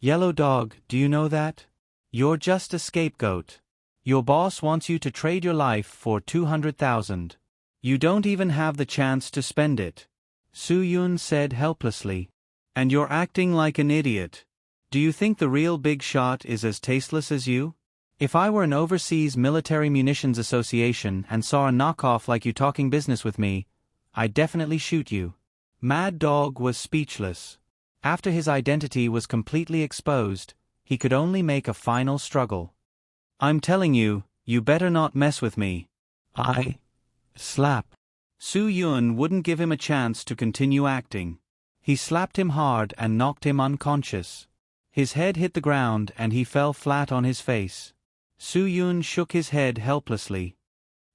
Yellow Dog, do you know that? You're just a scapegoat. Your boss wants you to trade your life for 200,000. You don't even have the chance to spend it. Su Yun said helplessly. And you're acting like an idiot. Do you think the real big shot is as tasteless as you? If I were an overseas military munitions association and saw a knockoff like you talking business with me, I'd definitely shoot you. Mad Dog was speechless. After his identity was completely exposed, he could only make a final struggle. I'm telling you, you better not mess with me. Slap. Su Yun wouldn't give him a chance to continue acting. He slapped him hard and knocked him unconscious. His head hit the ground and he fell flat on his face. Su Yun shook his head helplessly.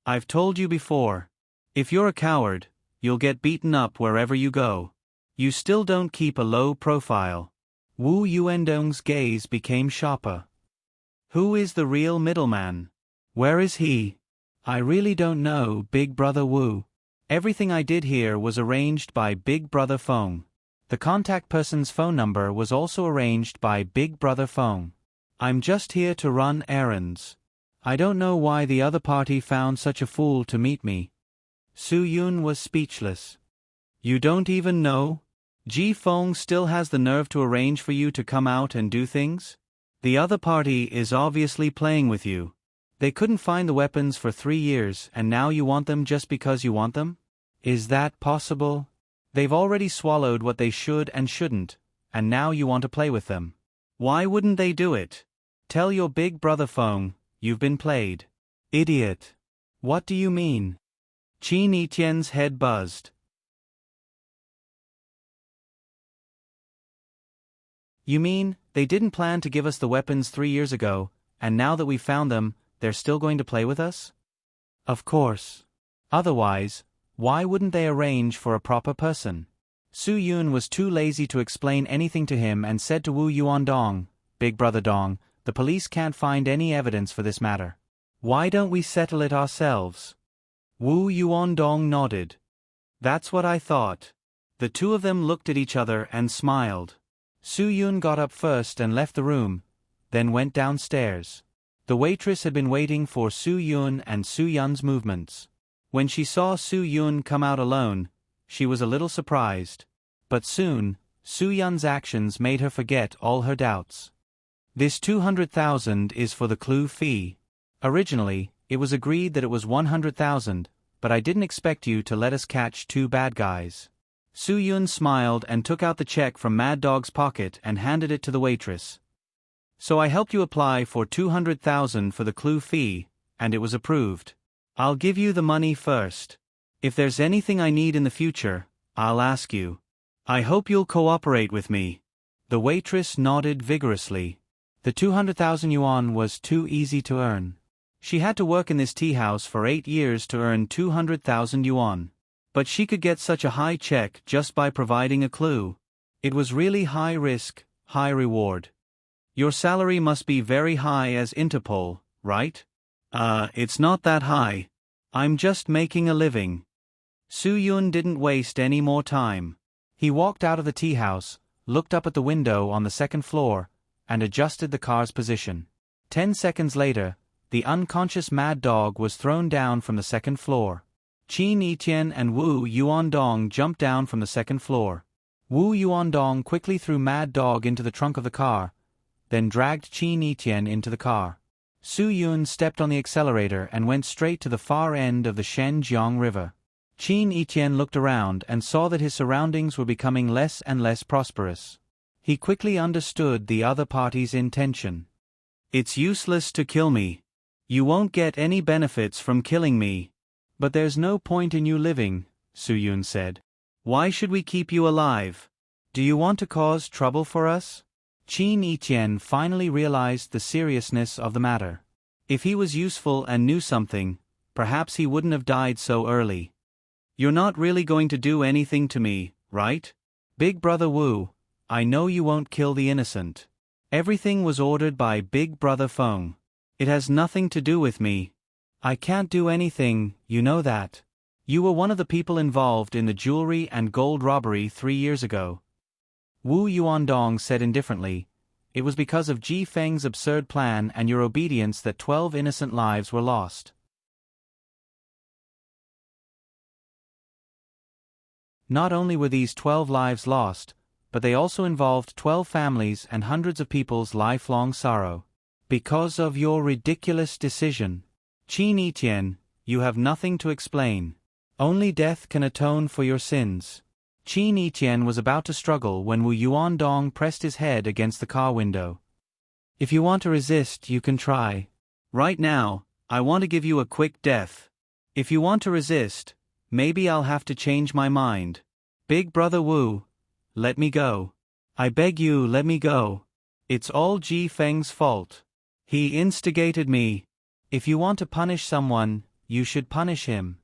I've told you before. If you're a coward, you'll get beaten up wherever you go. You still don't keep a low profile. Wu Yuandong's gaze became sharper. Who is the real middleman? Where is he? I really don't know, Big Brother Wu. Everything I did here was arranged by Big Brother Feng. The contact person's phone number was also arranged by Big Brother Feng. I'm just here to run errands. I don't know why the other party found such a fool to meet me. Su Yun was speechless. You don't even know? Ji Feng still has the nerve to arrange for you to come out and do things? The other party is obviously playing with you. They couldn't find the weapons for 3 years and now you want them just because you want them? Is that possible? They've already swallowed what they should and shouldn't, and now you want to play with them. Why wouldn't they do it? Tell your Big Brother Feng, you've been played. Idiot. What do you mean? Qin Etienne's head buzzed. You mean, they didn't plan to give us the weapons 3 years ago, and now that we've found them, they're still going to play with us? Of course. Otherwise, why wouldn't they arrange for a proper person? Su Yun was too lazy to explain anything to him and said to Wu Yuandong, Big Brother Dong, the police can't find any evidence for this matter. Why don't we settle it ourselves? Wu Yuandong nodded. That's what I thought. The two of them looked at each other and smiled. Su Yun got up first and left the room, then went downstairs. The waitress had been waiting for Su Yun and Su Yun's movements. When she saw Su Yun come out alone, she was a little surprised. But soon, Su Yun's actions made her forget all her doubts. This 200,000 is for the clue fee. Originally, it was agreed that it was 100,000, but I didn't expect you to let us catch 2 bad guys. Su Yun smiled and took out the check from Mad Dog's pocket and handed it to the waitress. So I helped you apply for 200,000 for the clue fee, and it was approved. I'll give you the money first. If there's anything I need in the future, I'll ask you. I hope you'll cooperate with me. The waitress nodded vigorously. The 200,000 yuan was too easy to earn. She had to work in this tea house for 8 years to earn 200,000 yuan. But she could get such a high check just by providing a clue. It was really high risk, high reward. Your salary must be very high as Interpol, right? It's not that high. I'm just making a living. Su Yun didn't waste any more time. He walked out of the tea house, looked up at the window on the 2nd floor, and adjusted the car's position. 10 seconds later, the unconscious Mad Dog was thrown down from the 2nd floor. Qin Etienne and Wu Yuandong jumped down from the 2nd floor. Wu Yuandong quickly threw Mad Dog into the trunk of the car, then dragged Qin Etienne into the car. Su Yun stepped on the accelerator and went straight to the far end of the Shenjiang River. Qin Etienne looked around and saw that his surroundings were becoming less and less prosperous. He quickly understood the other party's intention. It's useless to kill me. You won't get any benefits from killing me. But there's no point in you living, Su Yun said. Why should we keep you alive? Do you want to cause trouble for us? Qin Etienne finally realized the seriousness of the matter. If he was useful and knew something, perhaps he wouldn't have died so early. You're not really going to do anything to me, right? Big Brother Wu, I know you won't kill the innocent. Everything was ordered by Big Brother Feng. It has nothing to do with me. I can't do anything, you know that. You were one of the people involved in the jewelry and gold robbery 3 years ago. Wu Yuandong said indifferently, it was because of Ji Feng's absurd plan and your obedience that 12 innocent lives were lost. Not only were these 12 lives lost, but they also involved 12 families and hundreds of people's lifelong sorrow. Because of your ridiculous decision. Qin Etienne, you have nothing to explain. Only death can atone for your sins. Qin Etienne was about to struggle when Wu Yuandong pressed his head against the car window. If you want to resist, you can try. Right now, I want to give you a quick death. If you want to resist, maybe I'll have to change my mind. Big Brother Wu, let me go. I beg you, let me go. It's all Ji Feng's fault. He instigated me. If you want to punish someone, you should punish him.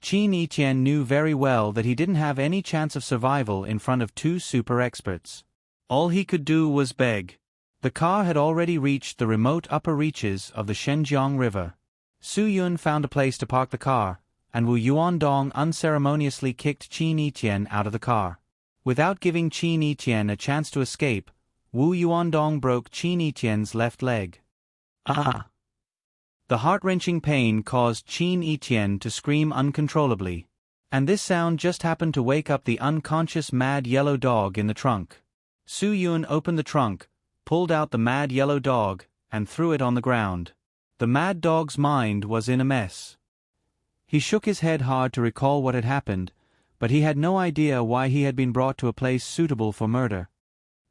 Qin Etienne knew very well that he didn't have any chance of survival in front of 2 super experts. All he could do was beg. The car had already reached the remote upper reaches of the Shenjiang River. Su Yun found a place to park the car, and Wu Yuandong unceremoniously kicked Qin Yiqian out of the car. Without giving Qin Yiqian a chance to escape, Wu Yuandong broke Qin Yiqian's left leg. Ah! The heart-wrenching pain caused Qin Yiqian to scream uncontrollably. And this sound just happened to wake up the unconscious mad yellow dog in the trunk. Su Yun opened the trunk, pulled out the mad yellow dog, and threw it on the ground. The mad dog's mind was in a mess. He shook his head hard to recall what had happened, but he had no idea why he had been brought to a place suitable for murder.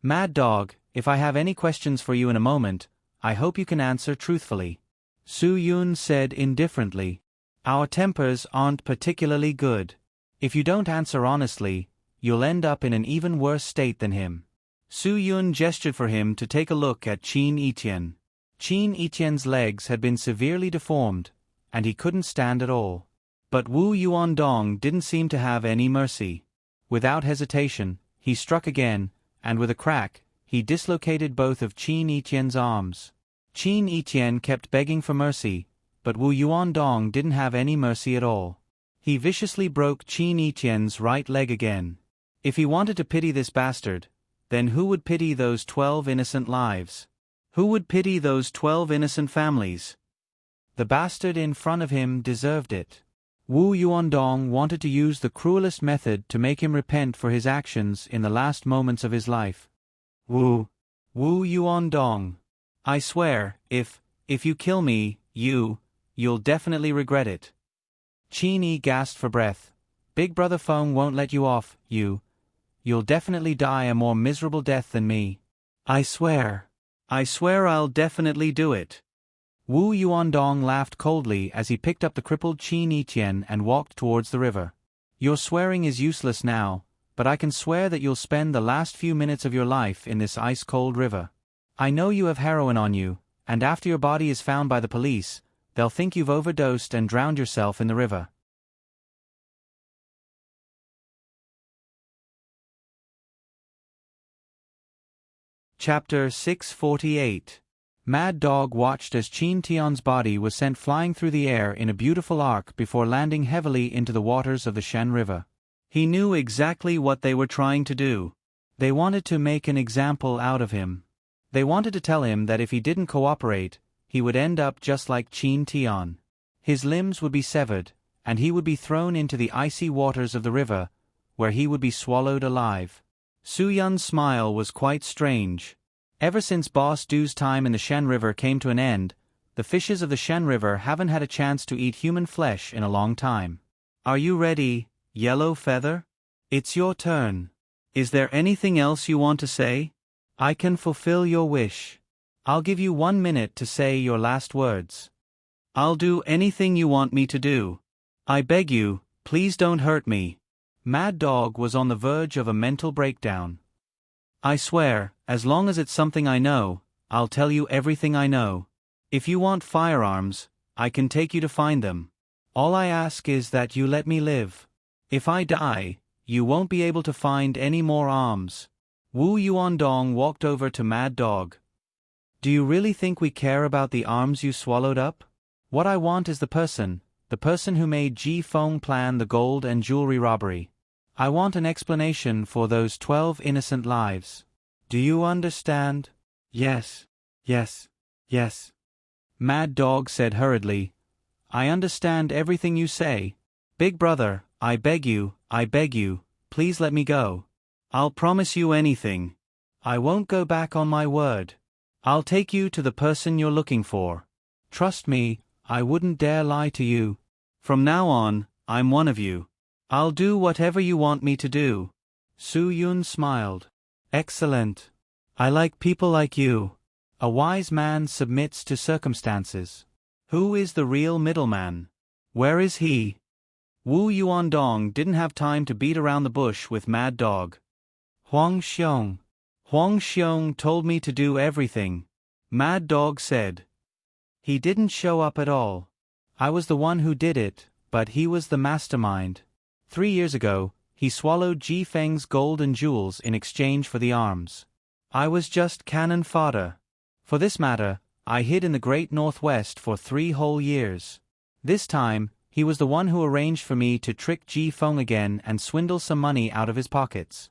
Mad dog, if I have any questions for you in a moment, I hope you can answer truthfully. Su Yun said indifferently. Our tempers aren't particularly good. If you don't answer honestly, you'll end up in an even worse state than him. Su Yun gestured for him to take a look at Qin Yiqian. Qin Yiqian's legs had been severely deformed, and he couldn't stand at all. But Wu Yuandong didn't seem to have any mercy. Without hesitation, he struck again, and with a crack, he dislocated both of Qin Yiqian's arms. Qin Yiqian kept begging for mercy, but Wu Yuandong didn't have any mercy at all. He viciously broke Qin Yiqian's right leg again. If he wanted to pity this bastard, then who would pity those 12 innocent lives? Who would pity those 12 innocent families? The bastard in front of him deserved it. Wu Yuandong wanted to use the cruelest method to make him repent for his actions in the last moments of his life. Wu Yuandong, I swear, if you kill me, you'll definitely regret it. Qin Yi gasped for breath. Big Brother Feng won't let you off, you'll definitely die a more miserable death than me. I swear I'll definitely do it. Wu Yuandong laughed coldly as he picked up the crippled Qin Yiqian and walked towards the river. Your swearing is useless now, but I can swear that you'll spend the last few minutes of your life in this ice-cold river. I know you have heroin on you, and after your body is found by the police, they'll think you've overdosed and drowned yourself in the river. Chapter 648. Mad Dog watched as Qin Tian's body was sent flying through the air in a beautiful arc before landing heavily into the waters of the Shen River. He knew exactly what they were trying to do. They wanted to make an example out of him. They wanted to tell him that if he didn't cooperate, he would end up just like Qin Tian. His limbs would be severed, and he would be thrown into the icy waters of the river, where he would be swallowed alive. Su Yun's smile was quite strange. Ever since Boss Du's time in the Shen River came to an end, the fishes of the Shen River haven't had a chance to eat human flesh in a long time. Are you ready, Yellow Feather? It's your turn. Is there anything else you want to say? I can fulfill your wish. I'll give you 1 minute to say your last words. I'll do anything you want me to do. I beg you, please don't hurt me. Mad Dog was on the verge of a mental breakdown. I swear, as long as it's something I know, I'll tell you everything I know. If you want firearms, I can take you to find them. All I ask is that you let me live. If I die, you won't be able to find any more arms. Wu Yuandong walked over to Mad Dog. Do you really think we care about the arms you swallowed up? What I want is the person who made Ji Feng plan the gold and jewelry robbery. I want an explanation for those 12 innocent lives. Do you understand? Yes. Mad Dog said hurriedly. I understand everything you say. Big Brother, I beg you, please let me go. I'll promise you anything. I won't go back on my word. I'll take you to the person you're looking for. Trust me, I wouldn't dare lie to you. From now on, I'm one of you. I'll do whatever you want me to do. Su Yun smiled. Excellent. I like people like you. A wise man submits to circumstances. Who is the real middleman? Where is he? Wu Yuandong didn't have time to beat around the bush with Mad Dog. Huang Xiong told me to do everything. Mad Dog said. He didn't show up at all. I was the one who did it, but he was the mastermind. 3 years ago, he swallowed Ji Feng's gold and jewels in exchange for the arms. I was just cannon fodder. For this matter, I hid in the great Northwest for 3 whole years. This time, he was the one who arranged for me to trick Ji Feng again and swindle some money out of his pockets.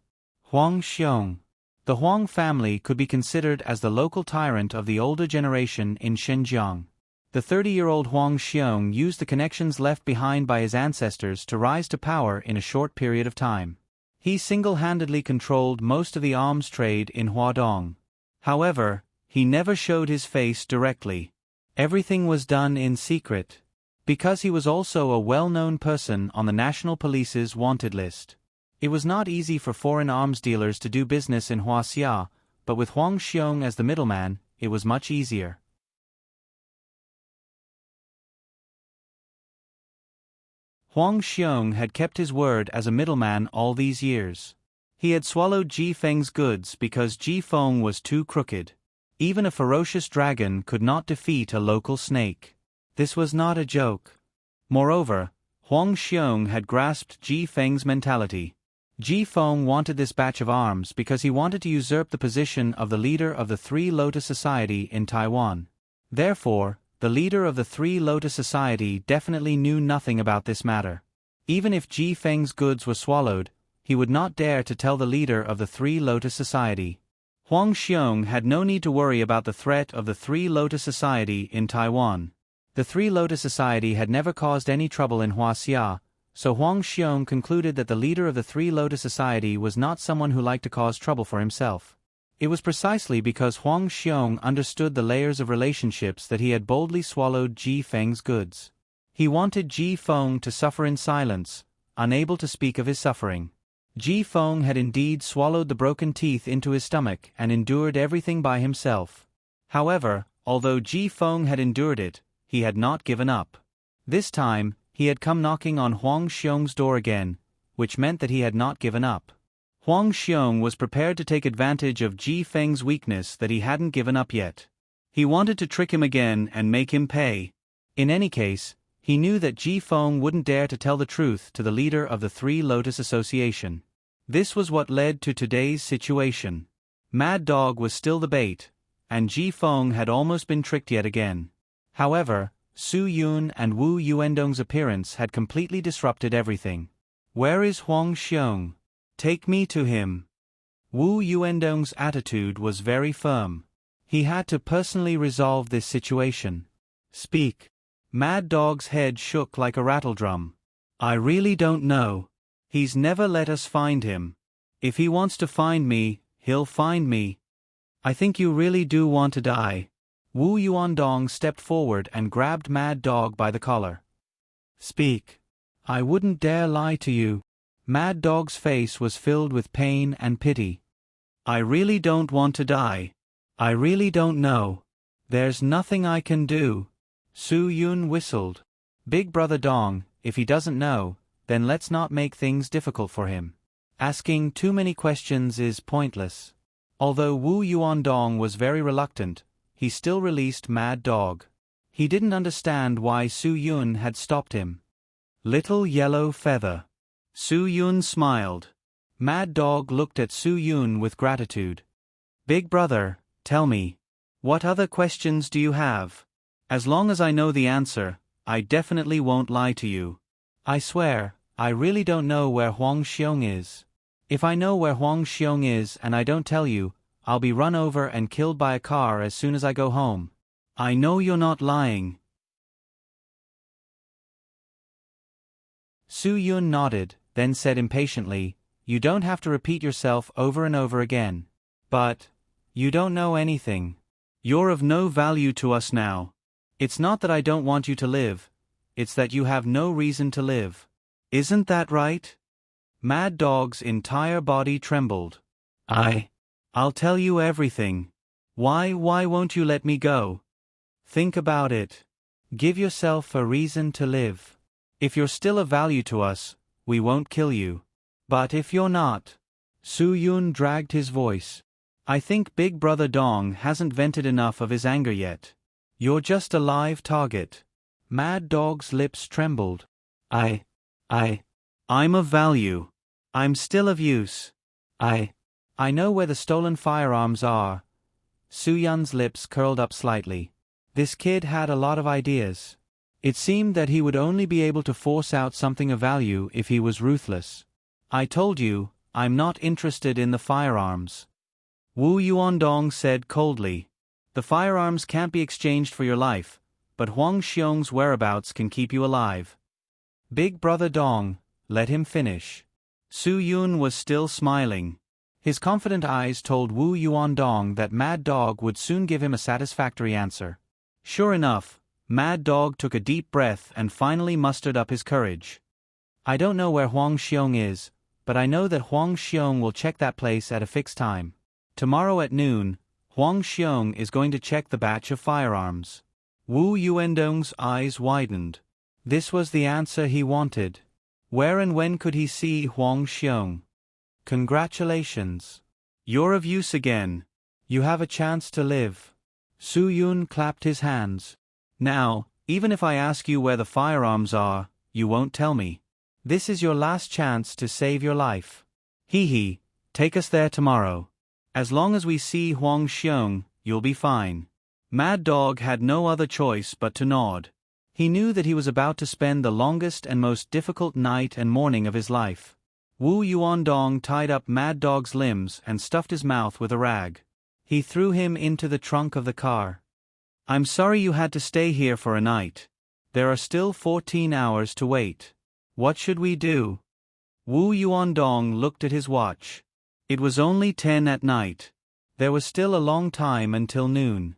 Huang Xiong. The Huang family could be considered as the local tyrant of the older generation in Xinjiang. The 30-year-old Huang Xiong used the connections left behind by his ancestors to rise to power in a short period of time. He single-handedly controlled most of the arms trade in Huadong. However, he never showed his face directly. Everything was done in secret. Because he was also a well-known person on the National Police's wanted list. It was not easy for foreign arms dealers to do business in Huaxia, but with Huang Xiong as the middleman, it was much easier. Huang Xiong had kept his word as a middleman all these years. He had swallowed Ji Feng's goods because Ji Feng was too crooked. Even a ferocious dragon could not defeat a local snake. This was not a joke. Moreover, Huang Xiong had grasped Ji Feng's mentality. Ji Feng wanted this batch of arms because he wanted to usurp the position of the leader of the Three Lotus Society in Taiwan. Therefore, the leader of the Three Lotus Society definitely knew nothing about this matter. Even if Ji Feng's goods were swallowed, he would not dare to tell the leader of the Three Lotus Society. Huang Xiong had no need to worry about the threat of the Three Lotus Society in Taiwan. The Three Lotus Society had never caused any trouble in Huaxia, so Huang Xiong concluded that the leader of the Three Lotus Society was not someone who liked to cause trouble for himself. It was precisely because Huang Xiong understood the layers of relationships that he had boldly swallowed Ji Feng's goods. He wanted Ji Feng to suffer in silence, unable to speak of his suffering. Ji Feng had indeed swallowed the broken teeth into his stomach and endured everything by himself. However, although Ji Feng had endured it, he had not given up. This time, he had come knocking on Huang Xiong's door again, which meant that he had not given up. Huang Xiong was prepared to take advantage of Ji Feng's weakness that he hadn't given up yet. He wanted to trick him again and make him pay. In any case, he knew that Ji Feng wouldn't dare to tell the truth to the leader of the Three Lotus Association. This was what led to today's situation. Mad Dog was still the bait, and Ji Feng had almost been tricked yet again. However, Su Yun and Wu Yuendong's appearance had completely disrupted everything. Where is Huang Xiong? Take me to him. Wu Yuendong's attitude was very firm. He had to personally resolve this situation. Speak. Mad Dog's head shook like a rattledrum. I really don't know. He's never let us find him. If he wants to find me, he'll find me. I think you really do want to die. Wu Yuandong stepped forward and grabbed Mad Dog by the collar. Speak. I wouldn't dare lie to you. Mad Dog's face was filled with pain and pity. I really don't want to die. I really don't know. There's nothing I can do. Su Yun whistled. Big Brother Dong, if he doesn't know, then let's not make things difficult for him. Asking too many questions is pointless. Although Wu Yuandong was very reluctant, he still released Mad Dog. He didn't understand why Su Yun had stopped him. Little yellow feather. Su Yun smiled. Mad Dog looked at Su Yun with gratitude. Big brother, tell me. What other questions do you have? As long as I know the answer, I definitely won't lie to you. I swear, I really don't know where Huang Xiong is. If I know where Huang Xiong is and I don't tell you, I'll be run over and killed by a car as soon as I go home. I know you're not lying. Su Yun nodded, then said impatiently, You don't have to repeat yourself over and over again. But, you don't know anything. You're of no value to us now. It's not that I don't want you to live, it's that you have no reason to live. Isn't that right? Mad Dog's entire body trembled. I'll tell you everything. Why won't you let me go? Think about it. Give yourself a reason to live. If you're still of value to us, we won't kill you. But if you're not... Su Yun dragged his voice. I think Big Brother Dong hasn't vented enough of his anger yet. You're just a live target. Mad Dog's lips trembled. I'm of value. I'm still of use. I know where the stolen firearms are. Su Yun's lips curled up slightly. This kid had a lot of ideas. It seemed that he would only be able to force out something of value if he was ruthless. I told you, I'm not interested in the firearms. Wu Yuandong said coldly. The firearms can't be exchanged for your life, but Huang Xiong's whereabouts can keep you alive. Big Brother Dong, let him finish. Su Yun was still smiling. His confident eyes told Wu Yuandong that Mad Dog would soon give him a satisfactory answer. Sure enough, Mad Dog took a deep breath and finally mustered up his courage. I don't know where Huang Xiong is, but I know that Huang Xiong will check that place at a fixed time. Tomorrow at noon, Huang Xiong is going to check the batch of firearms. Wu Yuandong's eyes widened. This was the answer he wanted. Where and when could he see Huang Xiong? Congratulations. You're of use again. You have a chance to live. Su Yun clapped his hands. Now, even if I ask you where the firearms are, you won't tell me. This is your last chance to save your life. Hee, take us there tomorrow. As long as we see Huang Xiong, you'll be fine. Mad Dog had no other choice but to nod. He knew that he was about to spend the longest and most difficult night and morning of his life. Wu Yuandong tied up Mad Dog's limbs and stuffed his mouth with a rag. He threw him into the trunk of the car. I'm sorry you had to stay here for a night. There are still 14 hours to wait. What should we do? Wu Yuandong looked at his watch. It was only 10 at night. There was still a long time until noon.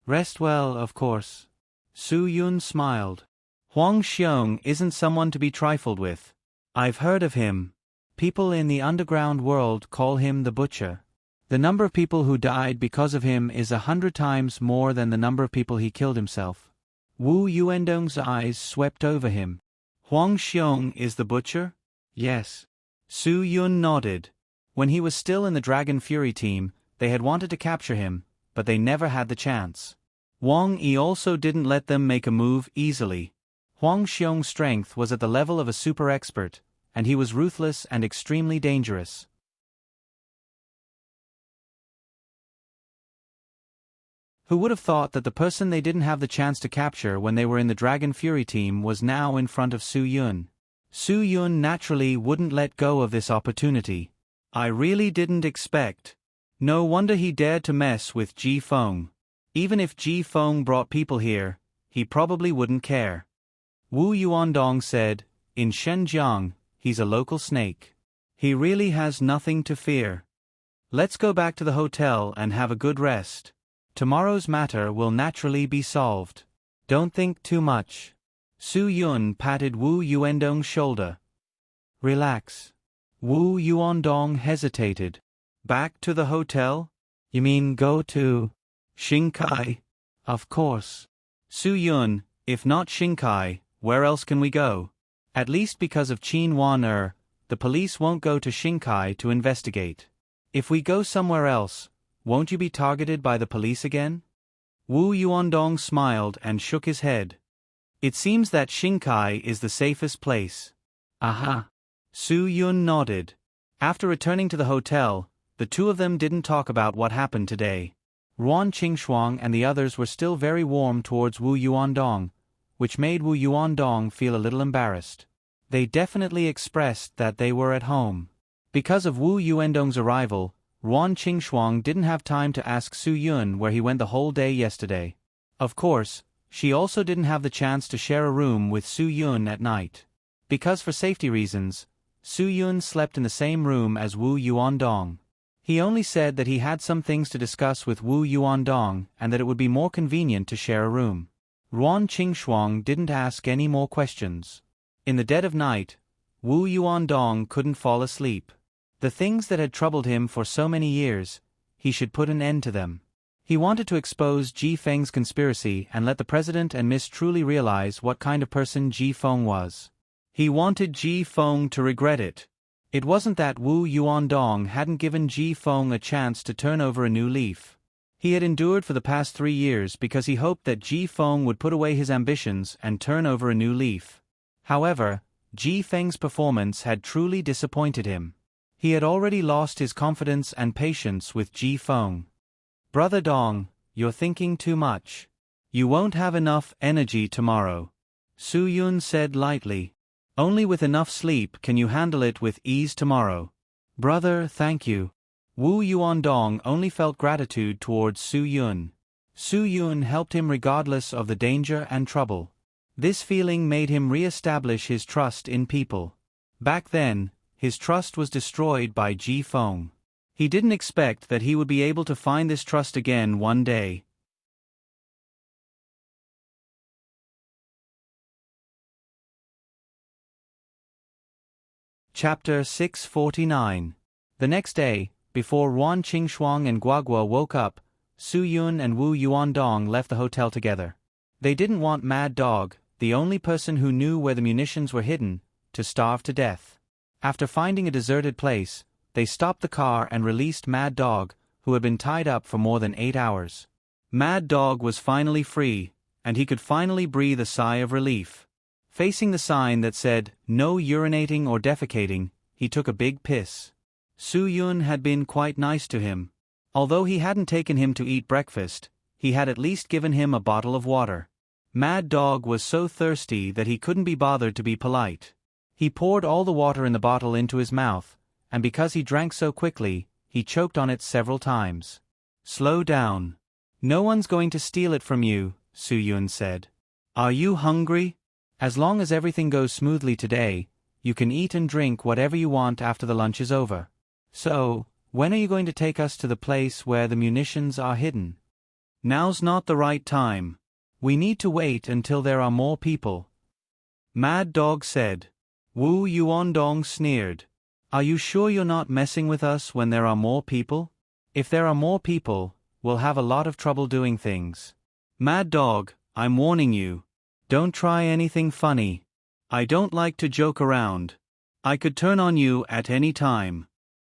Rest well, of course. Su Yun smiled. Huang Xiong isn't someone to be trifled with. I've heard of him. People in the underground world call him the Butcher. The number of people who died because of him is 100 times more than the number of people he killed himself. Wu Yuandong's eyes swept over him. Huang Xiong is the Butcher? Yes. Su Yun nodded. When he was still in the Dragon Fury team, they had wanted to capture him, but they never had the chance. Wang Yi also didn't let them make a move easily. Huang Xiong's strength was at the level of a super expert, and he was ruthless and extremely dangerous. Who would have thought that the person they didn't have the chance to capture when they were in the Dragon Fury team was now in front of Su Yun? Su Yun naturally wouldn't let go of this opportunity. I really didn't expect. No wonder he dared to mess with Ji Feng. Even if Ji Feng brought people here, he probably wouldn't care. Wu Yuandong said, in Shenzhen, he's a local snake. He really has nothing to fear. Let's go back to the hotel and have a good rest. Tomorrow's matter will naturally be solved. Don't think too much. Su Yun patted Wu Yuandong's shoulder. Relax. Wu Yuandong hesitated. Back to the hotel? You mean go to Xingkai? Of course. Su Yun, if not Xingkai, where else can we go? At least because of Qin Wan the police won't go to Xingkai to investigate. If we go somewhere else, won't you be targeted by the police again? Wu Yuandong smiled and shook his head. It seems that Xingkai is the safest place. Aha. Su Yun nodded. After returning to the hotel, the two of them didn't talk about what happened today. Ruan Qingxuang and the others were still very warm towards Wu Yuandong, which made Wu Yuandong feel a little embarrassed. They definitely expressed that they were at home. Because of Wu Yuandong's arrival, Ruan Qingxuang didn't have time to ask Su Yun where he went the whole day yesterday. Of course, she also didn't have the chance to share a room with Su Yun at night. Because for safety reasons, Su Yun slept in the same room as Wu Yuandong. He only said that he had some things to discuss with Wu Yuandong and that it would be more convenient to share a room. Ruan Qingxuang didn't ask any more questions. In the dead of night, Wu Yuandong couldn't fall asleep. The things that had troubled him for so many years, he should put an end to them. He wanted to expose Ji Feng's conspiracy and let the president and Miss truly realize what kind of person Ji Feng was. He wanted Ji Feng to regret it. It wasn't that Wu Yuandong hadn't given Ji Feng a chance to turn over a new leaf. He had endured for the past 3 years because he hoped that Ji Feng would put away his ambitions and turn over a new leaf. However, Ji Feng's performance had truly disappointed him. He had already lost his confidence and patience with Ji Feng. "Brother Dong, you're thinking too much. You won't have enough energy tomorrow," Su Yun said lightly. "Only with enough sleep can you handle it with ease tomorrow." "Brother, thank you." Wu Yuandong only felt gratitude towards Su Yun. Su Yun helped him regardless of the danger and trouble. This feeling made him re-establish his trust in people. Back then, his trust was destroyed by Ji Feng. He didn't expect that he would be able to find this trust again one day. Chapter 649. The next day, before Ruan Qingshuang and Guagua woke up, Su Yun and Wu Yuandong left the hotel together. They didn't want Mad Dog, the only person who knew where the munitions were hidden, to starve to death. After finding a deserted place, they stopped the car and released Mad Dog, who had been tied up for more than 8 hours. Mad Dog was finally free, and he could finally breathe a sigh of relief. Facing the sign that said, "No urinating or defecating," he took a big piss. Su Yun had been quite nice to him. Although he hadn't taken him to eat breakfast, he had at least given him a bottle of water. Mad Dog was so thirsty that he couldn't be bothered to be polite. He poured all the water in the bottle into his mouth, and because he drank so quickly, he choked on it several times. "Slow down. No one's going to steal it from you," Su Yun said. "Are you hungry? As long as everything goes smoothly today, you can eat and drink whatever you want after the lunch is over. So, when are you going to take us to the place where the munitions are hidden?" "Now's not the right time. We need to wait until there are more people," Mad Dog said. Wu Yuandong sneered. "Are you sure you're not messing with us when there are more people? If there are more people, we'll have a lot of trouble doing things." "Mad Dog, I'm warning you. Don't try anything funny. I don't like to joke around. I could turn on you at any time.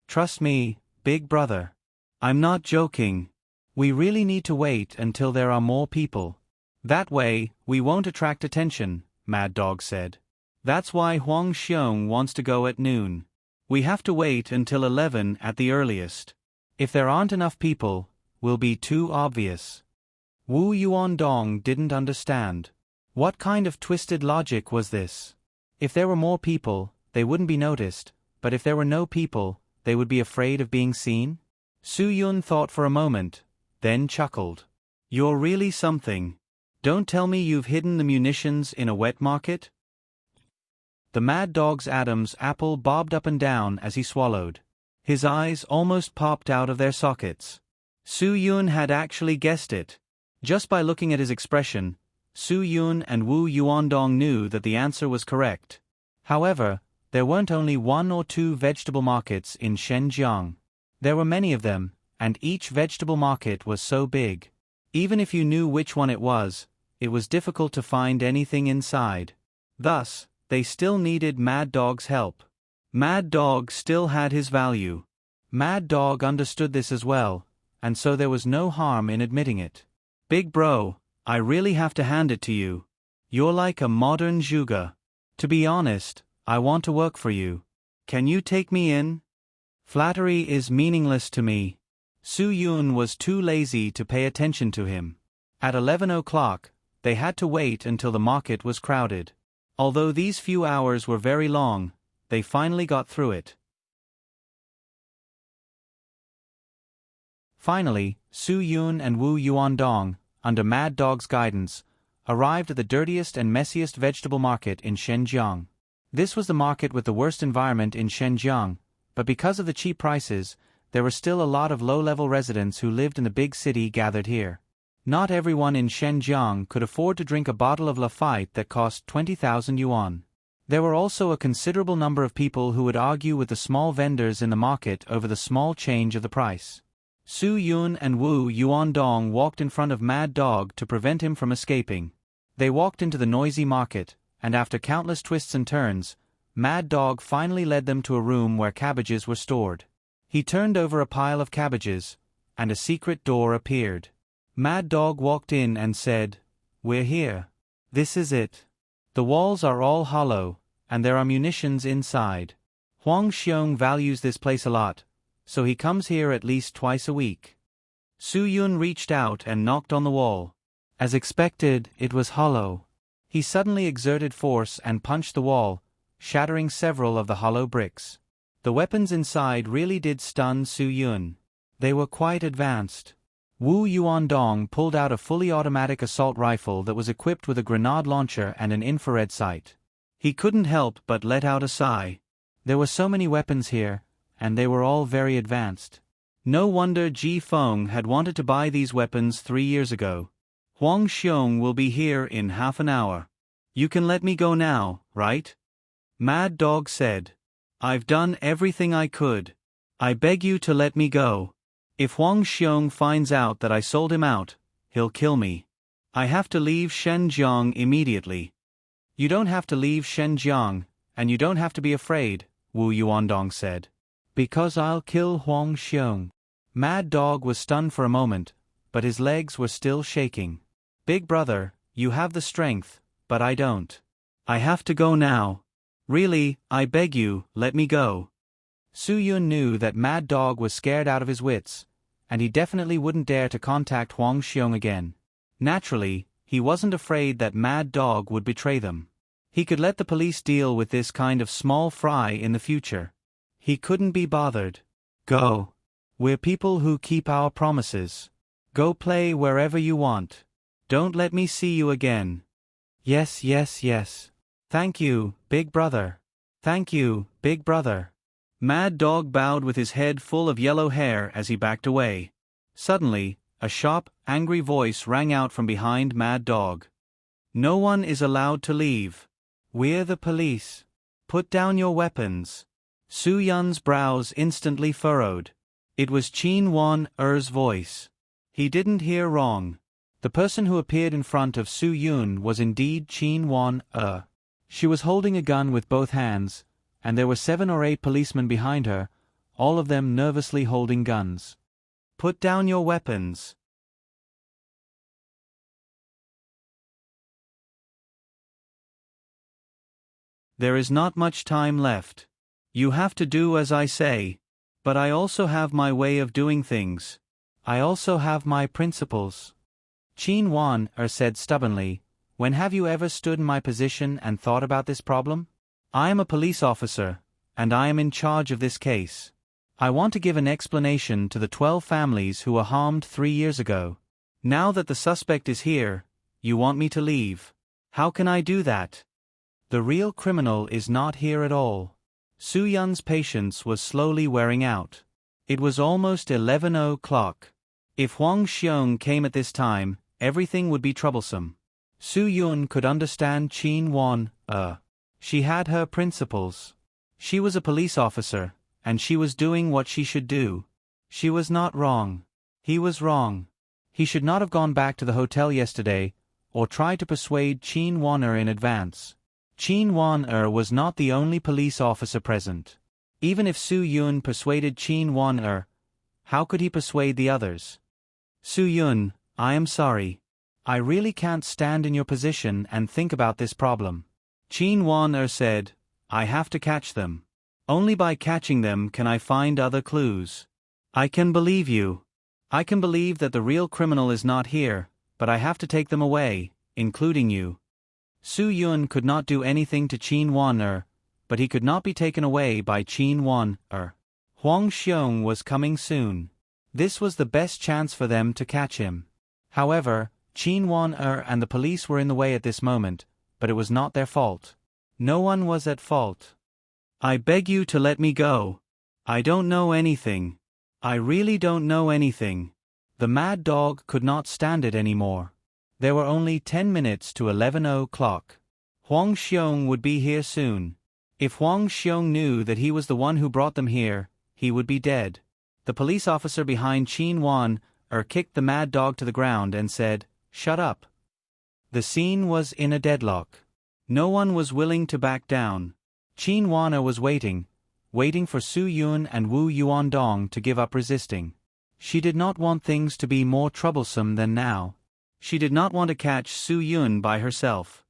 Trust me, big brother. I'm not joking. We really need to wait until there are more people. That way, we won't attract attention," Mad Dog said. "That's why Huang Xiong wants to go at noon. We have to wait until 11 at the earliest. If there aren't enough people, we'll be too obvious." Wu Yuandong didn't understand. What kind of twisted logic was this? If there were more people, they wouldn't be noticed, but if there were no people, they would be afraid of being seen? Su Yun thought for a moment, then chuckled. "You're really something. Don't tell me you've hidden the munitions in a wet market?" The Mad Dog's Adam's apple bobbed up and down as he swallowed. His eyes almost popped out of their sockets. Su Yun had actually guessed it. Just by looking at his expression, Su Yun and Wu Yuandong knew that the answer was correct. However, there weren't only 1 or 2 vegetable markets in Shenzhen. There were many of them, and each vegetable market was so big. Even if you knew which one it was difficult to find anything inside. Thus, they still needed Mad Dog's help. Mad Dog still had his value. Mad Dog understood this as well, and so there was no harm in admitting it. "Big bro, I really have to hand it to you. You're like a modern Zhuge. To be honest, I want to work for you. Can you take me in?" Flattery is meaningless to me. Su Yun was too lazy to pay attention to him. At 11 o'clock, they had to wait until the market was crowded. Although these few hours were very long, they finally got through it. Finally, Su Yun and Wu Yuandong, under Mad Dog's guidance, arrived at the dirtiest and messiest vegetable market in Shenzhen. This was the market with the worst environment in Shenzhen, but because of the cheap prices, there were still a lot of low-level residents who lived in the big city gathered here. Not everyone in Shenzhen could afford to drink a bottle of Lafite that cost 20,000 yuan. There were also a considerable number of people who would argue with the small vendors in the market over the small change of the price. Su Yun and Wu Yuandong walked in front of Mad Dog to prevent him from escaping. They walked into the noisy market, and after countless twists and turns, Mad Dog finally led them to a room where cabbages were stored. He turned over a pile of cabbages, and a secret door appeared. Mad Dog walked in and said, "We're here. This is it. The walls are all hollow, and there are munitions inside." Huang Xiong values this place a lot, so he comes here at least twice a week. Su Yun reached out and knocked on the wall. As expected, it was hollow. He suddenly exerted force and punched the wall, shattering several of the hollow bricks. The weapons inside really did stun Su Yun. They were quite advanced. Wu Yuandong pulled out a fully automatic assault rifle that was equipped with a grenade launcher and an infrared sight. He couldn't help but let out a sigh. There were so many weapons here, and they were all very advanced. No wonder Ji Feng had wanted to buy these weapons 3 years ago. Huang Xiong will be here in half an hour. You can let me go now, right? Mad Dog said. I've done everything I could. I beg you to let me go. If Huang Xiong finds out that I sold him out, he'll kill me. I have to leave Shenzhen immediately. You don't have to leave Shenzhen, and you don't have to be afraid, Wu Yuandong said. Because I'll kill Huang Xiong. Mad Dog was stunned for a moment, but his legs were still shaking. Big brother, you have the strength, but I don't. I have to go now. Really, I beg you, let me go. Su Yun knew that Mad Dog was scared out of his wits, and he definitely wouldn't dare to contact Huang Xiong again. Naturally, he wasn't afraid that Mad Dog would betray them. He could let the police deal with this kind of small fry in the future. He couldn't be bothered. Go. We're people who keep our promises. Go play wherever you want. Don't let me see you again. Yes, yes, yes. Thank you, big brother. Thank you, big brother. Mad Dog bowed with his head full of yellow hair as he backed away. Suddenly, a sharp, angry voice rang out from behind Mad Dog. No one is allowed to leave. We're the police. Put down your weapons. Su Yun's brows instantly furrowed. It was Qin Wan-er's voice. He didn't hear wrong. The person who appeared in front of Su Yun was indeed Qin Wan-er. She was holding a gun with both hands, and there were 7 or 8 policemen behind her, all of them nervously holding guns. Put down your weapons. There is not much time left. You have to do as I say. But I also have my way of doing things. I also have my principles. Qin Wan-er said stubbornly, When have you ever stood in my position and thought about this problem? I am a police officer, and I am in charge of this case. I want to give an explanation to the 12 families who were harmed 3 years ago. Now that the suspect is here, you want me to leave. How can I do that? The real criminal is not here at all. Su Yun's patience was slowly wearing out. It was almost 11 o'clock. If Huang Xiong came at this time, everything would be troublesome. Su Yun could understand Qin Wan-er. She had her principles. She was a police officer, and she was doing what she should do. She was not wrong. He was wrong. He should not have gone back to the hotel yesterday, or tried to persuade Qin Wan-er in advance. Qin Wan-er was not the only police officer present. Even if Su Yun persuaded Qin Wan-er, how could he persuade the others? Su Yun, I am sorry. I really can't stand in your position and think about this problem. Qin Wan-er said, I have to catch them. Only by catching them can I find other clues. I can believe you. I can believe that the real criminal is not here, but I have to take them away, including you. Su Yun could not do anything to Qin Wan-er, but he could not be taken away by Qin Wan-er. Huang Xiong was coming soon. This was the best chance for them to catch him. However, Qin Wan-er and the police were in the way at this moment, but it was not their fault. No one was at fault. I beg you to let me go. I don't know anything. I really don't know anything. The Mad Dog could not stand it anymore. There were only 10 minutes to 11 o'clock. Huang Xiong would be here soon. If Huang Xiong knew that he was the one who brought them here, he would be dead. The police officer behind Qin Wan-er kicked the Mad Dog to the ground and said, Shut up. The scene was in a deadlock. No one was willing to back down. Qin Wan-er was waiting for Su Yun and Wu Yuandong to give up resisting. She did not want things to be more troublesome than now. She did not want to catch Su Yun by herself.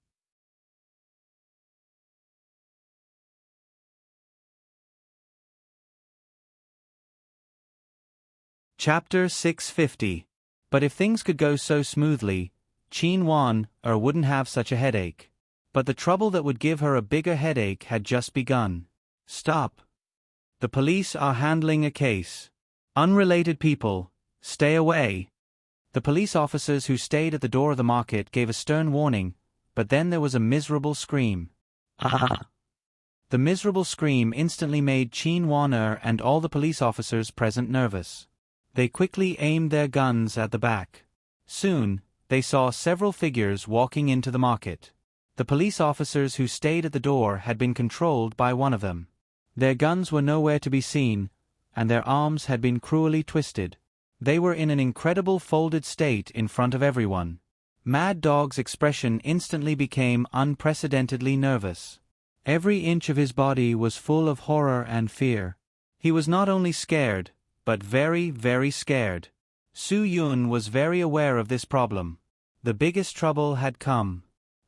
Chapter 650. But if things could go so smoothly, Qin Wan wouldn't have such a headache. But the trouble that would give her a bigger headache had just begun. Stop. The police are handling a case. Unrelated people, stay away. The police officers who stayed at the door of the market gave a stern warning, but then there was a miserable scream. Ah! The miserable scream instantly made Qin Wan and all the police officers present nervous. They quickly aimed their guns at the back. Soon, they saw several figures walking into the market. The police officers who stayed at the door had been controlled by one of them. Their guns were nowhere to be seen, and their arms had been cruelly twisted. They were in an incredible folded state in front of everyone. Mad Dog's expression instantly became unprecedentedly nervous. Every inch of his body was full of horror and fear. He was not only scared, but very, very scared. Su Yun was very aware of this problem. The biggest trouble had come.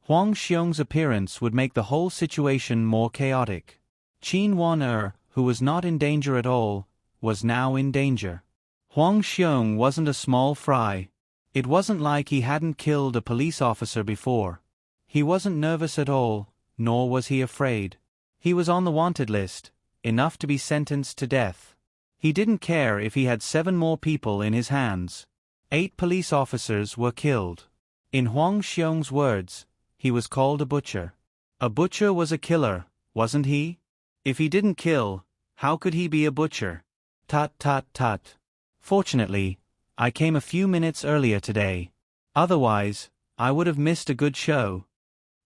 Huang Xiong's appearance would make the whole situation more chaotic. Qin Wan who was not in danger at all, was now in danger. Huang Xiong wasn't a small fry. It wasn't like he hadn't killed a police officer before. He wasn't nervous at all, nor was he afraid. He was on the wanted list, enough to be sentenced to death. He didn't care if he had 7 more people in his hands. 8 police officers were killed. In Huang Xiong's words, he was called a butcher. A butcher was a killer, wasn't he? If he didn't kill, how could he be a butcher? Tut tut tut. Fortunately, I came a few minutes earlier today. Otherwise, I would have missed a good show.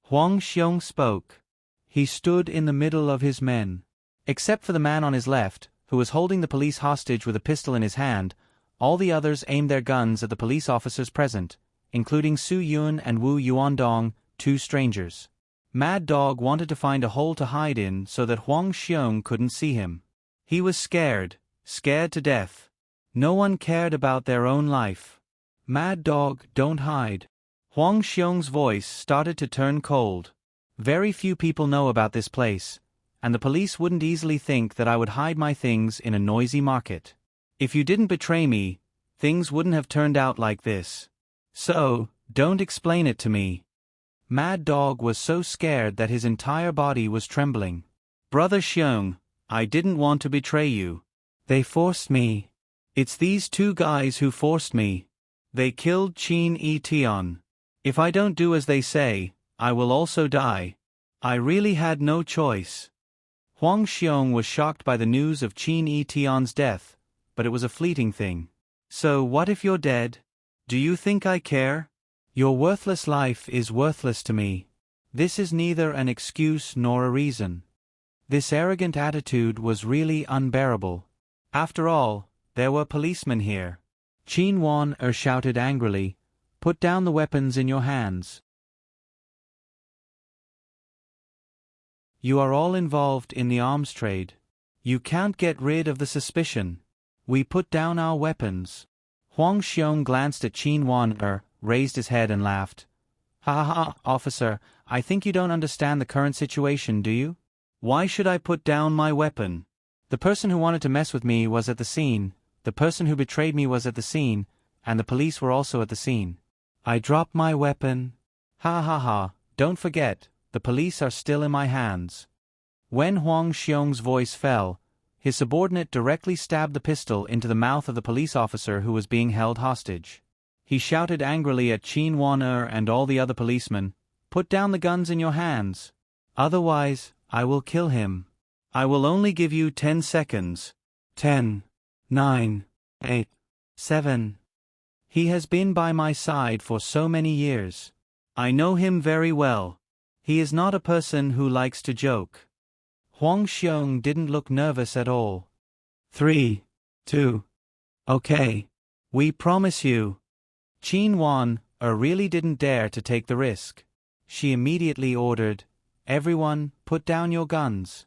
Huang Xiong spoke. He stood in the middle of his men. Except for the man on his left, who was holding the police hostage with a pistol in his hand, all the others aimed their guns at the police officers present, including Su Yun and Wu Yuandong, 2 strangers. Mad Dog wanted to find a hole to hide in so that Huang Xiong couldn't see him. He was scared to death. No one cared about their own life. Mad Dog, don't hide. Huang Xiong's voice started to turn cold. Very few people know about this place, and the police wouldn't easily think that I would hide my things in a noisy market. If you didn't betray me, things wouldn't have turned out like this. So, don't explain it to me. Mad Dog was so scared that his entire body was trembling. Brother Xiong, I didn't want to betray you. They forced me. It's these 2 guys who forced me. They killed Qin Tian. If I don't do as they say, I will also die. I really had no choice. Huang Xiong was shocked by the news of Qin Tian's death, but it was a fleeting thing. So what if you're dead? Do you think I care? Your worthless life is worthless to me. This is neither an excuse nor a reason. This arrogant attitude was really unbearable. After all, there were policemen here. Qin Wan shouted angrily, "Put down the weapons in your hands. You are all involved in the arms trade. You can't get rid of the suspicion. We put down our weapons." Huang Xiong glanced at Qin Wan, raised his head and laughed. "Ha ha ha, officer, I think you don't understand the current situation, do you? Why should I put down my weapon? The person who wanted to mess with me was at the scene, the person who betrayed me was at the scene, and the police were also at the scene. I dropped my weapon. Ha ha ha, don't forget, the police are still in my hands." When Huang Xiong's voice fell, his subordinate directly stabbed the pistol into the mouth of the police officer who was being held hostage. He shouted angrily at Qin Wan and all the other policemen, "Put down the guns in your hands. Otherwise, I will kill him. I will only give you 10 seconds. 10, 9, 8, 7. He has been by my side for so many years. I know him very well. He is not a person who likes to joke." Huang Xiong didn't look nervous at all. 3, 2. Okay. We promise you. Qin Wan really didn't dare to take the risk. She immediately ordered, "Everyone, put down your guns."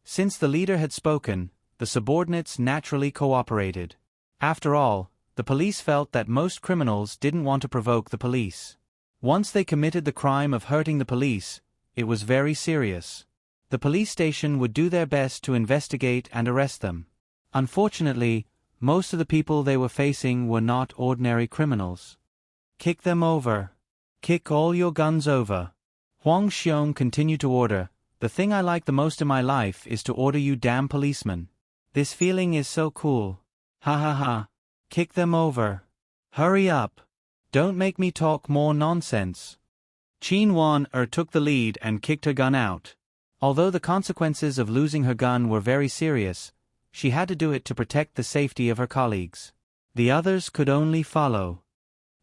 Since the leader had spoken, the subordinates naturally cooperated. After all, the police felt that most criminals didn't want to provoke the police. Once they committed the crime of hurting the police, it was very serious. The police station would do their best to investigate and arrest them. Unfortunately, Most of the people they were facing were not ordinary criminals. Kick them over. Kick all your guns over. Huang Xiong continued to order. The thing I like the most in my life is to order you damn policemen. This feeling is so cool. Ha ha ha. Kick them over. Hurry up. Don't make me talk more nonsense. Qin Wan took the lead and kicked her gun out. Although the consequences of losing her gun were very serious, she had to do it to protect the safety of her colleagues. The others could only follow.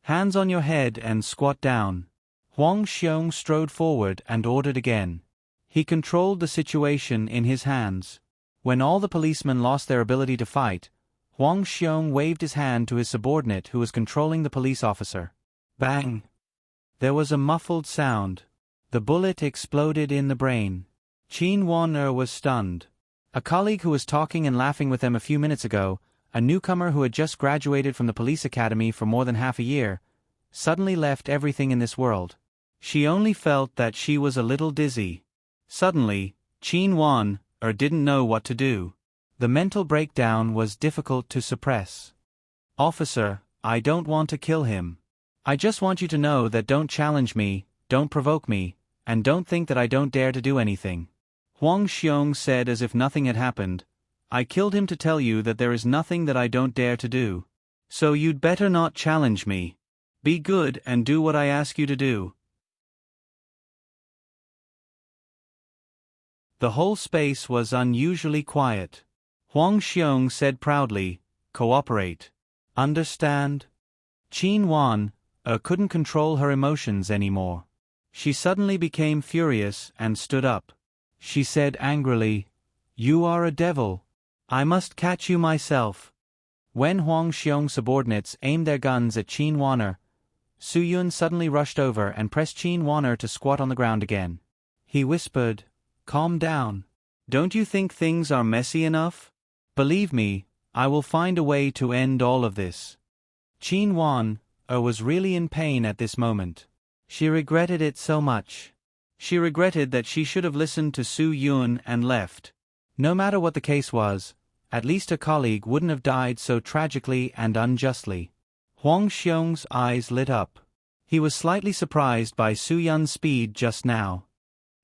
Hands on your head and squat down. Huang Xiong strode forward and ordered again. He controlled the situation in his hands. When all the policemen lost their ability to fight, Huang Xiong waved his hand to his subordinate who was controlling the police officer. Bang! There was a muffled sound. The bullet exploded in the brain. Qin Wan was stunned. A colleague who was talking and laughing with them a few minutes ago, a newcomer who had just graduated from the police academy for more than half a year, suddenly left everything in this world. She only felt that she was a little dizzy. Suddenly, Qin Wan didn't know what to do. The mental breakdown was difficult to suppress. Officer, I don't want to kill him. I just want you to know that don't challenge me, don't provoke me, and don't think that I don't dare to do anything. Huang Xiong said as if nothing had happened. I killed him to tell you that there is nothing that I don't dare to do. So you'd better not challenge me. Be good and do what I ask you to do. The whole space was unusually quiet. Huang Xiong said proudly, cooperate. Understand? Qin Wan couldn't control her emotions anymore. She suddenly became furious and stood up. She said angrily, You are a devil. I must catch you myself. When Huang Xiong's subordinates aimed their guns at Qin Wan, Su Yun suddenly rushed over and pressed Qin Wan to squat on the ground again. He whispered, Calm down. Don't you think things are messy enough? Believe me, I will find a way to end all of this. Qin Wan was really in pain at this moment. She regretted it so much. She regretted that she should have listened to Su Yun and left. No matter what the case was, at least a colleague wouldn't have died so tragically and unjustly. Huang Xiong's eyes lit up. He was slightly surprised by Su Yun's speed just now.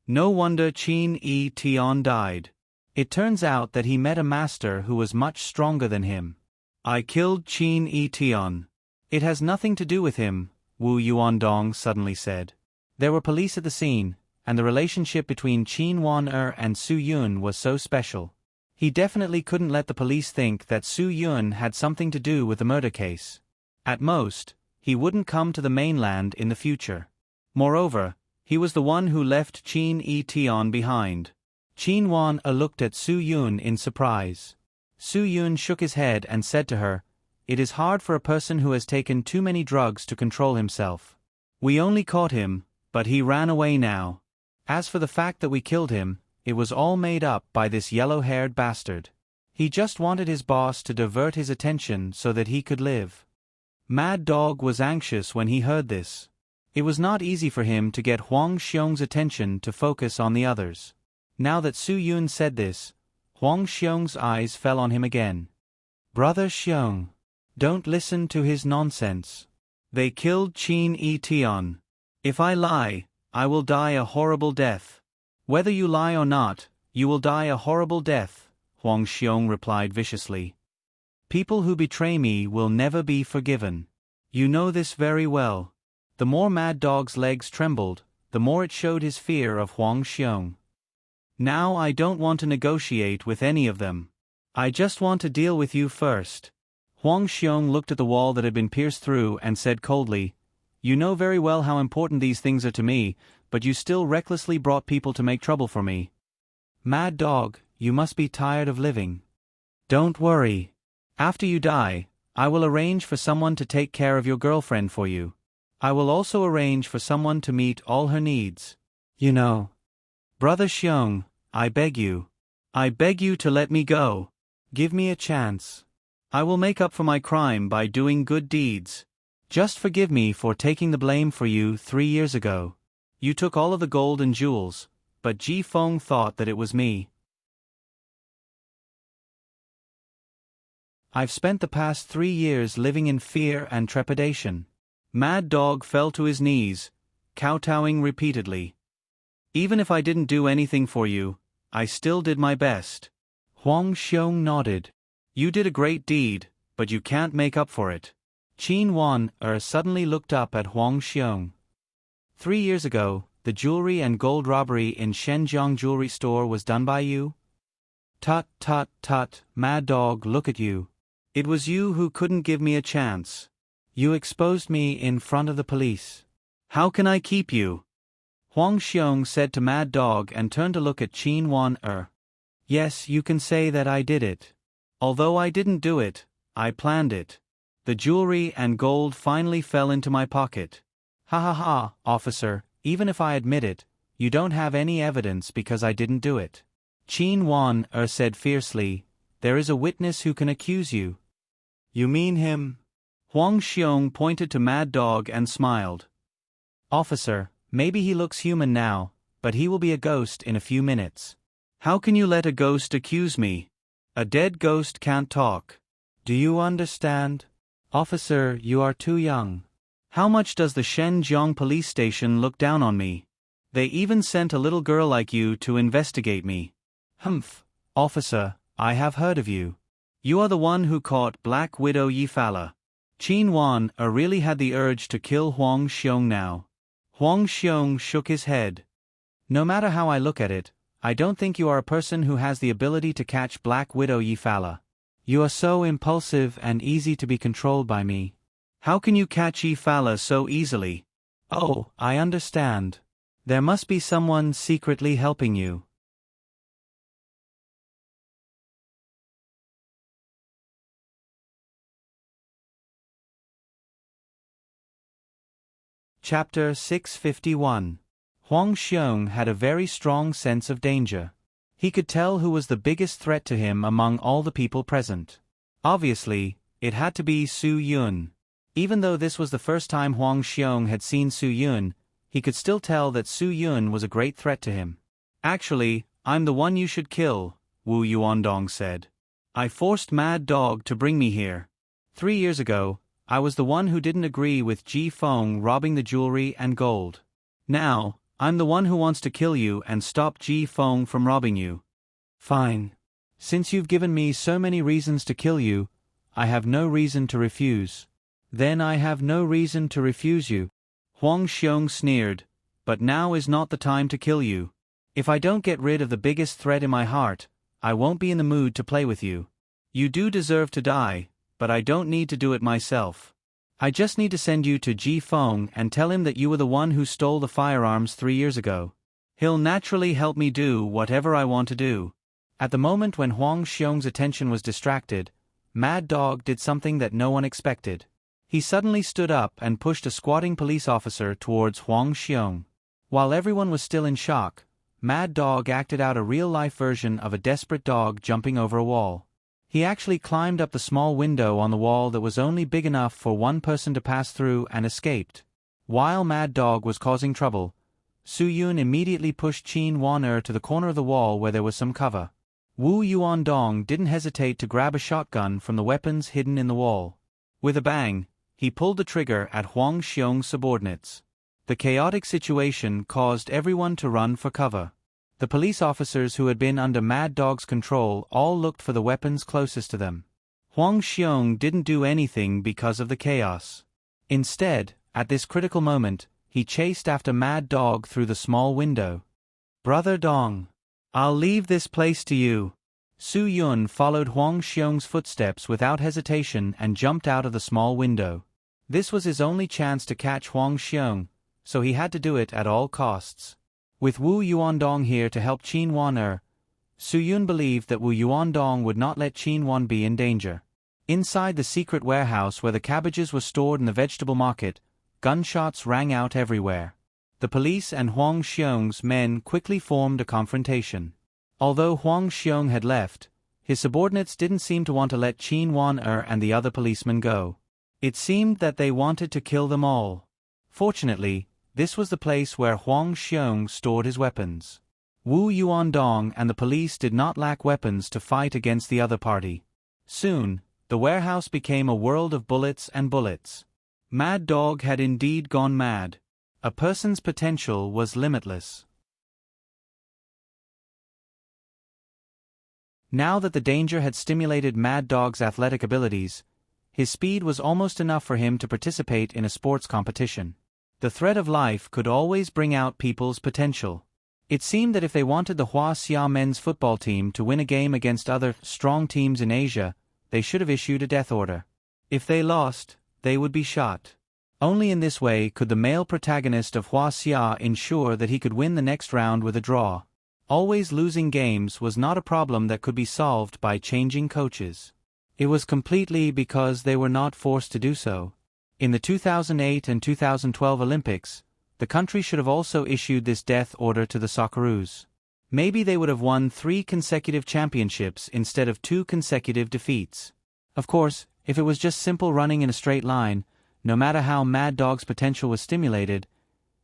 No wonder Qin Yi Tian died. It turns out that he met a master who was much stronger than him. I killed Qin Yi Tian. It has nothing to do with him, Wu Yuandong suddenly said. There were police at the scene, and the relationship between Qin Wan and Su Yun was so special. He definitely couldn't let the police think that Su Yun had something to do with the murder case. At most, he wouldn't come to the mainland in the future. Moreover, he was the one who left Qin Yi Tian behind. Qin Wan looked at Su Yun in surprise. Su Yun shook his head and said to her, It is hard for a person who has taken too many drugs to control himself. We only caught him, but he ran away now. As for the fact that we killed him, it was all made up by this yellow-haired bastard. He just wanted his boss to divert his attention so that he could live. Mad Dog was anxious when he heard this. It was not easy for him to get Huang Xiong's attention to focus on the others. Now that Su Yun said this, Huang Xiong's eyes fell on him again. Brother Xiong, don't listen to his nonsense. They killed Qin Yi Tian. If I lie, I will die a horrible death. Whether you lie or not, you will die a horrible death, Huang Xiong replied viciously. People who betray me will never be forgiven. You know this very well. The more Mad Dog's legs trembled, the more it showed his fear of Huang Xiong. Now I don't want to negotiate with any of them. I just want to deal with you first. Huang Xiong looked at the wall that had been pierced through and said coldly, You know very well how important these things are to me, but you still recklessly brought people to make trouble for me. Mad Dog, you must be tired of living. Don't worry. After you die, I will arrange for someone to take care of your girlfriend for you. I will also arrange for someone to meet all her needs. You know. Brother Xiong, I beg you. I beg you to let me go. Give me a chance. I will make up for my crime by doing good deeds. Just forgive me for taking the blame for you 3 years ago. You took all of the gold and jewels, but Ji Feng thought that it was me. I've spent the past 3 years living in fear and trepidation. Mad Dog fell to his knees, kowtowing repeatedly. Even if I didn't do anything for you, I still did my best. Huang Xiong nodded. You did a great deed, but you can't make up for it. Qin Wan suddenly looked up at Huang Xiong. 3 years ago, the jewelry and gold robbery in Shenzhong jewelry store was done by you? Tut tut tut, Mad Dog, look at you. It was you who couldn't give me a chance. You exposed me in front of the police. How can I keep you? Huang Xiong said to Mad Dog and turned to look at Qin Wan. Yes, you can say that I did it. Although I didn't do it, I planned it. The jewelry and gold finally fell into my pocket. Ha ha ha, officer, even if I admit it, you don't have any evidence because I didn't do it. Qin Wan said fiercely, there is a witness who can accuse you. You mean him? Huang Xiong pointed to Mad Dog and smiled. Officer, maybe he looks human now, but he will be a ghost in a few minutes. How can you let a ghost accuse me? A dead ghost can't talk. Do you understand? Officer, you are too young. How much does the Shenzhong police station look down on me? They even sent a little girl like you to investigate me. Humph, officer, I have heard of you. You are the one who caught Black Widow Yifala. Qin Wan really had the urge to kill Huang Xiong now. Huang Xiong shook his head. No matter how I look at it, I don't think you are a person who has the ability to catch Black Widow Yifala. You are so impulsive and easy to be controlled by me. How can you catch Yifala so easily? Oh, I understand. There must be someone secretly helping you. Chapter 651. Huang Xiong had a very strong sense of danger. He could tell who was the biggest threat to him among all the people present. Obviously, it had to be Su Yun. Even though this was the first time Huang Xiong had seen Su Yun, he could still tell that Su Yun was a great threat to him. Actually, I'm the one you should kill, Wu Yuandong said. I forced Mad Dog to bring me here. 3 years ago, I was the one who didn't agree with Ji Feng robbing the jewelry and gold. Now, I'm the one who wants to kill you and stop Ji Feng from robbing you. Fine. Since you've given me so many reasons to kill you, I have no reason to refuse. Then I have no reason to refuse you. Huang Xiong sneered, but now is not the time to kill you. If I don't get rid of the biggest threat in my heart, I won't be in the mood to play with you. You do deserve to die, but I don't need to do it myself. I just need to send you to Ji Feng and tell him that you were the one who stole the firearms 3 years ago. He'll naturally help me do whatever I want to do. At the moment when Huang Xiong's attention was distracted, Mad Dog did something that no one expected. He suddenly stood up and pushed a squatting police officer towards Huang Xiong. While everyone was still in shock, Mad Dog acted out a real-life version of a desperate dog jumping over a wall. He actually climbed up the small window on the wall that was only big enough for one person to pass through and escaped. While Mad Dog was causing trouble, Su Yun immediately pushed Qin Wan to the corner of the wall where there was some cover. Wu Yuandong didn't hesitate to grab a shotgun from the weapons hidden in the wall. With a bang, he pulled the trigger at Huang Xiong's subordinates. The chaotic situation caused everyone to run for cover. The police officers who had been under Mad Dog's control all looked for the weapons closest to them. Huang Xiong didn't do anything because of the chaos. Instead, at this critical moment, he chased after Mad Dog through the small window. Brother Dong, I'll leave this place to you. Su Yun followed Huang Xiong's footsteps without hesitation and jumped out of the small window. This was his only chance to catch Huang Xiong, so he had to do it at all costs. With Wu Yuandong here to help Qin Wan Su Yun believed that Wu Yuandong would not let Qin Wan be in danger. Inside the secret warehouse where the cabbages were stored in the vegetable market, gunshots rang out everywhere. The police and Huang Xiong's men quickly formed a confrontation. Although Huang Xiong had left, his subordinates didn't seem to want to let Qin Wan and the other policemen go. It seemed that they wanted to kill them all. Fortunately, this was the place where Huang Xiong stored his weapons. Wu Yuandong and the police did not lack weapons to fight against the other party. Soon, The warehouse became a world of bullets and bullets. Mad Dog had indeed gone mad. A person's potential was limitless. Now that the danger had stimulated Mad Dog's athletic abilities, his speed was almost enough for him to participate in a sports competition. The threat of life could always bring out people's potential. It seemed that if they wanted the Huaxia men's football team to win a game against other strong teams in Asia, they should have issued a death order. If they lost, they would be shot. Only in this way could the male protagonist of Huaxia ensure that he could win the next round with a draw. Always losing games was not a problem that could be solved by changing coaches. It was completely because they were not forced to do so. In the 2008 and 2012 Olympics, the country should have also issued this death order to the Socceroos. Maybe they would have won 3 consecutive championships instead of 2 consecutive defeats. Of course, if it was just simple running in a straight line, no matter how Mad Dog's potential was stimulated,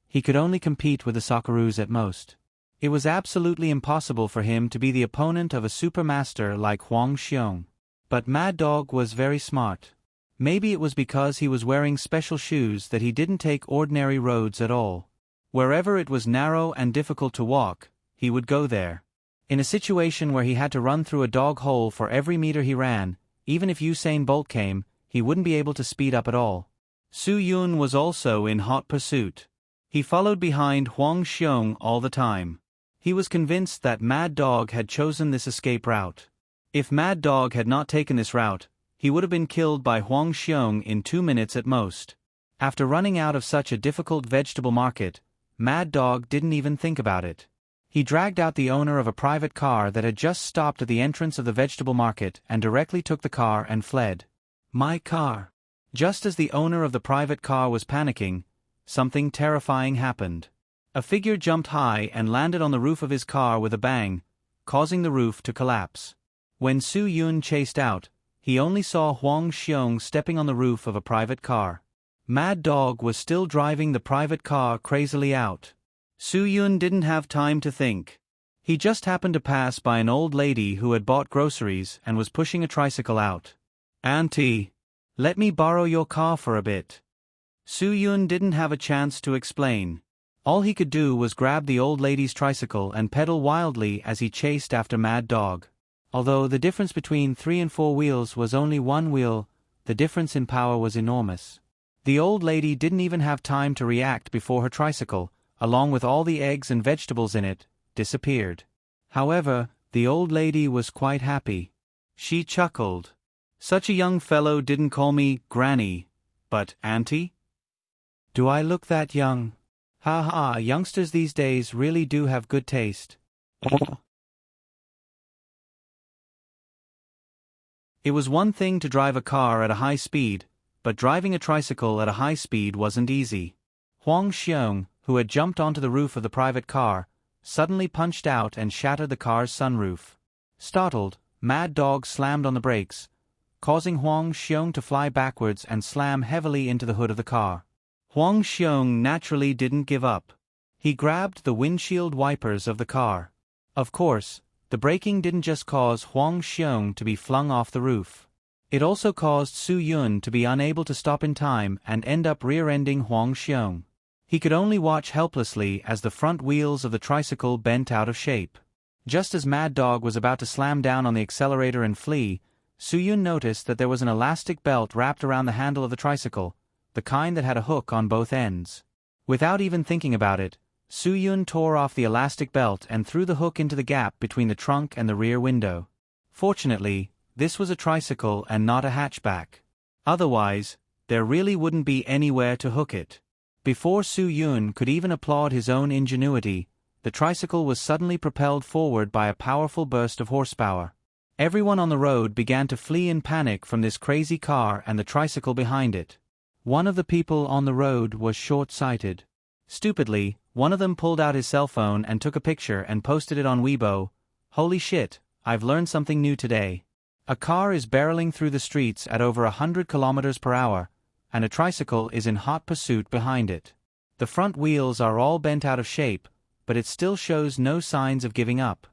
he could only compete with the Socceroos at most. It was absolutely impossible for him to be the opponent of a supermaster like Huang Xiong. But Mad Dog was very smart. Maybe it was because he was wearing special shoes that he didn't take ordinary roads at all. Wherever it was narrow and difficult to walk, he would go there. In a situation where he had to run through a dog hole for every meter he ran, even if Usain Bolt came, he wouldn't be able to speed up at all. Su Yun was also in hot pursuit. He followed behind Huang Xiong all the time. He was convinced that Mad Dog had chosen this escape route. If Mad Dog had not taken this route, he would have been killed by Huang Xiong in 2 minutes at most. After running out of such a difficult vegetable market, Mad Dog didn't even think about it. He dragged out the owner of a private car that had just stopped at the entrance of the vegetable market and directly took the car and fled. My car. Just as the owner of the private car was panicking, something terrifying happened. A figure jumped high and landed on the roof of his car with a bang, causing the roof to collapse. When Su Yun chased out, he only saw Huang Xiong stepping on the roof of a private car. Mad Dog was still driving the private car crazily out. Su Yun didn't have time to think. He just happened to pass by an old lady who had bought groceries and was pushing a tricycle out. "Auntie, let me borrow your car for a bit." Su Yun didn't have a chance to explain. All he could do was grab the old lady's tricycle and pedal wildly as he chased after Mad Dog. Although the difference between 3 and 4 wheels was only 1 wheel, the difference in power was enormous. The old lady didn't even have time to react before her tricycle, along with all the eggs and vegetables in it, disappeared. However, the old lady was quite happy. She chuckled. "Such a young fellow didn't call me Granny, but Auntie? Do I look that young? Ha ha, youngsters these days really do have good taste." It was one thing to drive a car at a high speed, but driving a tricycle at a high speed wasn't easy. Huang Xiong, who had jumped onto the roof of the private car, suddenly punched out and shattered the car's sunroof. Startled, Mad Dog slammed on the brakes, causing Huang Xiong to fly backwards and slam heavily into the hood of the car. Huang Xiong naturally didn't give up. He grabbed the windshield wipers of the car. Of course, the braking didn't just cause Huang Xiong to be flung off the roof. It also caused Su Yun to be unable to stop in time and end up rear-ending Huang Xiong. He could only watch helplessly as the front wheels of the tricycle bent out of shape. Just as Mad Dog was about to slam down on the accelerator and flee, Su Yun noticed that there was an elastic belt wrapped around the handle of the tricycle, the kind that had a hook on both ends. Without even thinking about it, Su Yun tore off the elastic belt and threw the hook into the gap between the trunk and the rear window. Fortunately, this was a tricycle and not a hatchback. Otherwise, there really wouldn't be anywhere to hook it. Before Su Yun could even applaud his own ingenuity, the tricycle was suddenly propelled forward by a powerful burst of horsepower. Everyone on the road began to flee in panic from this crazy car and the tricycle behind it. One of the people on the road was short-sighted. Stupidly, one of them pulled out his cell phone and took a picture and posted it on Weibo. "Holy shit, I've learned something new today. A car is barreling through the streets at over 100 kilometers per hour, and a tricycle is in hot pursuit behind it. The front wheels are all bent out of shape, but it still shows no signs of giving up."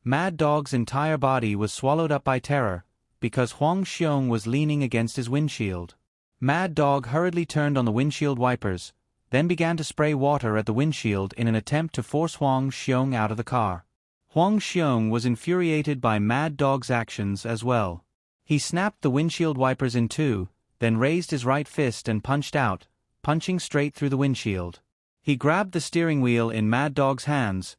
Mad Dog's entire body was swallowed up by terror, because Huang Xiong was leaning against his windshield. Mad Dog hurriedly turned on the windshield wipers, then began to spray water at the windshield in an attempt to force Huang Xiong out of the car. Huang Xiong was infuriated by Mad Dog's actions as well. He snapped the windshield wipers in two, then raised his right fist and punched out, punching straight through the windshield. He grabbed the steering wheel in Mad Dog's hands,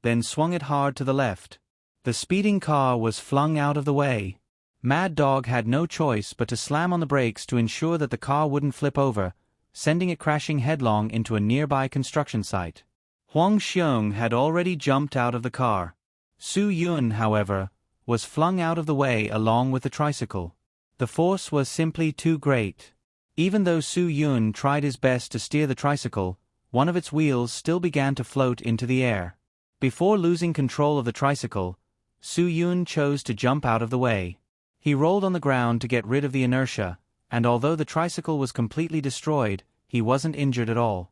then swung it hard to the left. The speeding car was flung out of the way. Mad Dog had no choice but to slam on the brakes to ensure that the car wouldn't flip over, sending it crashing headlong into a nearby construction site. Huang Xiong had already jumped out of the car. Su Yun, however, was flung out of the way along with the tricycle. The force was simply too great. Even though Su Yun tried his best to steer the tricycle, one of its wheels still began to float into the air. Before losing control of the tricycle, Su Yun chose to jump out of the way. He rolled on the ground to get rid of the inertia, and although the tricycle was completely destroyed, he wasn't injured at all.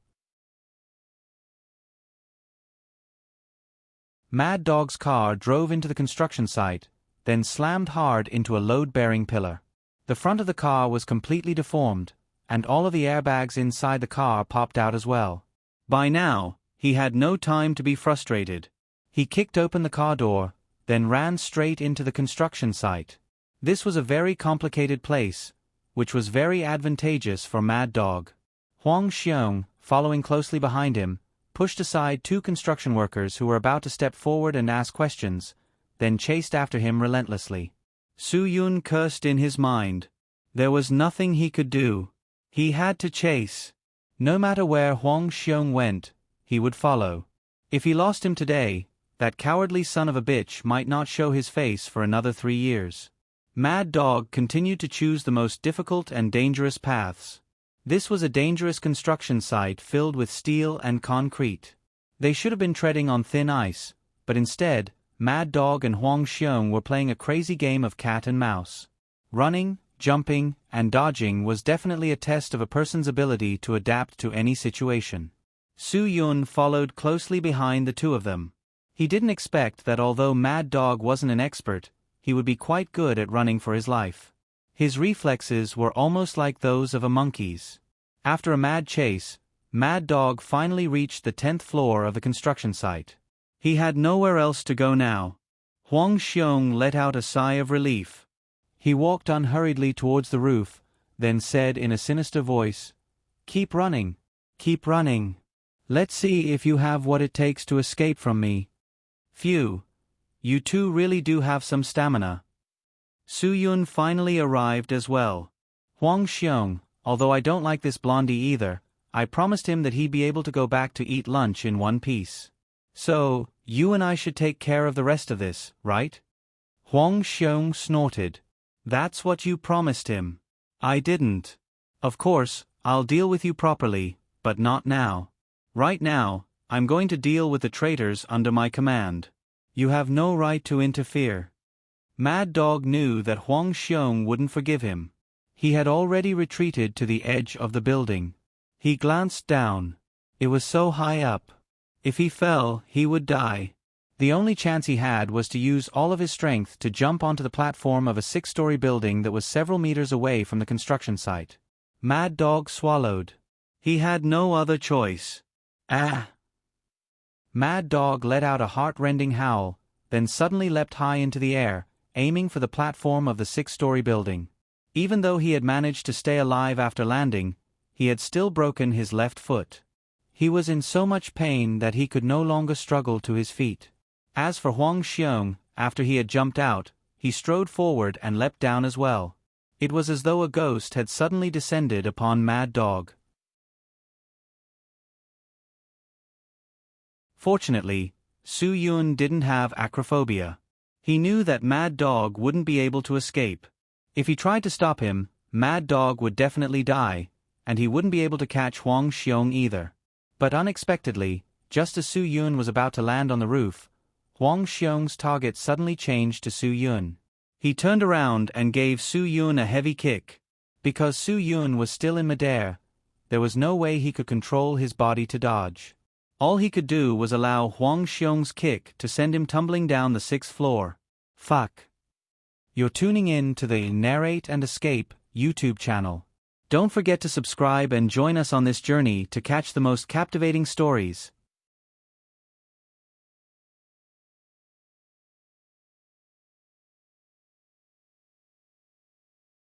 Mad Dog's car drove into the construction site, then slammed hard into a load-bearing pillar. The front of the car was completely deformed, and all of the airbags inside the car popped out as well. By now, he had no time to be frustrated. He kicked open the car door, then ran straight into the construction site. This was a very complicated place, which was very advantageous for Mad Dog. Huang Xiong, following closely behind him, pushed aside two construction workers who were about to step forward and ask questions, then chased after him relentlessly. Su Yun cursed in his mind. There was nothing he could do. He had to chase. No matter where Huang Xiong went, he would follow. If he lost him today, that cowardly son of a bitch might not show his face for another 3 years. Mad Dog continued to choose the most difficult and dangerous paths. This was a dangerous construction site filled with steel and concrete. They should have been treading on thin ice, but instead, Mad Dog and Huang Xiong were playing a crazy game of cat and mouse. Running, jumping, and dodging was definitely a test of a person's ability to adapt to any situation. Su Yun followed closely behind the two of them. He didn't expect that although Mad Dog wasn't an expert, he would be quite good at running for his life. His reflexes were almost like those of a monkey's. After a mad chase, Mad Dog finally reached the 10th floor of the construction site. He had nowhere else to go now. Huang Xiong let out a sigh of relief. He walked unhurriedly towards the roof, then said in a sinister voice, "Keep running. Keep running. Let's see if you have what it takes to escape from me." Phew. You two really do have some stamina. Su Yun finally arrived as well. Huang Xiong, although I don't like this blondie either, I promised him that he'd be able to go back to eat lunch in one piece. So, you and I should take care of the rest of this, right? Huang Xiong snorted. That's what you promised him. I didn't. Of course, I'll deal with you properly, but not now. Right now, I'm going to deal with the traitors under my command. You have no right to interfere. Mad Dog knew that Huang Xiong wouldn't forgive him. He had already retreated to the edge of the building. He glanced down. It was so high up. If he fell, he would die. The only chance he had was to use all of his strength to jump onto the platform of a 6-story building that was several meters away from the construction site. Mad Dog swallowed. He had no other choice. Ah! Mad Dog let out a heart-rending howl, then suddenly leapt high into the air, aiming for the platform of the 6-story building. Even though he had managed to stay alive after landing, he had still broken his left foot. He was in so much pain that he could no longer struggle to his feet. As for Huang Xiong, after he had jumped out, he strode forward and leapt down as well. It was as though a ghost had suddenly descended upon Mad Dog. Fortunately, Su Yun didn't have acrophobia. He knew that Mad Dog wouldn't be able to escape. If he tried to stop him, Mad Dog would definitely die, and he wouldn't be able to catch Huang Xiong either. But unexpectedly, just as Su Yun was about to land on the roof, Huang Xiong's target suddenly changed to Su Yun. He turned around and gave Su Yun a heavy kick. Because Su Yun was still in midair, there was no way he could control his body to dodge. All he could do was allow Huang Xiong's kick to send him tumbling down the 6th floor. Fuck. You're tuning in to the Narrate and Escape YouTube channel. Don't forget to subscribe and join us on this journey to catch the most captivating stories.